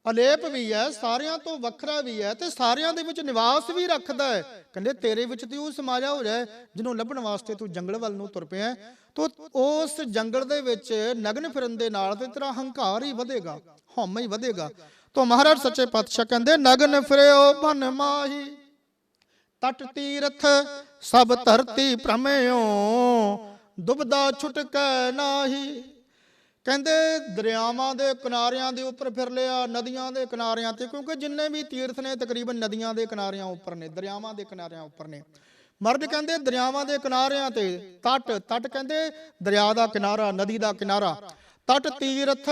ਅਲੇਪ ਵੀ ਹੈ, ਸਾਰਿਆਂ ਤੋਂ ਵੱਖਰਾ ਵੀ ਹੈ, ਤੇ ਸਾਰਿਆਂ ਦੇ ਵਿੱਚ ਨਿਵਾਸ ਵੀ ਰੱਖਦਾ ਹੈ। ਕਹਿੰਦੇ ਤੇਰੇ ਵਿੱਚ ਤੇ ਉਹ ਸਮਾਇਆ ਹੋ ਜਾਏ ਜਿਹਨੂੰ ਲੱਭਣ ਵਾਸਤੇ ਤੂੰ ਜੰਗਲ ਵੱਲ ਨੂੰ ਤੁਰ ਪਿਆ। ਤੋ ਉਸ ਜੰਗਲ ਦੇ ਵਿੱਚ ਨਗਨ ਫਿਰਨ ਦੇ ਨਾਲ ਤੇ ਤੇਰਾ ਹੰਕਾਰ ਹੀ ਵਧੇਗਾ, ਹਉਮੈ ਹੀ ਵਧੇਗਾ। ਤੋ ਮਹਾਰਾਜ ਸੱਚੇ ਪਾਤਸ਼ਾਹ ਕਹਿੰਦੇ ਨਗਨ ਫਿਰਿਓ ਬਨ ਮਾਹੀ, ਤਟ ਤੀਰਥ ਸਭ ਧਰਤੀ ਭ੍ਰਮਿਓ, ਦੁਬਦਾ ਛੁਟਕੈ ਨਾਹੀ। ਕਹਿੰਦੇ ਦਰਿਆਵਾਂ ਦੇ ਕਿਨਾਰਿਆਂ ਦੇ ਉੱਪਰ ਫਿਰ ਲਿਆ, ਨਦੀਆਂ ਦੇ ਕਿਨਾਰਿਆਂ ਤੇ, ਕਿਉਂਕਿ ਜਿੰਨੇ ਵੀ ਤੀਰਥ ਨੇ ਤਕਰੀਬਨ ਨਦੀਆਂ ਦੇ ਕਿਨਾਰਿਆਂ ਉੱਪਰ ਨੇ, ਦਰਿਆਵਾਂ ਦੇ ਕਿਨਾਰਿਆਂ ਉੱਪਰ ਨੇ। ਮਰਦ ਕਹਿੰਦੇ ਦਰਿਆਵਾਂ ਦੇ ਕਿਨਾਰਿਆਂ ਤੇ, ਤਟ ਕਹਿੰਦੇ ਦਰਿਆ ਦਾ ਕਿਨਾਰਾ, ਨਦੀ ਦਾ ਕਿਨਾਰਾ, ਤਟ ਤੀਰਥ,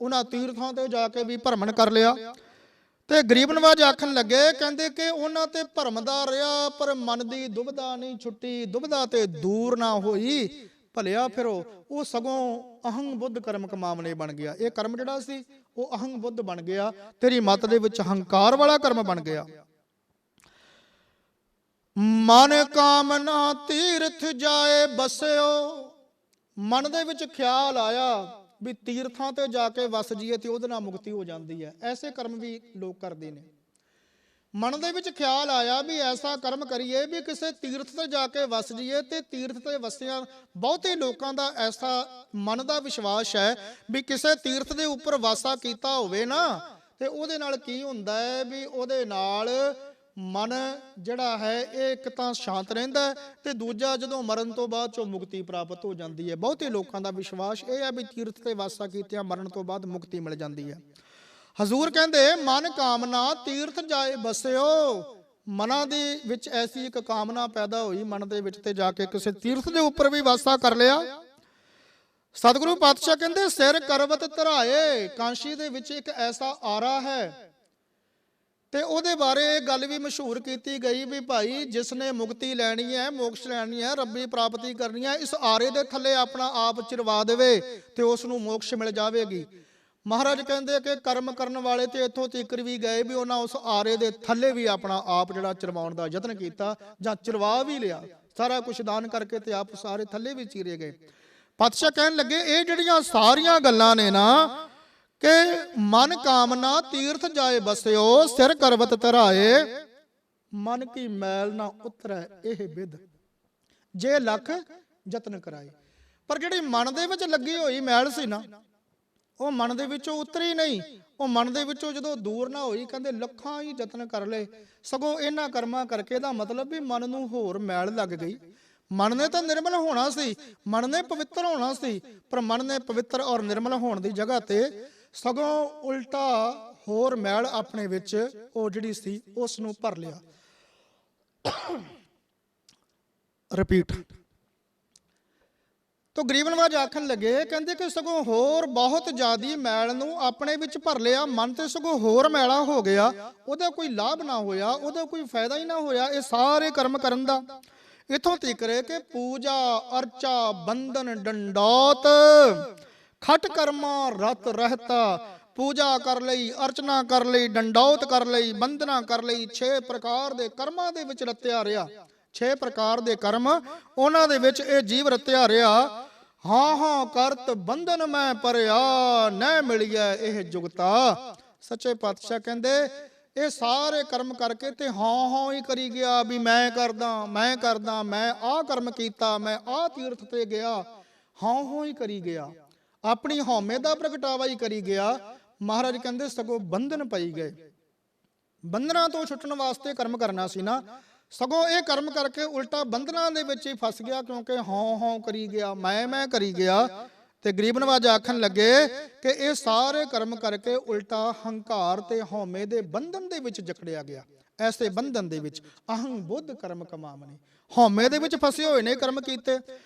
ਉਹਨਾਂ ਤੀਰਥਾਂ ਤੇ ਜਾ ਕੇ ਵੀ ਭਰਮਣ ਕਰ ਲਿਆ। ਤੇ ਗਰੀਬ ਨਵਾਜ ਆਖਣ ਲੱਗੇ, ਕਹਿੰਦੇ ਕਿ ਉਹਨਾਂ ਤੇ ਭਰਮਦਾ ਰਿਹਾ, ਪਰ ਮਨ ਦੀ ਦੁਬਦਾ ਨਹੀਂ ਛੁੱਟੀ, ਦੁਬਦਾ ਤੇ ਦੂਰ ਨਾ ਹੋਈ। ਭਲਿਆ ਫਿਰ ਉਹ ਸਗੋਂ ਅਹੰ ਬੁੱਧ ਕਰਮ ਕਮਾਵਣੇ ਬਣ ਗਿਆ। ਇਹ ਕਰਮ ਜਿਹੜਾ ਸੀ ਉਹ ਅਹੰ ਬੁੱਧ ਬਣ ਗਿਆ, ਤੇਰੀ ਮਤ ਦੇ ਵਿੱਚ ਹੰਕਾਰ ਵਾਲਾ ਕਰਮ ਬਣ ਗਿਆ। ਮਨ ਕਾਮਨਾ ਤੀਰਥ ਜਾਏ ਬਸਿਓ, ਮਨ ਦੇ ਵਿੱਚ ਖਿਆਲ ਆਇਆ ਵੀ ਤੀਰਥਾਂ ਤੇ ਜਾ ਕੇ ਵਸ ਜੀਏ ਤੇ ਉਹਦੇ ਨਾਲ ਮੁਕਤੀ ਹੋ ਜਾਂਦੀ ਹੈ। ਐਸੇ ਕਰਮ ਵੀ ਲੋਕ ਕਰਦੇ ਨੇ। ਮਨ ਦੇ ਵਿੱਚ ਖਿਆਲ ਆਇਆ ਵੀ ਐਸਾ ਕਰਮ ਕਰੀਏ ਵੀ ਕਿਸੇ ਤੀਰਥ ਤੇ ਜਾ ਕੇ ਵਸ ਜੀਏ, ਤੇ ਤੀਰਥ ਤੇ ਵਸਿਆ ਬਹੁਤੇ ਲੋਕਾਂ ਦਾ ਐਸਾ ਮਨ ਦਾ ਵਿਸ਼ਵਾਸ ਹੈ ਵੀ ਕਿਸੇ ਤੀਰਥ ਦੇ ਉੱਪਰ ਵਾਸਾ ਕੀਤਾ ਹੋਵੇ ਨਾ, ਤੇ ਉਹਦੇ ਨਾਲ ਕੀ ਹੁੰਦਾ ਹੈ ਵੀ ਉਹਦੇ ਨਾਲ ਮਨ ਜਿਹੜਾ ਹੈ ਇਹ ਇੱਕ ਤਾਂ ਸ਼ਾਂਤ ਰਹਿੰਦਾ, ਤੇ ਦੂਜਾ ਜਦੋਂ ਮਰਨ ਤੋਂ ਬਾਅਦ ਚੋਂ ਮੁਕਤੀ ਪ੍ਰਾਪਤ ਹੋ ਜਾਂਦੀ ਹੈ। ਬਹੁਤੇ ਲੋਕਾਂ ਦਾ ਵਿਸ਼ਵਾਸ ਇਹ ਹੈ ਵੀ ਤੀਰਥ ਤੇ ਵਾਸਾ ਕੀਤਿਆਂ ਮਰਨ ਤੋਂ ਬਾਅਦ ਮੁਕਤੀ ਮਿਲ ਜਾਂਦੀ ਹੈ। ਹਜ਼ੂਰ ਕਹਿੰਦੇ ਮਨ ਕਾਮਨਾ ਤੀਰਥ ਜਾਏ ਬਸਿਓ, ਮਨਾਂ ਦੇ ਵਿੱਚ ਐਸੀ ਇੱਕ ਕਾਮਨਾ ਪੈਦਾ ਹੋਈ ਮਨ ਦੇ ਵਿੱਚ, ਤੇ ਜਾ ਕੇ ਕਿਸੇ ਤੀਰਥ ਦੇ ਉੱਪਰ ਵੀ ਵਾਸਾ ਕਰ ਲਿਆ। ਸਤਿਗੁਰੂ ਪਾਤਸ਼ਾਹ ਕਹਿੰਦੇ ਸਿਰ ਕਰਵਤ ਧਰਾਏ, ਕਾਂਸ਼ੀ ਦੇ ਵਿੱਚ ਇੱਕ ਐਸਾ ਆਰਾ ਹੈ, ਤੇ ਉਹਦੇ ਬਾਰੇ ਇਹ ਗੱਲ ਵੀ ਮਸ਼ਹੂਰ ਕੀਤੀ ਗਈ ਵੀ ਭਾਈ ਜਿਸ ਨੇ ਮੁਕਤੀ ਲੈਣੀ ਹੈ, ਮੋਕਸ਼ ਲੈਣੀ ਹੈ, ਰੱਬੀ ਪ੍ਰਾਪਤੀ ਕਰਨੀ ਹੈ, ਇਸ ਆਰੇ ਦੇ ਥੱਲੇ ਆਪਣਾ ਆਪ ਚਿਰਵਾ ਦੇਵੇ ਤੇ ਉਸ ਨੂੰ ਮੋਕਸ਼ ਮਿਲ ਜਾਵੇਗੀ। ਮਹਾਰਾਜ ਕਹਿੰਦੇ ਕਿ ਕਰਮ ਕਰਨ ਵਾਲੇ ਤੇ ਇੱਥੋਂ ਤੀਕਰ ਵੀ ਗਏ ਵੀ ਉਹਨਾਂ ਉਸ ਆਰੇ ਦੇ ਥੱਲੇ ਵੀ ਆਪਣਾ ਆਪ ਜਿਹੜਾ ਚਿਰਵਾਉਣ ਦਾ ਯਤਨ ਕੀਤਾ, ਜਾਂ ਚਿਰਵਾ ਵੀ ਲਿਆ, ਸਾਰਾ ਕੁਝ ਦਾਨ ਕਰਕੇ ਤੇ ਆਪ ਉਸ ਆਰੇ ਥੱਲੇ ਵੀ ਚੀਰੇ ਗਏ। ਪਾਤਸ਼ਾਹ ਕਹਿਣ ਲੱਗੇ ਇਹ ਜਿਹੜੀਆਂ ਸਾਰੀਆਂ ਗੱਲਾਂ ਨੇ ਨਾ, ਕਿ ਮਨ ਕਾਮਨਾ ਤੀਰਥ ਜਾਏ ਬਸਿਓ, ਸਿਰ ਕਰਵਤ ਧਰਾਏ, ਮਨ ਕੀ ਮੈਲ ਨਾ ਉਤਰੈ ਇਹ ਵਿਦ, ਜੇ ਲੱਖ ਯਤਨ ਕਰਾਏ। ਪਰ ਜਿਹੜੀ ਮਨ ਦੇ ਵਿੱਚ ਲੱਗੀ ਹੋਈ ਮੈਲ ਸੀ ਨਾ, ਉਹ ਮਨ ਦੇ ਵਿੱਚੋਂ ਉਤਰੀ ਨਹੀਂ। ਉਹ ਮਨ ਦੇ ਵਿੱਚੋਂ ਜਦੋਂ ਦੂਰ ਨਾ ਹੋਈ, ਕਹਿੰਦੇ ਲੱਖਾਂ ਹੀ ਯਤਨ ਕਰ ਲਏ, ਸਗੋਂ ਇਹਨਾਂ ਕਰਮਾਂ ਕਰਕੇ ਦਾ ਮਤਲਬ ਵੀ ਮਨ ਨੂੰ ਹੋਰ ਮੈਲ ਲੱਗ ਗਈ। ਮਨ ਨੇ ਤਾਂ ਨਿਰਮਲ ਹੋਣਾ ਸੀ, ਮਨ ਨੇ ਪਵਿੱਤਰ ਹੋਣਾ ਸੀ, ਪਰ ਮਨ ਨੇ ਪਵਿੱਤਰ ਔਰ ਨਿਰਮਲ ਹੋਣ ਦੀ ਜਗ੍ਹਾ ਤੇ ਸਗੋਂ ਉਲਟਾ ਹੋਰ ਮੈਲ ਆਪਣੇ ਵਿੱਚ ਉਹ ਜਿਹੜੀ ਸੀ ਉਸ ਨੂੰ ਭਰ ਲਿਆ। ਰਿਪੀਟ। ਤੋ ਗਰੀਬ ਨਵਾਜ ਆਖਣ ਲੱਗੇ, ਕਹਿੰਦੇ ਕਿ ਸਗੋਂ ਹੋਰ ਬਹੁਤ ਜ਼ਿਆਦੀ ਮੈਲ ਨੂੰ ਆਪਣੇ ਵਿੱਚ ਭਰ ਲਿਆ, ਮਨ ਤੇ ਸਗੋਂ ਹੋਰ ਮੈਲਾ ਹੋ ਗਿਆ, ਉਹਦਾ ਕੋਈ ਲਾਭ ਨਾ ਹੋਇਆ, ਉਹਦਾ ਕੋਈ ਫਾਇਦਾ ਹੀ ਨਾ ਹੋਇਆ ਇਹ ਸਾਰੇ ਕਰਮ ਕਰਨ ਦਾ। ਇਥੋਂ ਤੀਕ ਕਿ ਪੂਜਾ ਅਰਚਾ ਬੰਧਨ ਡੰਡੌਤ ਖਟ ਕਰਮਾ ਰਤ ਰਹਿਤਾ। ਪੂਜਾ ਕਰ ਲਈ, ਅਰਚਨਾ ਕਰ ਲਈ, ਡੰਡੌਤ ਕਰ ਲਈ, ਬੰਧਨਾ ਕਰ ਲਈ, 6 ਪ੍ਰਕਾਰ ਦੇ ਕਰਮਾਂ ਦੇ ਵਿੱਚ ਰਤਿਆ ਰਿਹਾ। 6 ਪ੍ਰਕਾਰ ਦੇ ਕਰਮ ਉਹਨਾਂ ਦੇ ਵਿੱਚ ਇਹ ਜੀਵ ਰਤਿਆ ਰਿਹਾ। ਹਾਂ ਹਾਂ ਕਰਤ ਬੰਧਨ ਮੈਂ ਪਰਿਆ, ਨਹਿ ਮਿਲਿਆ ਇਹ ਜੁਗਤਾ। ਸੱਚੇ ਪਾਤਸ਼ਾਹ ਕਹਿੰਦੇ ਇਹ ਸਾਰੇ ਕਰਮ ਕਰਕੇ ਤੇ ਹਾਂ ਹੀ ਕਰੀ ਗਿਆ ਵੀ ਮੈਂ ਕਰਦਾ, ਮੈਂ ਕਰਦਾ, ਮੈਂ ਆਹ ਕਰਮ ਕੀਤਾ, ਮੈਂ ਆਹ ਤੀਰਥ ਤੇ ਗਿਆ, ਹਾਂ ਹੀ ਕਰੀ ਗਿਆ, ਆਪਣੀ ਹਉਮੈ ਦਾ ਪ੍ਰਗਟਾਵਾ ਹੀ ਕਰੀ ਗਿਆ। ਮਹਾਰਾਜ ਕਹਿੰਦੇ ਸਗੋਂ ਬੰਧਨ ਪਈ ਗਏ। ਬੰਧਨਾਂ ਤੋਂ ਛੁੱਟਣ ਵਾਸਤੇ ਕਰਮ ਕਰਨਾ ਸੀ ਨਾ, ਸਗੋਂ ਇਹ ਕਰਮ ਕਰਕੇ ਉਲਟਾ ਬੰਧਨਾਂ ਦੇ ਵਿੱਚ ਹੀ ਫਸ ਗਿਆ, ਕਿਉਂਕਿ ਹਾਂ ਕਰੀ ਗਿਆ, ਮੈਂ ਕਰੀ ਗਿਆ। ਤੇ ਗਰੀਬ ਨਵਾਜ ਆਖਣ ਲੱਗੇ ਕਿ ਇਹ ਸਾਰੇ ਕਰਮ ਕਰਕੇ ਉਲਟਾ ਹੰਕਾਰ ਤੇ ਹਉਮੈ ਦੇ ਬੰਧਨ ਦੇ ਵਿੱਚ ਜਕੜਿਆ ਗਿਆ। ਐਸੇ ਬੰਧਨ ਦੇ ਵਿੱਚ ਅਹੰ ਬੁੱਧ ਕਰਮ ਕਮਾਵਨੇ, ਹਉਮੈ ਦੇ ਵਿੱਚ ਫਸੇ ਹੋਏ ਨੇ ਕਰਮ ਕੀਤੇ।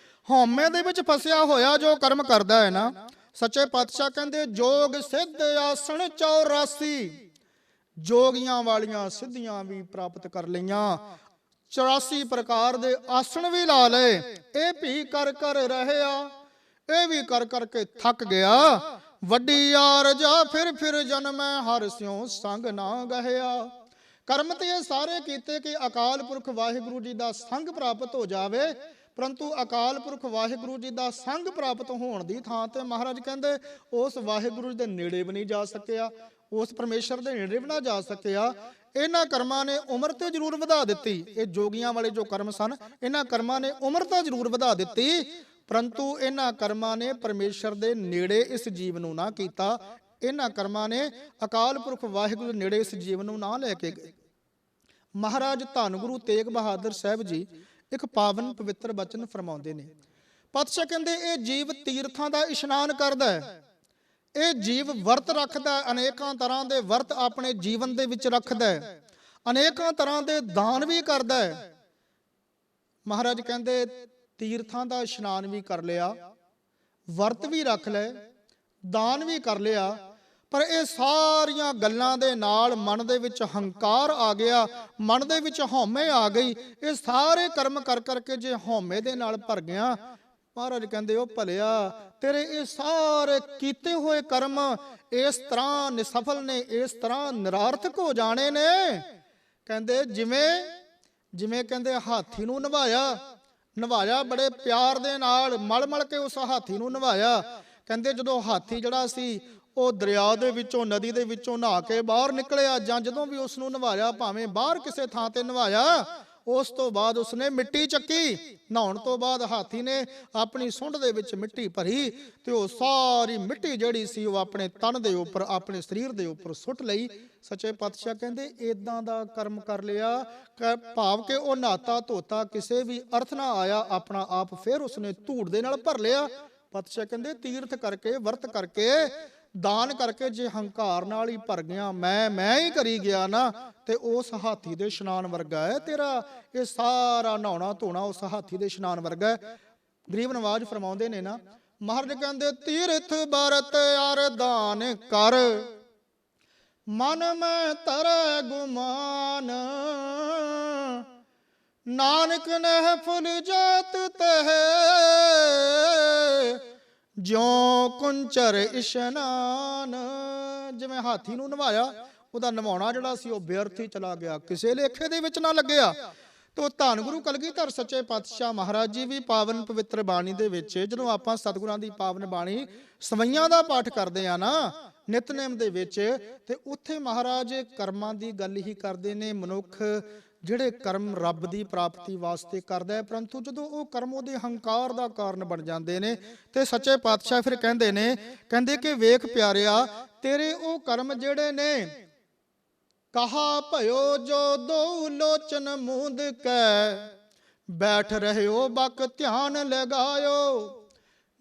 ਹਉਮੈ ਦੇ ਵਿੱਚ ਫਸਿਆ ਹੋਇਆ ਜੋ ਕਰਮ ਕਰਦਾ ਹੈ ਨਾ, ਸੱਚੇ ਪਾਤਸ਼ਾਹ ਕਹਿੰਦੇ ਜੋਗ ਸਿੱਧ ਆਸਣ 84, ਜੋਗੀਆਂ ਵਾਲੀਆਂ ਸਿੱਧੀਆਂ ਵੀ ਪ੍ਰਾਪਤ ਕਰ ਲਈਆਂ, 84 ਪ੍ਰਕਾਰ ਦੇ ਆਸਣ ਵੀ ਲਾ ਲਏ। ਇਹ ਵੀ ਕਰ ਰਹਿਆ, ਇਹ ਵੀ ਕਰ ਕਰਕੇ ਥੱਕ ਗਿਆ। ਵੱਡੀ ਯਾਰ ਜਾ ਫਿਰ ਜਨਮੈ, ਹਰ ਸਿਉ ਸੰਗ ਨਾ ਗਹਿਆ। ਕਰਮ ਤੇ ਇਹ ਸਾਰੇ ਕੀਤੇ ਕਿ ਅਕਾਲ ਪੁਰਖ ਵਾਹਿਗੁਰੂ ਜੀ ਦਾ ਸੰਗ ਪ੍ਰਾਪਤ ਹੋ ਜਾਵੇ, ਪਰੰਤੂ ਅਕਾਲ ਪੁਰਖ ਵਾਹਿਗੁਰੂ ਜੀ ਦਾ ਸੰਗ ਪ੍ਰਾਪਤ ਹੋਣ ਦੀ ਥਾਂ ਤੇ ਮਹਾਰਾਜ ਕਹਿੰਦੇ ਉਸ ਵਾਹਿਗੁਰੂ ਦੇ ਨੇੜੇ ਵੀ ਨਹੀਂ ਜਾ ਸਕਿਆ, ਉਸ ਪਰਮੇਸ਼ਰ ਦੇ ਨੇੜੇ ਵੀ ਨਾ ਜਾ ਸਕਿਆ। ਇਹਨਾਂ ਕਰਮਾਂ ਨੇ ਉਮਰ ਤੇ ਜ਼ਰੂਰ ਵਧਾ ਦਿੱਤੀ। ਇਹ ਜੋਗੀਆਂ ਵਾਲੇ ਜੋ ਕਰਮ ਸਨ, ਇਹਨਾਂ ਕਰਮਾਂ ਨੇ ਉਮਰ ਤਾਂ ਜ਼ਰੂਰ ਵਧਾ ਦਿੱਤੀ, ਪਰੰਤੂ ਇਹਨਾਂ ਕਰਮਾਂ ਨੇ ਪਰਮੇਸ਼ਰ ਦੇ ਨੇੜੇ ਇਸ ਜੀਵ ਨੂੰ ਨਾ ਕੀਤਾ। ਇਹਨਾਂ ਕਰਮਾਂ ਨੇ ਅਕਾਲ ਪੁਰਖ ਵਾਹਿਗੁਰੂ ਦੇ ਨੇੜੇ ਇਸ ਜੀਵ ਨੂੰ ਨਾ ਲੈ ਕੇ ਗਏ। ਮਹਾਰਾਜ ਧੰਨ ਗੁਰੂ ਤੇਗ ਬਹਾਦਰ ਸਾਹਿਬ ਜੀ ਇੱਕ ਪਾਵਨ ਪਵਿੱਤਰ ਬਚਨ ਫਰਮਾਉਂਦੇ ਨੇ। ਪਾਤਸ਼ਾਹ ਕਹਿੰਦੇ ਇਹ ਜੀਵ ਤੀਰਥਾਂ ਦਾ ਇਸ਼ਨਾਨ ਕਰਦਾ ਹੈ, ਇਹ ਜੀਵ ਵਰਤ ਰੱਖਦਾ ਹੈ, ਅਨੇਕਾਂ ਤਰ੍ਹਾਂ ਦੇ ਵਰਤ ਆਪਣੇ ਜੀਵਨ ਦੇ ਵਿੱਚ ਰੱਖਦਾ ਹੈ, ਅਨੇਕਾਂ ਤਰ੍ਹਾਂ ਦੇ ਦਾਨ ਵੀ ਕਰਦਾ ਹੈ। ਮਹਾਰਾਜ ਕਹਿੰਦੇ ਤੀਰਥਾਂ ਦਾ ਇਸ਼ਨਾਨ ਵੀ ਕਰ ਲਿਆ, ਵਰਤ ਵੀ ਰੱਖ ਲਏ, ਦਾਨ ਵੀ ਕਰ ਲਿਆ, ਪਰ ਇਹ ਸਾਰੀਆਂ ਗੱਲਾਂ ਦੇ ਨਾਲ ਮਨ ਦੇ ਵਿੱਚ ਹੰਕਾਰ ਆ ਗਿਆ, ਮਨ ਦੇ ਵਿੱਚ ਹਉਮੈ ਆ ਗਈ। ਇਹ ਸਾਰੇ ਕਰਮ ਕਰ ਕਰਕੇ ਜੇ ਹਉਮੈ ਦੇ ਨਾਲ ਭਰ ਗਿਆ, ਮਹਾਰਾਜ ਕਹਿੰਦੇ ਉਹ ਭਲਿਆ ਤੇਰੇ ਇਹ ਸਾਰੇ ਕੀਤੇ ਹੋਏ ਕਰਮ ਇਸ ਤਰ੍ਹਾਂ ਨਿਸਫਲ ਨੇ, ਇਸ ਤਰ੍ਹਾਂ ਨਿਰਾਰਥਕ ਹੋ ਜਾਣੇ ਨੇ। ਕਹਿੰਦੇ ਜਿਵੇਂ ਕਹਿੰਦੇ ਹਾਥੀ ਨੂੰ ਨਵਾਇਆ ਬੜੇ ਪਿਆਰ ਦੇ ਨਾਲ, ਮਲ ਕੇ ਉਸ ਹਾਥੀ ਨੂੰ ਨਵਾਇਆ। ਕਹਿੰਦੇ ਜਦੋਂ ਹਾਥੀ ਜਿਹੜਾ ਸੀ ਉਹ ਦਰਿਆ ਦੇ ਵਿੱਚੋਂ, ਨਦੀ ਦੇ ਵਿੱਚੋਂ ਨਹਾ ਕੇ ਬਾਹਰ ਨਿਕਲਿਆ, ਜਾਂ ਜਦੋਂ ਵੀ ਉਸ ਨੂੰ ਨਵਾਇਆ, ਭਾਵੇਂ ਬਾਹਰ ਕਿਸੇ ਥਾਂ ਤੇ ਨਵਾਇਆ, ਉਸ ਤੋਂ ਬਾਅਦ ਉਸਨੇ ਮਿੱਟੀ ਚੱਕੀ। ਨਹਾਉਣ ਤੋਂ ਬਾਅਦ ਹਾਥੀ ਨੇ ਆਪਣੀ ਸੁੰਡ ਦੇ ਵਿੱਚ ਮਿੱਟੀ ਭਰੀ ਤੇ ਉਹ ਸਾਰੀ ਮਿੱਟੀ ਜਿਹੜੀ ਸੀ ਉਹ ਆਪਣੇ ਤਨ ਦੇ ਉੱਪਰ, ਆਪਣੇ ਸਰੀਰ ਦੇ ਉੱਪਰ ਸੁੱਟ ਲਈ। ਸੱਚੇ ਪਾਤਸ਼ਾਹ ਕਹਿੰਦੇ ਇਦਾਂ ਦਾ ਕਰਮ ਕਰ ਲਿਆ, ਭਾਵ ਕਿ ਉਹ ਨਹਾਤਾ ਧੋਤਾ ਕਿਸੇ ਵੀ ਅਰਥ ਨਾ ਆਇਆ, ਆਪਣਾ ਆਪ ਫਿਰ ਉਸਨੇ ਧੂੜ ਦੇ ਨਾਲ ਭਰ ਲਿਆ। ਪਾਤਸ਼ਾਹ ਕਹਿੰਦੇ ਤੀਰਥ ਕਰਕੇ, ਵਰਤ ਕਰਕੇ, ਦਾਨ ਕਰਕੇ ਜੇ ਹੰਕਾਰ ਨਾਲ ਹੀ ਭਰ ਗਿਆ, ਮੈਂ ਹੀ ਕਰੀ ਗਿਆ ਨਾ, ਤੇ ਉਸ ਹਾਥੀ ਦੇ ਇਸ਼ਨਾਨ ਵਰਗਾ ਹੈ ਤੇਰਾ ਇਹ ਸਾਰਾ ਨਹਾਉਣਾ ਧੋਣਾ, ਉਸ ਹਾਥੀ ਦੇ ਇਸ਼ਨਾਨ ਵਰਗਾ ਹੈ। ਗਰੀਬ ਨਵਾਜ ਫਰਮਾਉਂਦੇ ਨੇ ਨਾ, ਮਹਾਰਾਜ ਕਹਿੰਦੇ ਤੀਰਥ ਵਰਤ ਅਰ ਦਾਨ ਕਰ, ਮਨ ਮੈਂ ਤਰੈ ਗੁਮਾਨ, ਨਾਨਕ ਨਹਿ ਫੁਲ ਜਾਤ ਤਹਿ, ਜਿਉ ਕੁੰਚਰ ਇਸ਼ਨਾਨ। ਜਿਵੇਂ ਹਾਥੀ ਨੂੰ ਨਵਾਇਆ, ਉਹਦਾ ਨਵਾਉਣਾ ਜਿਹੜਾ ਸੀ ਉਹ ਬੇਅਰਥ ਹੀ ਚਲਾ ਗਿਆ, ਕਿਸੇ ਲੇਖੇ ਦੇ ਵਿੱਚ ਨਾ ਲੱਗਿਆ। ਤੋ ਧੰਨ ਗੁਰੂ ਕਲਗੀਧਰ ਸੱਚੇ ਪਾਤਸ਼ਾਹ ਮਹਾਰਾਜ ਜੀ ਵੀ ਪਾਵਨ ਪਵਿੱਤਰ ਬਾਣੀ ਦੇ ਵਿੱਚ, ਜਦੋਂ ਆਪਾਂ ਸਤਿਗੁਰਾਂ ਦੀ ਪਾਵਨ ਬਾਣੀ ਸਵਈਆਂ ਦਾ ਪਾਠ ਕਰਦੇ ਆ ਨਾ ਨਿਤਨੇਮ ਦੇ ਵਿੱਚ, ਤੇ ਉੱਥੇ ਮਹਾਰਾਜ ਕਰਮਾਂ ਦੀ ਗੱਲ ਹੀ ਕਰਦੇ ਨੇ। ਮਨੁੱਖ ਜਿਹੜੇ ਕਰਮ ਰੱਬ ਦੀ ਪ੍ਰਾਪਤੀ ਵਾਸਤੇ ਕਰਦਾ ਹੈ, ਪਰੰਤੂ ਜਦੋਂ ਉਹ ਕਰਮ ਉਹਦੇ ਹੰਕਾਰ ਦਾ ਕਾਰਨ ਬਣ ਜਾਂਦੇ ਨੇ ਤੇ ਸੱਚੇ ਪਾਤਸ਼ਾਹ ਫਿਰ ਕਹਿੰਦੇ ਕਿ ਵੇਖ ਪਿਆਰਿਆ, ਤੇਰੇ ਉਹ ਕਰਮ ਜਿਹੜੇ ਨੇ, ਕਹਾ ਭਇਓ ਜੋ ਦੋ ਲੋਚਨ ਮੂੰਦ ਕੈ, ਬੈਠ ਰਹਿਓ ਬਕ ਧਿਆਨ ਲਗਾਇਓ,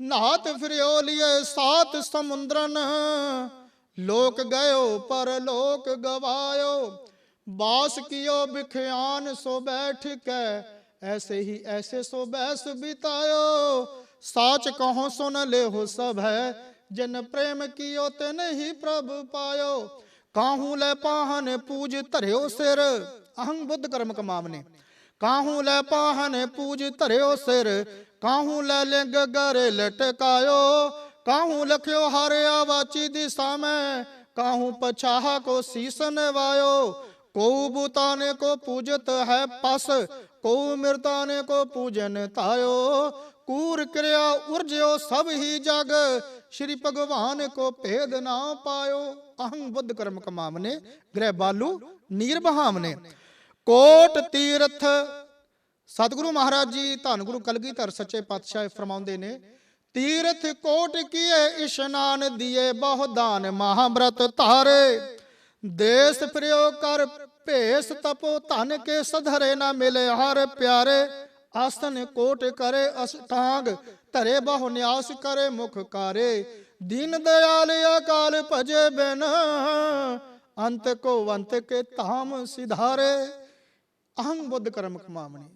ਨਾਤ ਫਿਰਿਓ ਲਿਏ ਸਾਤ ਸਮੁੰਦਰਨ, ਲੋਕ ਗਇਓ ਪਰ ਲੋਕ ਗਵਾਇਓ, ਬਾਸ ਕੀਓ ਬਿਖਿਆਨ ਸੋ ਬੈਠ ਕੈ, ऐसे ही ऐसे सो बैस बितायो, साच कहो सुन ले हो सब है, जिन प्रेम कियो तिन ही प्रभु पायो, काहू ले पाहन पूज धरियो सिर, अहं बुद्ध कर्म कमावने, काहू ले पाहन पूज धरियो सिर, काहू ले लिंग गरे लटकायो, काहू लख्यो हारिया वाची दिशा में, काहू पछाह को शीस नवायो, को बुताने को पूजत है पस, को मृताने को पूजन तायो, कूर क्रिया उर्जयो सब ही जग, श्री भगवान को भेद ना पायो, अहं बुद्ध कर्म कमावने, गृह बालू नीर बहावने। कोट तीर्थ सतगुरु महाराज जी धन गुरु कलगीधर सच्चे पातशाह फरमाउंदे ने, तीर्थ कोट किए इशनान दिए, बहु दान महाव्रत तारे, देश प्रियो कर भेस तपो धन के सधरे न मिले हर प्यारे, आसन कोट करे अष्टांग, धरे बहु न्यास करे मुख कारे, दीन दयाल अकाल भजे बिन, अंत को अंत के धाम सिधारे, अहं बुद्ध कर्म कमावने।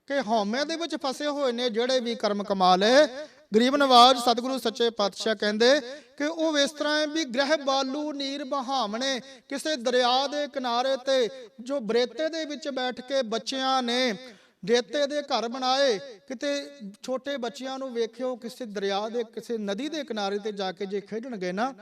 कि हौमे दे विच फसे होए ने ਜਿਹੜੇ ਵੀ ਕਰਮ ਕਮਾ ਲਏ, ਗਰੀਬ ਨਵਾਜ ਸਤਿਗੁਰੂ ਸੱਚੇ ਪਾਤਸ਼ਾਹ ਕਹਿੰਦੇ ਕਿ ਉਹ ਇਸ ਤਰ੍ਹਾਂ ਹੈ ਵੀ ਗ੍ਰਹਿ ਬਾਲੂ ਨੀਰ ਬਹਾਵਣੇ, ਕਿਸੇ ਦਰਿਆ ਦੇ ਕਿਨਾਰੇ ਤੇ ਜੋ ਬਰੇਤੇ ਦੇ ਵਿੱਚ ਬੈਠ ਕੇ ਬੱਚਿਆਂ ਨੇ ਰੇਤੇ ਦੇ ਘਰ ਬਣਾਏ। ਕਿਤੇ ਛੋਟੇ ਬੱਚਿਆਂ ਨੂੰ ਵੇਖਿਓ ਕਿਸੇ ਦਰਿਆ ਦੇ ਕਿਸੇ ਨਦੀ ਦੇ ਕਿਨਾਰੇ ਤੇ ਜਾ ਕੇ ਜੇ ਖੇਡਣਗੇ ਨਾ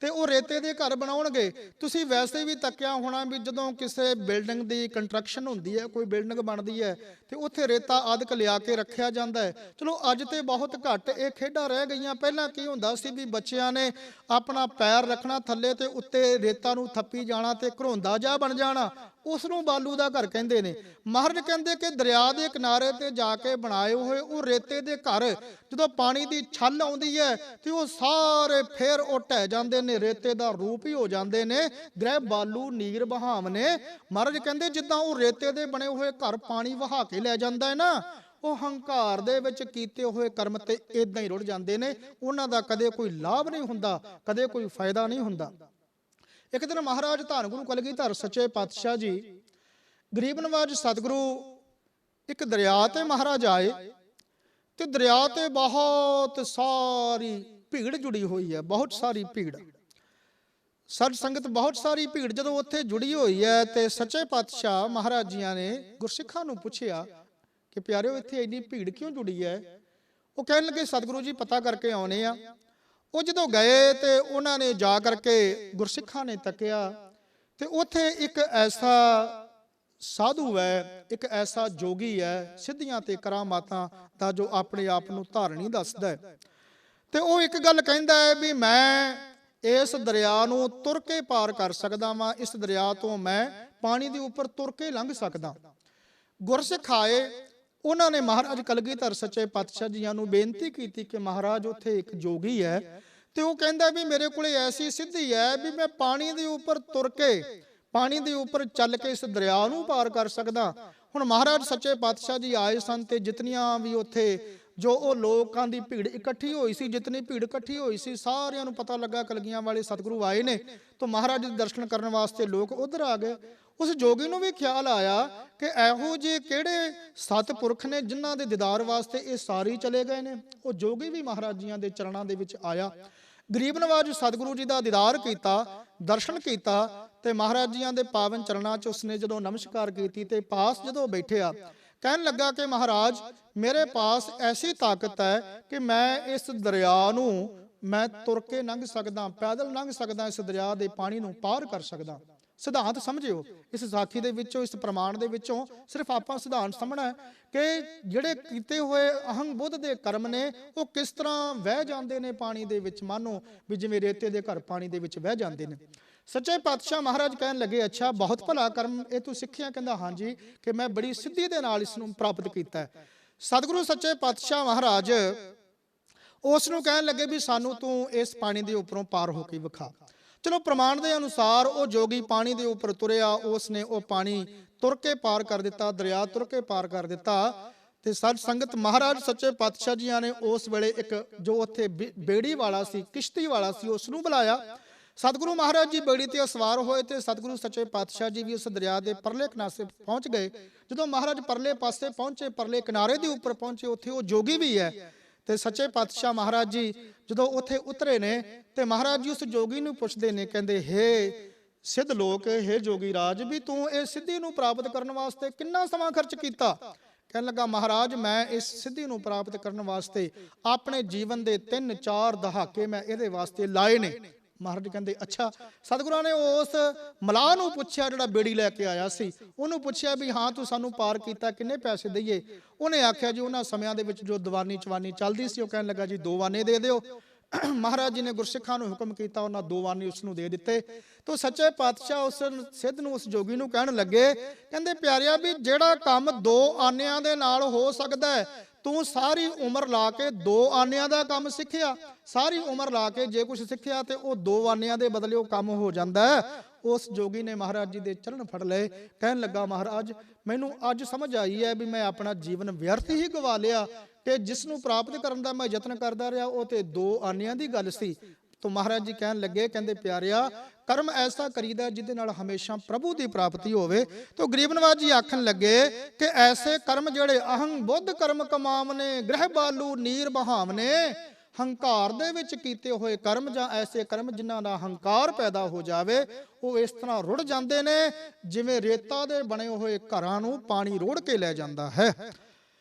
ਤੇ ਉਹ ਰੇਤੇ ਦੇ ਘਰ ਬਣਾਉਣਗੇ। ਤੁਸੀਂ ਵੈਸੇ ਵੀ ਤੱਕਿਆ ਹੋਣਾ ਵੀ ਜਦੋਂ ਕਿਸੇ ਬਿਲਡਿੰਗ ਦੀ ਕੰਸਟਰਕਸ਼ਨ ਹੁੰਦੀ ਹੈ, ਕੋਈ ਬਿਲਡਿੰਗ ਬਣਦੀ ਹੈ ਤੇ ਉੱਥੇ ਰੇਤਾ ਆਦਿਕ ਲਿਆ ਕੇ ਰੱਖਿਆ ਜਾਂਦਾ ਹੈ। ਚਲੋ ਅੱਜ ਤੇ ਬਹੁਤ ਘੱਟ ਇਹ ਖੇਡਾਂ ਰਹਿ ਗਈਆਂ। ਪਹਿਲਾਂ ਕੀ ਹੁੰਦਾ ਸੀ ਵੀ ਬੱਚਿਆਂ ਨੇ ਆਪਣਾ ਪੈਰ ਰੱਖਣਾ ਥੱਲੇ ਤੇ ਉੱਤੇ ਰੇਤਾ ਨੂੰ ਥੱਪੀ ਜਾਣਾ ਤੇ ਘਰੋਂਦਾ ਜਾ ਬਣ ਜਾਣਾ, ਉਸ ਨੂੰ ਬਾਲੂ ਦਾ ਘਰ ਕਹਿੰਦੇ ਨੇ। ਮਹਾਰਾਜ ਕਹਿੰਦੇ ਕਿ ਦਰਿਆ ਦੇ ਕਿਨਾਰੇ ਤੇ ਜਾ ਕੇ ਬਣਾਏ ਹੋਏ ਉਹ ਰੇਤੇ ਦੇ ਘਰ ਜਦੋਂ ਪਾਣੀ ਦੀ ਛੱਲ ਆਉਂਦੀ ਹੈ ਤੇ ਉਹ ਸਾਰੇ ਫੇਰ ਉਹ ਢਹਿ ਜਾਂਦੇ ਨੇ, ਰੇਤੇ ਦਾ ਰੂਪ ਹੀ ਹੋ ਜਾਂਦੇ ਨੇ। ਗ੍ਰਹਿ ਬਾਲੂ ਨੀਰ ਬਹਾਵਨੇ, ਮਹਾਰਾਜ ਕਹਿੰਦੇ ਜਿੱਦਾਂ ਉਹ ਰੇਤੇ ਦੇ ਬਣੇ ਹੋਏ ਘਰ ਪਾਣੀ ਵਹਾ ਕੇ ਲੈ ਜਾਂਦਾ ਹੈ ਨਾ, ਉਹ ਹੰਕਾਰ ਦੇ ਵਿੱਚ ਕੀਤੇ ਹੋਏ ਕਰਮ ਤੇ ਇਦਾਂ ਹੀ ਰੁੜ ਜਾਂਦੇ ਨੇ। ਉਹਨਾਂ ਦਾ ਕਦੇ ਕੋਈ ਲਾਭ ਨਹੀਂ ਹੁੰਦਾ, ਕਦੇ ਕੋਈ ਫਾਇਦਾ ਨਹੀਂ ਹੁੰਦਾ। ਇੱਕ ਦਿਨ ਮਹਾਰਾਜ ਧੰਨ ਗੁਰੂ ਕਲਗੀਧਰ ਸੱਚੇ ਪਾਤਸ਼ਾਹ ਜੀ ਗਰੀਬ ਨਵਾਜ ਸਤਿਗੁਰੂ ਇੱਕ ਦਰਿਆ ਤੇ ਮਹਾਰਾਜ ਆਏ ਤੇ ਦਰਿਆ ਤੇ ਬਹੁਤ ਸਾਰੀ ਭੀੜ ਜੁੜੀ ਹੋਈ ਹੈ, ਬਹੁਤ ਸਾਰੀ ਭੀੜ, ਸਤ ਸੰਗਤ ਬਹੁਤ ਸਾਰੀ ਭੀੜ ਜਦੋਂ ਉੱਥੇ ਜੁੜੀ ਹੋਈ ਹੈ ਤੇ ਸੱਚੇ ਪਾਤਸ਼ਾਹ ਮਹਾਰਾਜ ਜੀਆਂ ਨੇ ਗੁਰਸਿੱਖਾਂ ਨੂੰ ਪੁੱਛਿਆ ਕਿ ਪਿਆਰਿਓ ਇੱਥੇ ਇੰਨੀ ਭੀੜ ਕਿਉਂ ਜੁੜੀ ਹੈ। ਉਹ ਕਹਿਣ ਲੱਗੇ ਸਤਿਗੁਰੂ ਜੀ ਪਤਾ ਕਰਕੇ ਆਉਨੇ ਆ। ਉਹ ਜਦੋਂ ਗਏ ਤੇ ਉਹਨਾਂ ਨੇ ਜਾ ਕਰਕੇ ਗੁਰਸਿੱਖਾਂ ਨੇ ਤੱਕਿਆ ਤੇ ਉੱਥੇ ਇੱਕ ਐਸਾ ਸਾਧੂ ਹੈ, ਇੱਕ ਐਸਾ ਜੋਗੀ ਹੈ ਸਿੱਧੀਆਂ ਤੇ ਕਰਾਮਾਤਾਂ ਦਾ, ਜੋ ਆਪਣੇ ਆਪ ਨੂੰ ਧਾਰਨੀ ਦੱਸਦਾ ਹੈ। ਤੇ ਉਹ ਇੱਕ ਗੱਲ ਕਹਿੰਦਾ ਹੈ ਵੀ ਮੈਂ ਇਸ ਦਰਿਆ ਨੂੰ ਤੁਰ ਕੇ ਪਾਰ ਕਰ ਸਕਦਾ ਵਾਂ, ਇਸ ਦਰਿਆ ਤੋਂ ਮੈਂ ਪਾਣੀ ਦੇ ਉੱਪਰ ਤੁਰ ਕੇ ਲੰਘ ਸਕਦਾ। ਗੁਰਸਿੱਖ ਆਏ, ਉਹਨਾਂ ਨੇ ਮਹਾਰਾਜ ਕਲਗੀਧਰ ਸੱਚੇ ਪਾਤਸ਼ਾਹ ਜੀਆਂ ਨੂੰ ਬੇਨਤੀ ਕੀਤੀ ਕਿ ਮਹਾਰਾਜ ਉੱਥੇ ਇੱਕ ਜੋਗੀ ਹੈ ਤੇ ਉਹ ਕਹਿੰਦਾ ਵੀ ਮੇਰੇ ਕੋਲੇ ਐਸੀ ਸਿੱਧੀ ਹੈ ਵੀ ਮੈਂ ਪਾਣੀ ਦੇ ਉੱਪਰ ਤੁਰ ਕੇ, ਪਾਣੀ ਦੇ ਉੱਪਰ ਚੱਲ ਕੇ ਇਸ ਦਰਿਆ ਨੂੰ ਪਾਰ ਕਰ ਸਕਦਾ। ਹੁਣ ਮਹਾਰਾਜ ਸੱਚੇ ਪਾਤਸ਼ਾਹ ਜੀ ਆਏ ਸਨ ਤੇ ਜਿਤਨੀਆਂ ਵੀ ਉੱਥੇ ਜੋ ਉਹ ਲੋਕਾਂ ਦੀ ਭੀੜ ਇਕੱਠੀ ਹੋਈ ਸੀ, ਜਿਤਨੀ ਭੀੜ ਇਕੱਠੀ ਹੋਈ ਸੀ, ਸਾਰਿਆਂ ਨੂੰ ਪਤਾ ਲੱਗਾ ਕਲਗੀਆਂ ਵਾਲੇ ਸਤਿਗੁਰੂ ਆਏ ਨੇ ਤਾਂ ਮਹਾਰਾਜ ਦੇ ਦਰਸ਼ਨ ਕਰਨ ਵਾਸਤੇ ਲੋਕ ਉਧਰ ਆ ਗਏ। ਉਸ ਜੋਗੀ ਨੂੰ ਵੀ ਖਿਆਲ ਆਇਆ ਕਿ ਇਹੋ ਜਿਹੇ ਕਿਹੜੇ ਸਤਿਪੁਰਖ ਨੇ ਜਿਨ੍ਹਾਂ ਦੇ ਦੀਦਾਰ ਵਾਸਤੇ ਇਹ ਸਾਰੇ ਚਲੇ ਗਏ ਨੇ। ਉਹ ਜੋਗੀ ਵੀ ਮਹਾਰਾਜ ਜੀਆਂ ਦੇ ਚਰਨਾਂ ਦੇ ਵਿੱਚ ਆਇਆ, ਗਰੀਬ ਨਵਾਜ ਸਤਿਗੁਰੂ ਜੀ ਦਾ ਦੀਦਾਰ ਕੀਤਾ, ਦਰਸ਼ਨ ਕੀਤਾ ਤੇ ਮਹਾਰਾਜ ਜੀਆਂ ਦੇ ਪਾਵਨ ਚਰਨਾਂ 'ਚ ਉਸਨੇ ਜਦੋਂ ਨਮਸਕਾਰ ਕੀਤੀ ਤੇ ਪਾਸ ਜਦੋਂ ਬੈਠਿਆ ਕਹਿਣ ਲੱਗਾ ਕਿ ਮਹਾਰਾਜ ਮੇਰੇ ਪਾਸ ਐਸੀ ਤਾਕਤ ਹੈ ਕਿ ਮੈਂ ਇਸ ਦਰਿਆ ਨੂੰ ਮੈਂ ਤੁਰ ਕੇ ਲੰਘ ਸਕਦਾ, ਪੈਦਲ ਲੰਘ ਸਕਦਾ, ਇਸ ਦਰਿਆ ਦੇ ਪਾਣੀ ਨੂੰ ਪਾਰ ਕਰ ਸਕਦਾ। ਸਿਧਾਂਤ ਸਮਝਿਓ, ਇਸ ਸਾਖੀ ਦੇ ਵਿੱਚੋਂ, ਇਸ ਪ੍ਰਮਾਣ ਦੇ ਵਿੱਚੋਂ ਸਿਰਫ ਆਪਾਂ ਸਿਧਾਂਤ ਸਮਝਣਾ ਕਿ ਜਿਹੜੇ ਕੀਤੇ ਹੋਏ ਅਹੰਗ ਬੁੱਧ ਦੇ ਕਰਮ ਨੇ ਉਹ ਕਿਸ ਤਰ੍ਹਾਂ ਵਹਿ ਜਾਂਦੇ ਨੇ ਪਾਣੀ ਦੇ ਵਿੱਚ, ਮਾਨੋ ਵੀ ਜਿਵੇਂ ਰੇਤੇ ਦੇ ਘਰ ਪਾਣੀ ਦੇ ਵਿੱਚ ਵਹਿ ਜਾਂਦੇ ਨੇ। ਸੱਚੇ ਪਾਤਸ਼ਾਹ ਮਹਾਰਾਜ ਕਹਿਣ ਲੱਗੇ, ਅੱਛਾ ਬਹੁਤ ਭਲਾ ਕਰਮ ਇਹ ਤੂੰ ਸਿੱਖਿਆ? ਕਹਿੰਦਾ ਹਾਂਜੀ, ਕਿ ਮੈਂ ਬੜੀ ਸਿੱਧੀ ਦੇ ਨਾਲ ਇਸ ਨੂੰ ਪ੍ਰਾਪਤ ਕੀਤਾ ਹੈ। ਸਤਿਗੁਰੂ ਸੱਚੇ ਪਾਤਸ਼ਾਹ ਮਹਾਰਾਜ ਉਸ ਨੂੰ ਕਹਿਣ ਲੱਗੇ ਵੀ ਸਾਨੂੰ ਤੂੰ ਇਸ ਪਾਣੀ ਦੇ ਉੱਪਰੋਂ ਪਾਰ ਹੋ ਕੇ ਵਿਖਾ। ਚਲੋ ਪ੍ਰਮਾਣ ਦੇ ਅਨੁਸਾਰ ਉਹ ਜੋਗੀ ਪਾਣੀ ਦੇ ਉੱਪਰ ਤੁਰਿਆ, ਉਸ ਨੇ ਉਹ ਪਾਣੀ ਤੁਰ ਕੇ ਪਾਰ ਕਰ ਦਿੱਤਾ, ਦਰਿਆ ਤੁਰ ਕੇ ਪਾਰ ਕਰ ਦਿੱਤਾ। ਤੇ ਸਾਧ ਸੰਗਤ ਮਹਾਰਾਜ ਸੱਚੇ ਪਾਤਸ਼ਾਹ ਜੀਆਂ ਨੇ ਉਸ ਵੇਲੇ ਇੱਕ ਜੋ ਉੱਥੇ ਬੇੜੀ ਵਾਲਾ ਸੀ, ਕਿਸ਼ਤੀ ਵਾਲਾ ਸੀ, ਉਸ ਨੂੰ ਬੁਲਾਇਆ। ਸਤਿਗੁਰੂ ਮਹਾਰਾਜ ਜੀ ਬੇੜੀ ਤੇ ਸਵਾਰ ਹੋਏ ਤੇ ਸਤਿਗੁਰੂ ਸੱਚੇ ਪਾਤਸ਼ਾਹ ਜੀ ਵੀ ਉਸ ਦਰਿਆ ਦੇ ਪਰਲੇ ਕਿਨਾਰੇ ਪਹੁੰਚ ਗਏ। ਜਦੋਂ ਮਹਾਰਾਜ ਪਰਲੇ ਪਾਸੇ ਪਹੁੰਚੇ, ਪਰਲੇ ਕਿਨਾਰੇ ਦੇ ਉੱਪਰ ਪਹੁੰਚੇ, ਉੱਥੇ ਉਹ ਜੋਗੀ ਵੀ ਹੈ। ਤੇ ਸੱਚੇ ਪਾਤਸ਼ਾਹ ਮਹਾਰਾਜ ਜੀ ਜਦੋਂ ਉੱਥੇ ਉਤਰੇ ਨੇ ਤੇ ਮਹਾਰਾਜ ਜੀ ਉਸ ਜੋਗੀ ਨੂੰ ਪੁੱਛਦੇ ਨੇ, ਕਹਿੰਦੇ ਹੇ ਸਿੱਧ ਲੋਕ, ਹੇ ਜੋਗੀ ਰਾਜ, ਵੀ ਤੂੰ ਇਹ ਸਿੱਧੀ ਨੂੰ ਪ੍ਰਾਪਤ ਕਰਨ ਵਾਸਤੇ ਕਿੰਨਾ ਸਮਾਂ ਖਰਚ ਕੀਤਾ? ਕਹਿਣ ਲੱਗਾ, ਮਹਾਰਾਜ ਮੈਂ ਇਸ ਸਿੱਧੀ ਨੂੰ ਪ੍ਰਾਪਤ ਕਰਨ ਵਾਸਤੇ ਆਪਣੇ ਜੀਵਨ ਦੇ 3-4 ਦਹਾਕੇ ਮੈਂ ਇਹਦੇ ਵਾਸਤੇ ਲਾਏ ਨੇ। ਮਹਾਰਾਜ ਕਹਿੰਦੇ ਅੱਛਾ। ਸਤਿਗੁਰਾਂ ਨੇ ਉਸ ਮਲਾਹ ਨੂੰ ਪੁੱਛਿਆ ਜਿਹੜਾ ਬੇੜੀ ਲੈ ਕੇ ਆਇਆ ਸੀ, ਉਹਨੂੰ ਪੁੱਛਿਆ ਵੀ ਹਾਂ ਤੂੰ ਸਾਨੂੰ ਪਾਰ ਕੀਤਾ, ਕਿੰਨੇ ਪੈਸੇ ਦਈਏ? ਉਹਨੇ ਆਖਿਆ ਜੀ ਉਹਨਾਂ ਸਮਿਆਂ ਦੇ ਵਿੱਚ ਜੋ ਦੀਵਾਨੀ ਚਵਾਨੀ ਚੱਲਦੀ ਸੀ, ਉਹ ਕਹਿਣ ਲੱਗਾ ਜੀ 2 ਆਨੇ ਦੇ ਦਿਓ। ਮਹਾਰਾਜ ਜੀ ਨੇ ਗੁਰਸਿੱਖਾਂ ਨੂੰ ਹੁਕਮ ਕੀਤਾ, ਉਹਨਾਂ 2 ਆਨੇ ਉਸ ਨੂੰ ਦੇ ਦਿੱਤੇ। ਤੋ ਸੱਚੇ ਪਾਤਸ਼ਾਹ ਉਸ ਸਿੱਧ ਨੂੰ, ਉਸ ਜੋਗੀ ਨੂੰ ਕਹਿਣ ਲੱਗੇ, ਕਹਿੰਦੇ ਪਿਆਰਿਆ ਵੀ ਜਿਹੜਾ ਕੰਮ 2 ਆਨਿਆਂ ਦੇ ਨਾਲ ਹੋ ਸਕਦਾ ਹੈ, ਤੂੰ ਸਾਰੀ ਉਮਰ ਲਾ ਕੇ 2 ਆਨਿਆਂ ਦਾ ਕੰਮ ਸਿੱਖਿਆ। ਸਾਰੀ ਉਮਰ ਲਾ ਕੇ ਜੇ ਕੁਝ ਸਿੱਖਿਆ ਤੇ ਉਹ 2 ਆਨਿਆਂ ਦੇ ਬਦਲੇ ਉਹ ਕੰਮ ਹੋ ਜਾਂਦਾ ਹੈ। ਉਸ ਜੋਗੀ ਨੇ ਮਹਾਰਾਜ ਜੀ ਦੇ ਚਰਨ ਫੜ ਲਏ, ਕਹਿਣ ਲੱਗਾ ਮਹਾਰਾਜ ਮੈਨੂੰ ਅੱਜ ਸਮਝ ਆਈ ਹੈ ਵੀ ਮੈਂ ਆਪਣਾ ਜੀਵਨ ਵਿਅਰਥ ਹੀ ਗਵਾ ਲਿਆ, ਤੇ ਜਿਸ ਨੂੰ ਪ੍ਰਾਪਤ ਕਰਨ ਦਾ ਮੈਂ ਯਤਨ ਕਰਦਾ ਰਿਹਾ ਉਹ ਤੇ 2 ਆਨਿਆਂ ਦੀ ਗੱਲ ਸੀ। ਤੋ ਮਹਾਰਾਜ ਜੀ ਕਹਿਣ ਲੱਗੇ, ਕਹਿੰਦੇ ਪਿਆਰਿਆ ਕਰਮ ਐਸਾ ਕਰੀਦਾ ਜਿਹਦੇ ਨਾਲ ਹਮੇਸ਼ਾ ਪ੍ਰਭੂ ਦੀ ਪ੍ਰਾਪਤੀ ਹੋਵੇ। ਤੋ ਗਰੀਬ ਨਵਾਜ ਜੀ ਆਖਣ ਲੱਗੇ ਕਿ ਐਸੇ ਕਰਮ ਜਿਹੜੇ ਅਹੰ ਬੁੱਧ ਕਰਮ ਕਮਾਵਨੇ, ਗ੍ਰਹਿ ਬਾਲੂ ਨੀਰ ਬਹਾਵਨੇ, ਹੰਕਾਰ ਦੇ ਵਿੱਚ ਕੀਤੇ ਹੋਏ ਕਰਮ ਜਾਂ ਐਸੇ ਕਰਮ ਜਿਨ੍ਹਾਂ ਦਾ ਹੰਕਾਰ ਪੈਦਾ ਹੋ ਜਾਵੇ, ਉਹ ਇਸ ਤਰ੍ਹਾਂ ਰੁੜ ਜਾਂਦੇ ਨੇ ਜਿਵੇਂ ਰੇਤਾ ਦੇ ਬਣੇ ਹੋਏ ਘਰਾਂ ਨੂੰ ਪਾਣੀ ਰੋੜ ਕੇ ਲੈ ਜਾਂਦਾ ਹੈ।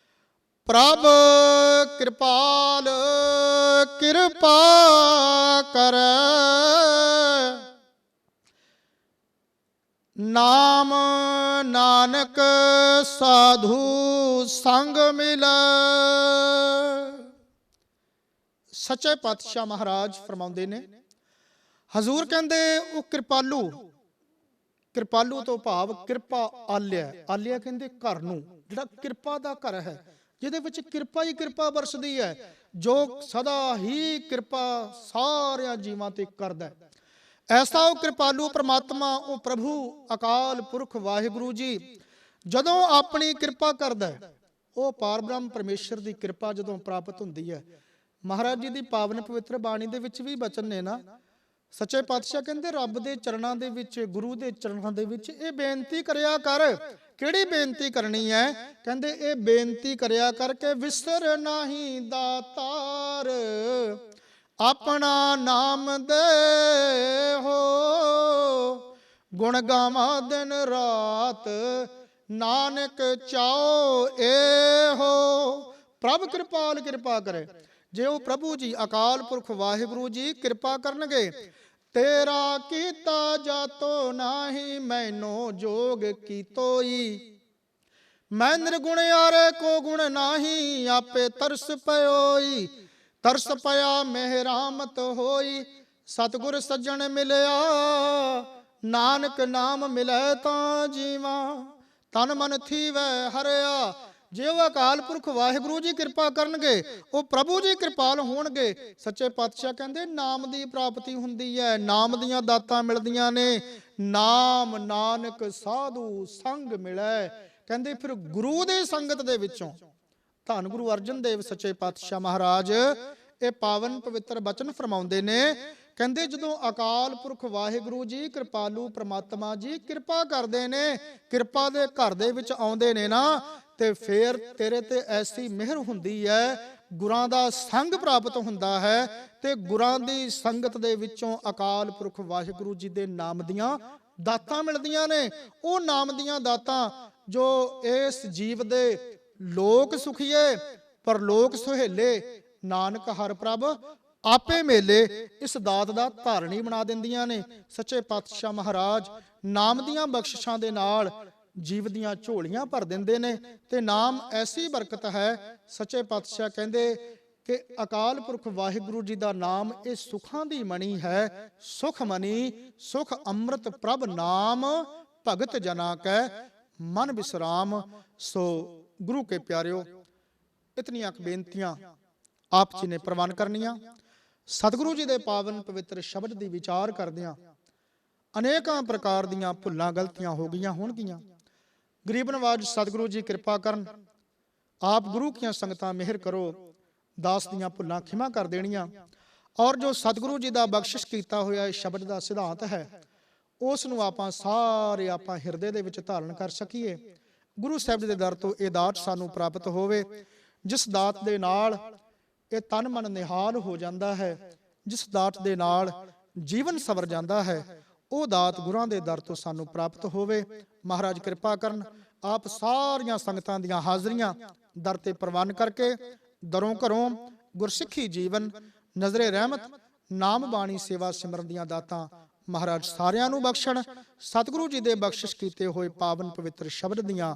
ਪ੍ਰਭ ਕਿਰਪਾਲ ਕਿਰਪਾ ਕਰੈ, ਨਾਮ ਨਾਨਕ ਸਾਧੂ ਸੰਗ ਮਿਲੈ। ਸੱਚੇ ਪਾਤਸ਼ਾਹ ਮਹਾਰਾਜ ਫਰਮਾਉਂਦੇ ਨੇ, ਹਜ਼ੂਰ ਕਹਿੰਦੇ ਉਹ ਕਿਰਪਾਲੂ ਤੋਂ ਭਾਵ ਕਿਰਪਾ ਆਲਿਆ, ਆਲਿਆ ਕਹਿੰਦੇ ਘਰ ਨੂੰ, ਜਿਹੜਾ ਕਿਰਪਾ ਦਾ ਘਰ ਹੈ, ਜਿਹਦੇ ਵਿੱਚ ਕਿਰਪਾ ਹੀ ਕਿਰਪਾ ਵਰਸਦੀ ਹੈ, ਜੋ ਸਦਾ ਹੀ ਕਿਰਪਾ ਸਾਰਿਆਂ ਜੀਵਾਂ ਤੇ ਕਰਦਾ। ਐਸਾ ਉਹ ਕਿਰਪਾਲੂ ਪ੍ਰਮਾਤਮਾ, ਉਹ ਪ੍ਰਭੂ ਅਕਾਲ ਪੁਰਖ ਵਾਹਿਗੁਰੂ ਜੀ ਜਦੋਂ ਆਪਣੀ ਕਿਰਪਾ ਕਰਦਾ ਹੈ, ਉਹ ਪਾਰ ਬ੍ਰਹਮ ਪਰਮੇਸ਼ਰ ਦੀ ਕਿਰਪਾ ਜਦੋਂ ਪ੍ਰਾਪਤ ਹੁੰਦੀ ਹੈ। ਮਹਾਰਾਜ ਜੀ ਦੀ ਪਾਵਨ ਪਵਿੱਤਰ ਬਾਣੀ ਦੇ ਵਿੱਚ ਵੀ ਬਚਨ ਨੇ ਨਾ, ਸੱਚੇ ਪਾਤਸ਼ਾਹ ਕਹਿੰਦੇ ਰੱਬ ਦੇ ਚਰਨਾਂ ਦੇ ਵਿੱਚ, ਗੁਰੂ ਦੇ ਚਰਨਾਂ ਦੇ ਵਿੱਚ ਇਹ ਬੇਨਤੀ ਕਰਿਆ ਕਰ। ਕਿਹੜੀ ਬੇਨਤੀ ਕਰਨੀ ਹੈ? ਕਹਿੰਦੇ ਇਹ ਬੇਨਤੀ ਕਰਿਆ ਕਰਕੇ ਵਿਸਰ ਨਹੀਂ ਦਾਤਾਰ, ਆਪਣਾ ਨਾਮ ਦੇ ਹੋ, ਗੁਣ ਗਾਵਾਂ ਦਿਨ ਰਾਤ, ਨਾਨਕ ਚਾਓ ਏਹੋ। ਪ੍ਰਭ ਕਿਰਪਾਲ ਕਿਰਪਾ ਕਰੇ। ਜੇ ਉਹ ਪ੍ਰਭੂ ਜੀ ਅਕਾਲ ਪੁਰਖ ਵਾਹਿਗੁਰੂ ਜੀ ਕਿਰਪਾ ਕਰਨਗੇ, ਤੇਰਾ ਕੀਤਾ ਜਾਤੋ ਨਾਹੀ, ਮੈਨੋ ਜੋਗ ਕੀਤੋਈ, ਮੈਂ ਨਿਰਗੁਣ ਯਾਰੇ ਕੋ ਗੁਣ ਨਾਹੀ, ਆਪੇ ਤਰਸ ਪਇਓਈ, ਤਰਸ ਪਿਆ ਮਿਹਰਾਮਤ ਹੋਈ, ਸਤਿਗੁਰ ਸੱਜਣ ਮਿਲਿਆ, ਨਾਨਕ ਨਾਮ ਮਿਲੈ ਤਾਂ ਜੀਵਾ, ਤਨ ਮਨ ਥੀਵੈ ਹਰਿਆ। ਜੇ ਉਹ ਅਕਾਲ ਪੁਰਖ ਵਾਹਿਗੁਰੂ ਜੀ ਕਿਰਪਾ ਕਰਨਗੇ, ਉਹ ਪ੍ਰਭੂ ਜੀ ਕਿਰਪਾਲ ਹੋਣਗੇ, ਸੱਚੇ ਪਾਤਸ਼ਾਹ ਕਹਿੰਦੇ ਨਾਮ ਦੀ ਪ੍ਰਾਪਤੀ ਹੁੰਦੀ ਹੈ, ਨਾਮ ਦੀਆਂ ਦਾਤਾਂ ਮਿਲਦੀਆਂ ਨੇ। ਨਾਮ ਨਾਨਕ ਸਾਧੂ ਸੰਗ ਮਿਲੈ, ਕਹਿੰਦੇ ਫਿਰ ਗੁਰੂ ਦੀ ਸੰਗਤ ਦੇ ਵਿੱਚੋਂ ਧੰਨ ਗੁਰੂ ਅਰਜਨ ਦੇਵ ਸੱਚੇ ਪਾਤਸ਼ਾਹ ਮਹਾਰਾਜ ਇਹ ਪਾਵਨ ਪਵਿੱਤਰ ਬਚਨ ਫਰਮਾਉਂਦੇ ਨੇ। ਕਹਿੰਦੇ ਜਦੋਂ ਅਕਾਲ ਪੁਰਖ ਵਾਹਿਗੁਰੂ ਜੀ ਕਿਰਪਾਲੂ ਪ੍ਰਮਾਤਮਾ ਜੀ ਕਿਰਪਾ ਕਰਦੇ ਨੇ, ਕਿਰਪਾ ਦੇ ਘਰ ਦੇ ਵਿੱਚ ਆਉਂਦੇ ਨੇ ਨਾ, ਤੇ ਫੇਰ ਤੇਰੇ ਤੇ ਐਸੀ ਮਿਹਰ ਹੁੰਦੀ ਹੈ, ਗੁਰਾਂ ਦਾ ਸੰਗ ਪ੍ਰਾਪਤ ਹੁੰਦਾ ਹੈ, ਤੇ ਗੁਰਾਂ ਦੀ ਸੰਗਤ ਦੇ ਵਿੱਚੋਂ ਅਕਾਲ ਪੁਰਖ ਵਾਹਿਗੁਰੂ ਜੀ ਦੇ ਨਾਮ ਦੀਆਂ ਦਾਤਾਂ ਮਿਲਦੀਆਂ ਨੇ। ਉਹ ਨਾਮ ਦੀਆਂ ਦਾਤਾਂ ਜੋ ਇਸ ਜੀਵ ਦੇ ਲੋਕ ਸੁਖੀਏ ਪਰਲੋਕ ਸੁਹੇਲੇ, ਨਾਨਕ ਹਰ ਪ੍ਰਭ ਆਪੇ ਮੇਲੇ, ਇਸ ਦਾਤ ਦਾ ਧਾਰਨੀ ਬਣਾ ਦਿੰਦੀਆਂ ਨੇ। ਸੱਚੇ ਪਾਤਸ਼ਾਹ ਮਹਾਰਾਜ ਨਾਮ ਦੀਆਂ ਬਖਸ਼ਿਸ਼ਾਂ ਦੇ ਨਾਲ ਜੀਵ ਦੀਆਂ ਝੋਲੀਆਂ ਭਰ ਦਿੰਦੇ ਨੇ, ਤੇ ਨਾਮ ਐਸੀ ਬਰਕਤ ਹੈ। ਸੱਚੇ ਪਾਤਸ਼ਾਹ ਕਹਿੰਦੇ ਕਿ ਅਕਾਲ ਪੁਰਖ ਵਾਹਿਗੁਰੂ ਜੀ ਦਾ ਨਾਮ ਇਹ ਸੁਖਾਂ ਦੀ ਮਣੀ ਹੈ। ਸੁਖ ਮਣੀ ਸੁਖ ਅੰਮ੍ਰਿਤ ਪ੍ਰਭ ਨਾਮ, ਭਗਤ ਜਨਾ ਕੈ ਮਨ ਵਿਸਰਾਮ। ਸੋ ਗੁਰੂ ਕੇ ਪਿਆਰਿਓ, ਇਤਨੀਆਂ ਬੇਨਤੀਆਂ ਆਪ ਜੀ ਨੇ ਪ੍ਰਵਾਨ ਕਰਨੀਆਂ। ਸਤਿਗੁਰੂ ਜੀ ਦੇ ਪਾਵਨ ਪਵਿੱਤਰ ਸ਼ਬਦ ਦੀ ਵਿਚਾਰ ਕਰਦਿਆਂ ਅਨੇਕਾਂ ਪ੍ਰਕਾਰ ਦੀਆਂ ਭੁੱਲਾਂ ਗਲਤੀਆਂ ਹੋ ਗਈਆਂ ਹੋਣਗੀਆਂ। ਗਰੀਬ ਨਵਾਜ ਸਤਿਗੁਰੂ ਜੀ ਕਿਰਪਾ ਕਰਨ, ਆਪ ਗੁਰੂ ਕੀਆਂ ਸੰਗਤਾਂ ਮਿਹਰ ਕਰੋ, ਦਾਸ ਦੀਆਂ ਭੁੱਲਾਂ ਖਿਮਾ ਕਰ ਦੇਣੀਆਂ। ਔਰ ਜੋ ਸਤਿਗੁਰੂ ਜੀ ਦਾ ਬਖਸ਼ਿਸ਼ ਕੀਤਾ ਹੋਇਆ ਸ਼ਬਦ ਦਾ ਸਿਧਾਂਤ ਹੈ, ਉਸ ਨੂੰ ਆਪਾਂ ਸਾਰੇ ਹਿਰਦੇ ਦੇ ਵਿੱਚ ਧਾਰਨ ਕਰ ਸਕੀਏ। ਗੁਰੂ ਸਾਹਿਬ ਦੇ ਦਰ ਤੋਂ ਇਹ ਦਾਤ ਸਾਨੂੰ ਪ੍ਰਾਪਤ ਹੋਵੇ, ਜਿਸ ਦਾਤ ਦੇ ਨਾਲ ਇਹ ਤਨ ਮਨ ਨਿਹਾਲ ਹੋ ਜਾਂਦਾ ਹੈ, ਜਿਸ ਦਾਤ ਦੇ ਨਾਲ ਜੀਵਨ ਸਵਰ ਜਾਂਦਾ ਹੈ, ਉਹ ਦਾਤ ਗੁਰਾਂ ਦੇ ਦਰ ਤੋਂ ਸਾਨੂੰ ਪ੍ਰਾਪਤ ਹੋਵੇ। ਮਹਾਰਾਜ ਕਿਰਪਾ ਕਰਨ, ਆਪ ਸਾਰੀਆਂ ਸੰਗਤਾਂ ਦੀਆਂ ਹਾਜ਼ਰੀਆਂ ਦਰ ਤੇ ਪ੍ਰਵਾਨ ਕਰਕੇ ਦਰੋਂ ਘਰੋਂ ਗੁਰਸਿੱਖੀ ਜੀਵਨ, ਨਜ਼ਰੇ ਰਹਿਮਤ, ਨਾਮ ਬਾਣੀ ਸੇਵਾ ਸਿਮਰਨ ਦੀਆਂ ਦਾਤਾਂ ਮਹਾਰਾਜ ਸਾਰਿਆਂ ਨੂੰ ਬਖਸ਼ਣ। ਸਤਿਗੁਰੂ ਜੀ ਦੇ ਬਖਸ਼ਿਸ਼ ਕੀਤੇ ਹੋਏ ਪਾਵਨ ਪਵਿੱਤਰ ਸ਼ਬਦ ਦੀਆਂ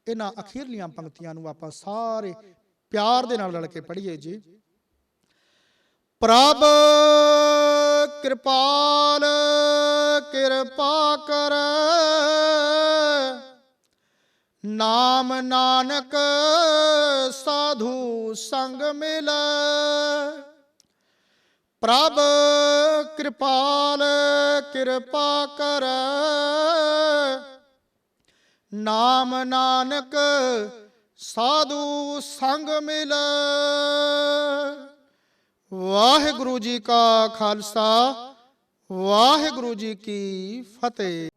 ਇਹਨਾਂ ਅਖੀਰਲੀਆਂ ਪੰਕਤੀਆਂ ਨੂੰ ਆਪਾਂ ਸਾਰੇ ਪਿਆਰ ਦੇ ਨਾਲ ਰਲ ਕੇ ਪੜ੍ਹੀਏ ਜੀ। ਪ੍ਰਭ ਕਿਰਪਾਲ ਕਿਰਪਾ ਕਰ, ਨਾਮ ਨਾਨਕ ਸਾਧੂ ਸੰਗ ਮਿਲੈ। ਪ੍ਰਭ ਕਿਰਪਾਲ ਕਿਰਪਾ ਕਰ, ਨਾਮ ਨਾਨਕ ਸਾਧੂ ਸੰਗ ਮਿਲੈ। ਵਾਹਿਗੁਰੂ ਜੀ ਕਾ ਖਾਲਸਾ, ਵਾਹਿਗੁਰੂ ਜੀ ਕੀ ਫਤਿਹ।